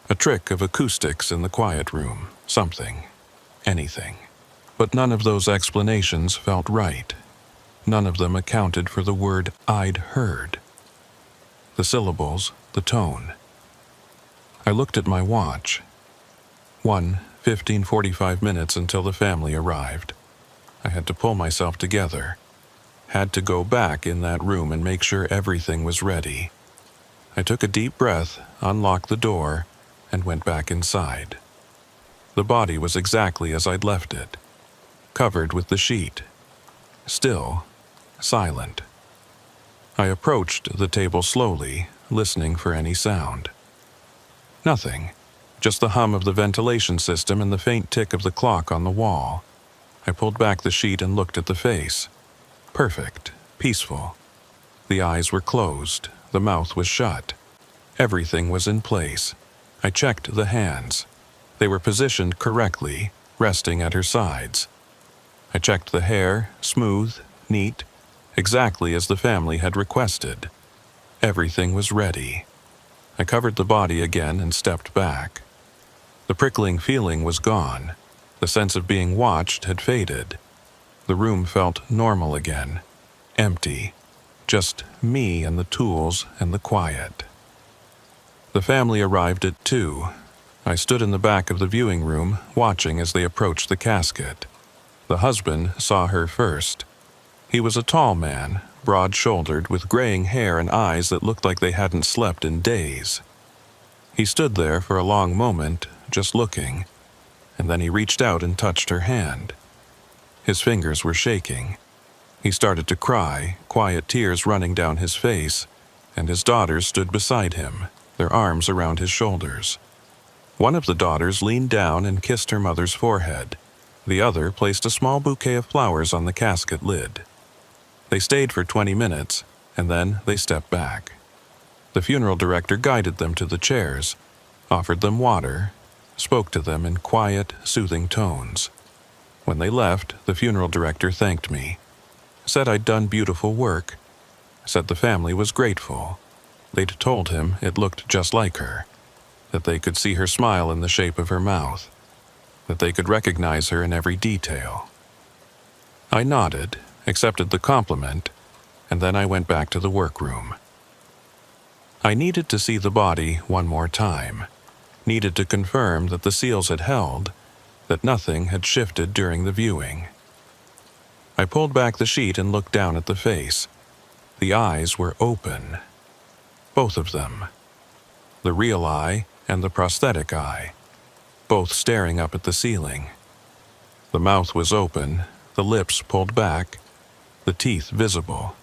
A trick of acoustics in the quiet room. Something. Anything. But none of those explanations felt right. None of them accounted for the word I'd heard. The syllables, the tone. I looked at my watch. 15:45 until the family arrived. I had to pull myself together. Had to go back in that room and make sure everything was ready. I took a deep breath, unlocked the door, and went back inside. The body was exactly as I'd left it, covered with the sheet. Still, silent. I approached the table slowly, listening for any sound. Nothing, just the hum of the ventilation system and the faint tick of the clock on the wall. I pulled back the sheet and looked at the face. Perfect, peaceful. The eyes were closed, the mouth was shut. Everything was in place. I checked the hands. They were positioned correctly, resting at her sides. I checked the hair, smooth, neat, exactly as the family had requested. Everything was ready. I covered the body again and stepped back. The prickling feeling was gone. The sense of being watched had faded. The room felt normal again, empty, just me and the tools and the quiet. The family arrived at 2. I stood in the back of the viewing room, watching as they approached the casket. The husband saw her first. He was a tall man, broad-shouldered, with graying hair and eyes that looked like they hadn't slept in days. He stood there for a long moment, just looking, and then he reached out and touched her hand. His fingers were shaking. He started to cry, quiet tears running down his face, and his daughters stood beside him, their arms around his shoulders. One of the daughters leaned down and kissed her mother's forehead. The other placed a small bouquet of flowers on the casket lid. They stayed for 20 minutes, and then they stepped back. The funeral director guided them to the chairs, offered them water, spoke to them in quiet, soothing tones. When they left, the funeral director thanked me, said I'd done beautiful work, said the family was grateful. They'd told him it looked just like her, that they could see her smile in the shape of her mouth, that they could recognize her in every detail. I nodded, accepted the compliment, and then I went back to the workroom. I needed to see the body one more time, needed to confirm that the seals had held, that nothing had shifted during the viewing. I pulled back the sheet and looked down at the face. The eyes were open. Both of them. The real eye and the prosthetic eye, both staring up at the ceiling. The mouth was open, the lips pulled back, the teeth visible,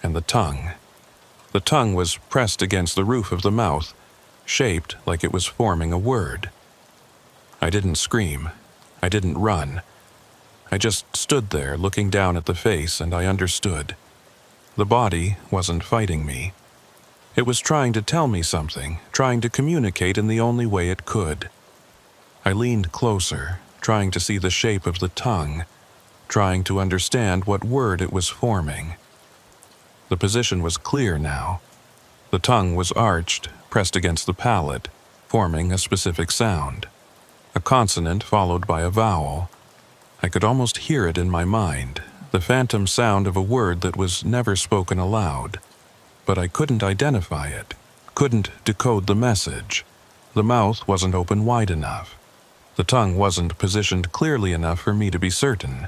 and the tongue. The tongue was pressed against the roof of the mouth, shaped like it was forming a word. I didn't scream. I didn't run. I just stood there looking down at the face, and I understood. The body wasn't fighting me. It was trying to tell me something, trying to communicate in the only way it could. I leaned closer, trying to see the shape of the tongue, trying to understand what word it was forming. The position was clear now. The tongue was arched, pressed against the palate, forming a specific sound. A consonant followed by a vowel. I could almost hear it in my mind, the phantom sound of a word that was never spoken aloud. But I couldn't identify it, couldn't decode the message. The mouth wasn't open wide enough. The tongue wasn't positioned clearly enough for me to be certain.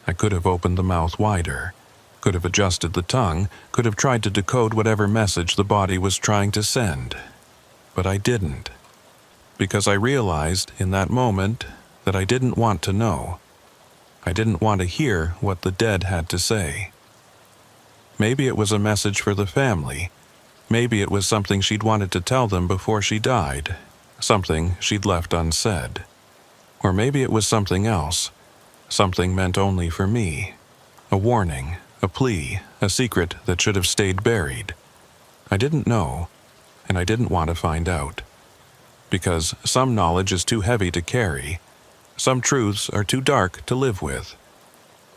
I could have opened the mouth wider, could have adjusted the tongue, could have tried to decode whatever message the body was trying to send. But I didn't. Because I realized in that moment that I didn't want to know. I didn't want to hear what the dead had to say. Maybe it was a message for the family. Maybe it was something she'd wanted to tell them before she died, something she'd left unsaid. Or maybe it was something else, something meant only for me. A warning, a plea, a secret that should have stayed buried. I didn't know, and I didn't want to find out. Because some knowledge is too heavy to carry. Some truths are too dark to live with.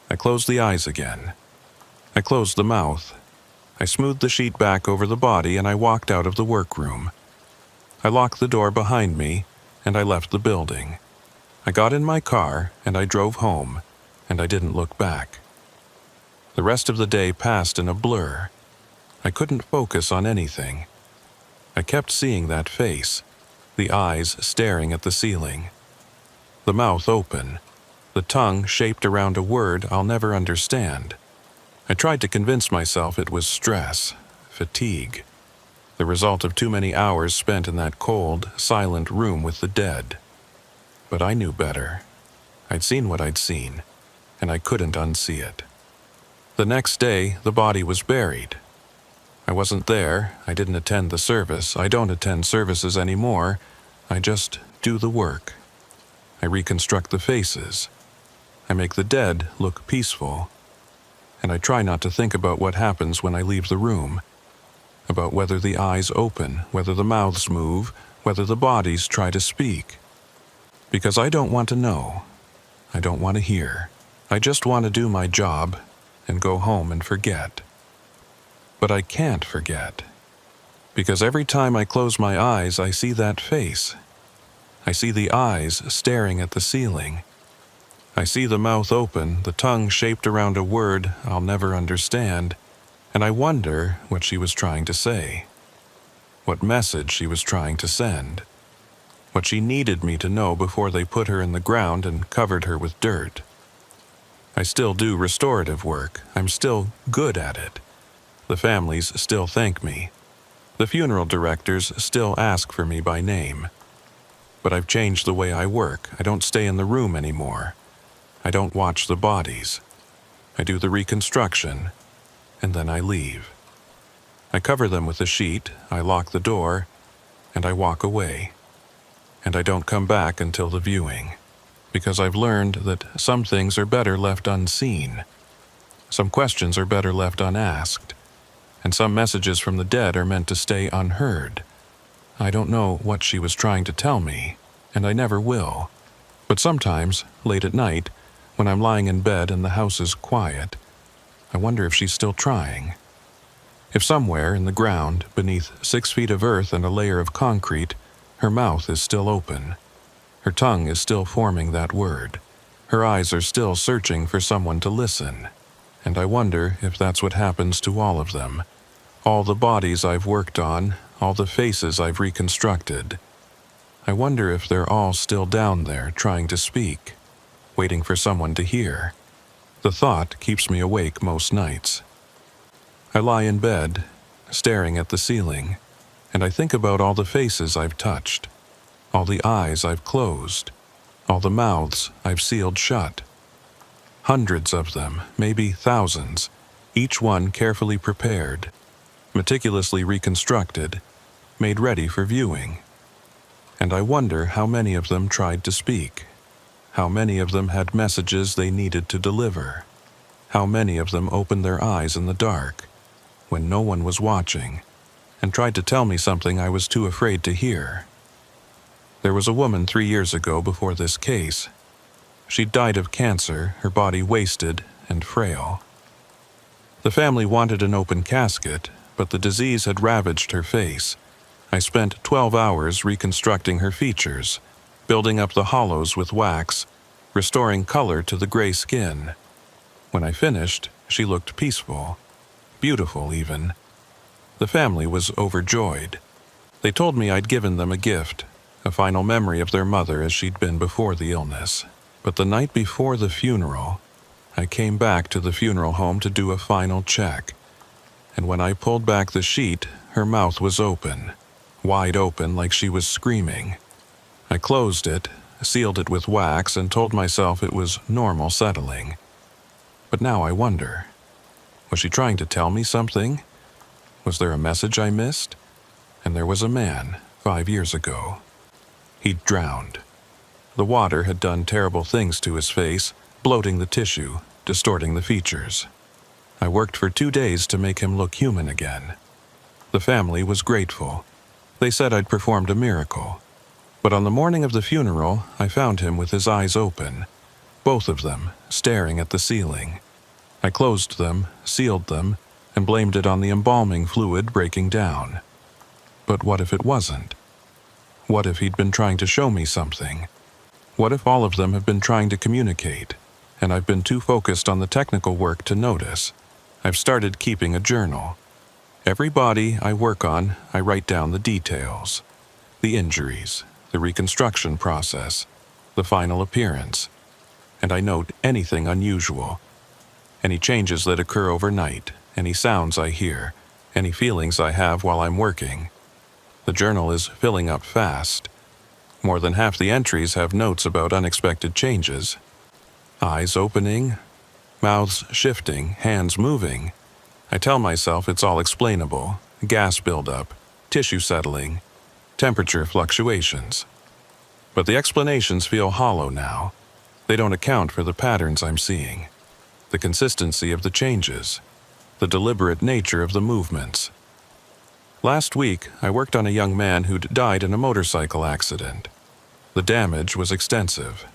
I closed the eyes again. I closed the mouth. I smoothed the sheet back over the body and I walked out of the workroom. I locked the door behind me and I left the building. I got in my car and I drove home, and I didn't look back. The rest of the day passed in a blur. I couldn't focus on anything. I kept seeing that face, the eyes staring at the ceiling. The mouth open, the tongue shaped around a word I'll never understand. I tried to convince myself it was stress, fatigue, the result of too many hours spent in that cold, silent room with the dead. But I knew better. I'd seen what I'd seen, and I couldn't unsee it. The next day, the body was buried. I wasn't there, I didn't attend the service, I don't attend services anymore, I just do the work. I reconstruct the faces. I make the dead look peaceful. And I try not to think about what happens when I leave the room, about whether the eyes open, whether the mouths move, whether the bodies try to speak. Because I don't want to know. I don't want to hear. I just want to do my job and go home and forget. But I can't forget. Because every time I close my eyes, I see that face. I see the eyes staring at the ceiling. I see the mouth open, the tongue shaped around a word I'll never understand, and I wonder what she was trying to say. What message she was trying to send. What she needed me to know before they put her in the ground and covered her with dirt. I still do restorative work. I'm still good at it. The families still thank me. The funeral directors still ask for me by name. But I've changed the way I work. I don't stay in the room anymore. I don't watch the bodies. I do the reconstruction, and then I leave. I cover them with a sheet, I lock the door, and I walk away. And I don't come back until the viewing, because I've learned that some things are better left unseen. Some questions are better left unasked, and some messages from the dead are meant to stay unheard. I don't know what she was trying to tell me, and I never will. But sometimes, late at night, when I'm lying in bed and the house is quiet, I wonder if she's still trying. If somewhere in the ground, beneath 6 feet of earth and a layer of concrete, her mouth is still open. Her tongue is still forming that word. Her eyes are still searching for someone to listen. And I wonder if that's what happens to all of them. All the bodies I've worked on, all the faces I've reconstructed. I wonder if they're all still down there trying to speak, waiting for someone to hear. The thought keeps me awake most nights. I lie in bed, staring at the ceiling, and I think about all the faces I've touched, all the eyes I've closed, all the mouths I've sealed shut. Hundreds of them, maybe thousands, each one carefully prepared, meticulously reconstructed, made ready for viewing. And I wonder how many of them tried to speak, how many of them had messages they needed to deliver, how many of them opened their eyes in the dark, when no one was watching, and tried to tell me something I was too afraid to hear. There was a woman 3 years ago before this case. She'd died of cancer, her body wasted and frail. The family wanted an open casket, but the disease had ravaged her face. I spent 12 hours reconstructing her features, building up the hollows with wax, restoring color to the gray skin. When I finished, she looked peaceful, beautiful even. The family was overjoyed. They told me I'd given them a gift, a final memory of their mother as she'd been before the illness. But the night before the funeral, I came back to the funeral home to do a final check. And when I pulled back the sheet, her mouth was open, wide open like she was screaming. I closed it, sealed it with wax, and told myself it was normal settling. But now I wonder, was she trying to tell me something? Was there a message I missed? And there was a man, 5 years ago. He'd drowned. The water had done terrible things to his face, bloating the tissue, distorting the features. I worked for 2 days to make him look human again. The family was grateful. They said I'd performed a miracle. But on the morning of the funeral, I found him with his eyes open, both of them staring at the ceiling. I closed them, sealed them, and blamed it on the embalming fluid breaking down. But what if it wasn't? What if he'd been trying to show me something? What if all of them have been trying to communicate, and I've been too focused on the technical work to notice? I've started keeping a journal. Every body I work on, I write down the details, the injuries, the reconstruction process, the final appearance. and I note anything unusual. Any changes that occur overnight, any sounds I hear, any feelings I have while I'm working. The journal is filling up fast. More than half the entries have notes about unexpected changes. Eyes opening, mouths shifting, hands moving. I tell myself it's all explainable. Gas buildup, tissue settling, temperature fluctuations. But the explanations feel hollow now. They don't account for the patterns I'm seeing, the consistency of the changes, the deliberate nature of the movements. Last week, I worked on a young man who'd died in a motorcycle accident. The damage was extensive.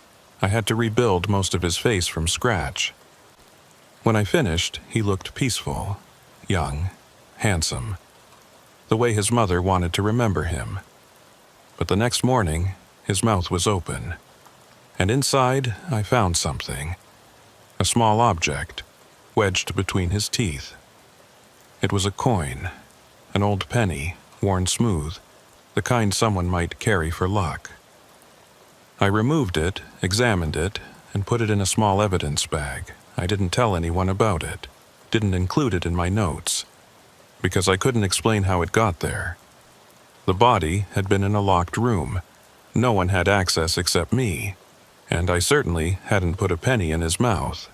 I had to rebuild most of his face from scratch. When I finished, he looked peaceful, young, handsome, the way his mother wanted to remember him. But the next morning, his mouth was open, and inside I found something, a small object, wedged between his teeth. It was a coin, an old penny, worn smooth, the kind someone might carry for luck. I removed it, examined it, and put it in a small evidence bag. I didn't tell anyone about it, didn't include it in my notes, because I couldn't explain how it got there. The body had been in a locked room. No one had access except me, and I certainly hadn't put a penny in his mouth.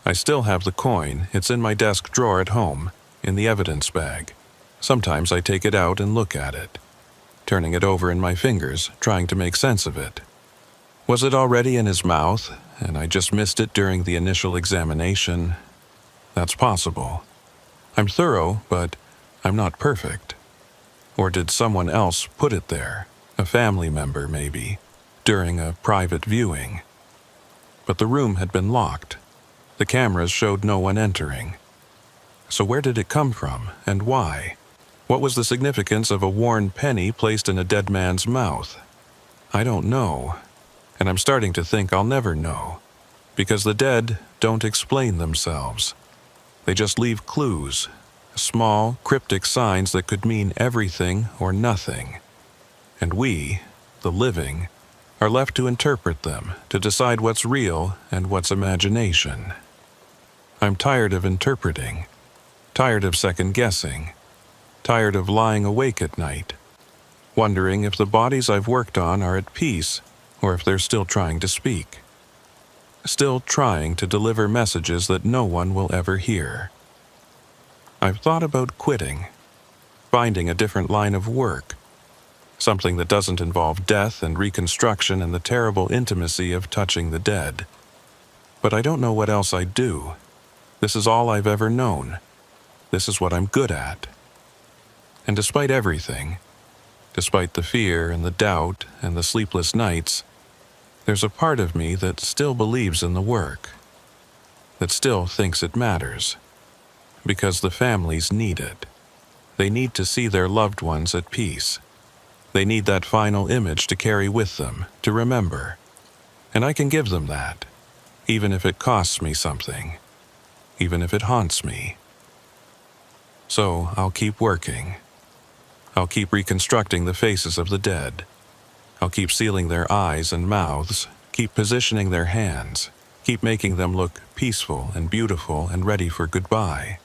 I still have the coin. It's in my desk drawer at home, in the evidence bag. Sometimes I take it out and look at it, turning it over in my fingers, trying to make sense of it. Was it already in his mouth, and I just missed it during the initial examination? That's possible. I'm thorough, but I'm not perfect. Or did someone else put it there, a family member maybe, during a private viewing? But the room had been locked. The cameras showed no one entering. So where did it come from, and why? What was the significance of a worn penny placed in a dead man's mouth? I don't know, and I'm starting to think I'll never know, because the dead don't explain themselves. They just leave clues, small, cryptic signs that could mean everything or nothing. And we, the living, are left to interpret them, to decide what's real and what's imagination. I'm tired of interpreting, tired of second-guessing, tired of lying awake at night, wondering if the bodies I've worked on are at peace or if they're still trying to speak. Still trying to deliver messages that no one will ever hear. I've thought about quitting, finding a different line of work, something that doesn't involve death and reconstruction and the terrible intimacy of touching the dead. But I don't know what else I'd do. This is all I've ever known. This is what I'm good at. And despite everything, despite the fear and the doubt and the sleepless nights, there's a part of me that still believes in the work, that still thinks it matters, because the families need it. They need to see their loved ones at peace. They need that final image to carry with them, to remember. And I can give them that, even if it costs me something, even if it haunts me. So I'll keep working. I'll keep reconstructing the faces of the dead. I'll keep sealing their eyes and mouths, keep positioning their hands, keep making them look peaceful and beautiful and ready for goodbye.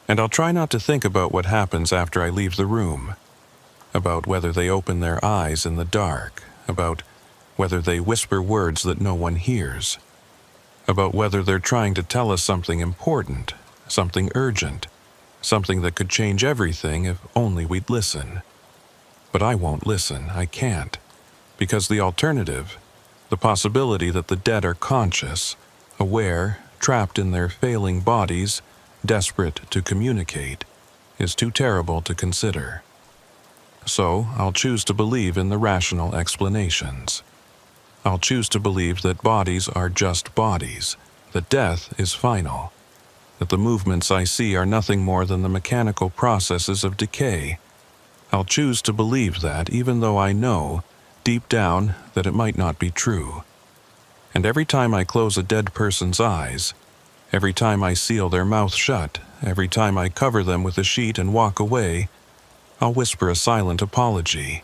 And I'll try not to think about what happens after I leave the room, about whether they open their eyes in the dark, about whether they whisper words that no one hears, about whether they're trying to tell us something important, something urgent, something that could change everything if only we'd listen. But I won't listen, I can't, because the alternative, the possibility that the dead are conscious, aware, trapped in their failing bodies, desperate to communicate, is too terrible to consider. So I'll choose to believe in the rational explanations. I'll choose to believe that bodies are just bodies, that death is final, that the movements I see are nothing more than the mechanical processes of decay. I'll choose to believe that even though I know, deep down, that it might not be true. And every time I close a dead person's eyes, every time I seal their mouth shut, every time I cover them with a sheet and walk away, I'll whisper a silent apology.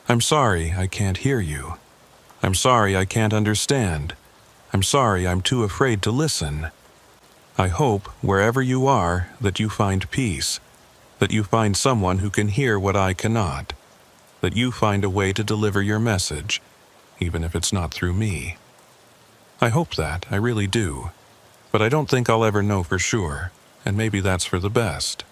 I'm sorry I can't hear you. I'm sorry I can't understand. I'm sorry I'm too afraid to listen. I hope, wherever you are, that you find peace, that you find someone who can hear what I cannot, that you find a way to deliver your message, even if it's not through me. I hope that, I really do. But I don't think I'll ever know for sure, and maybe that's for the best.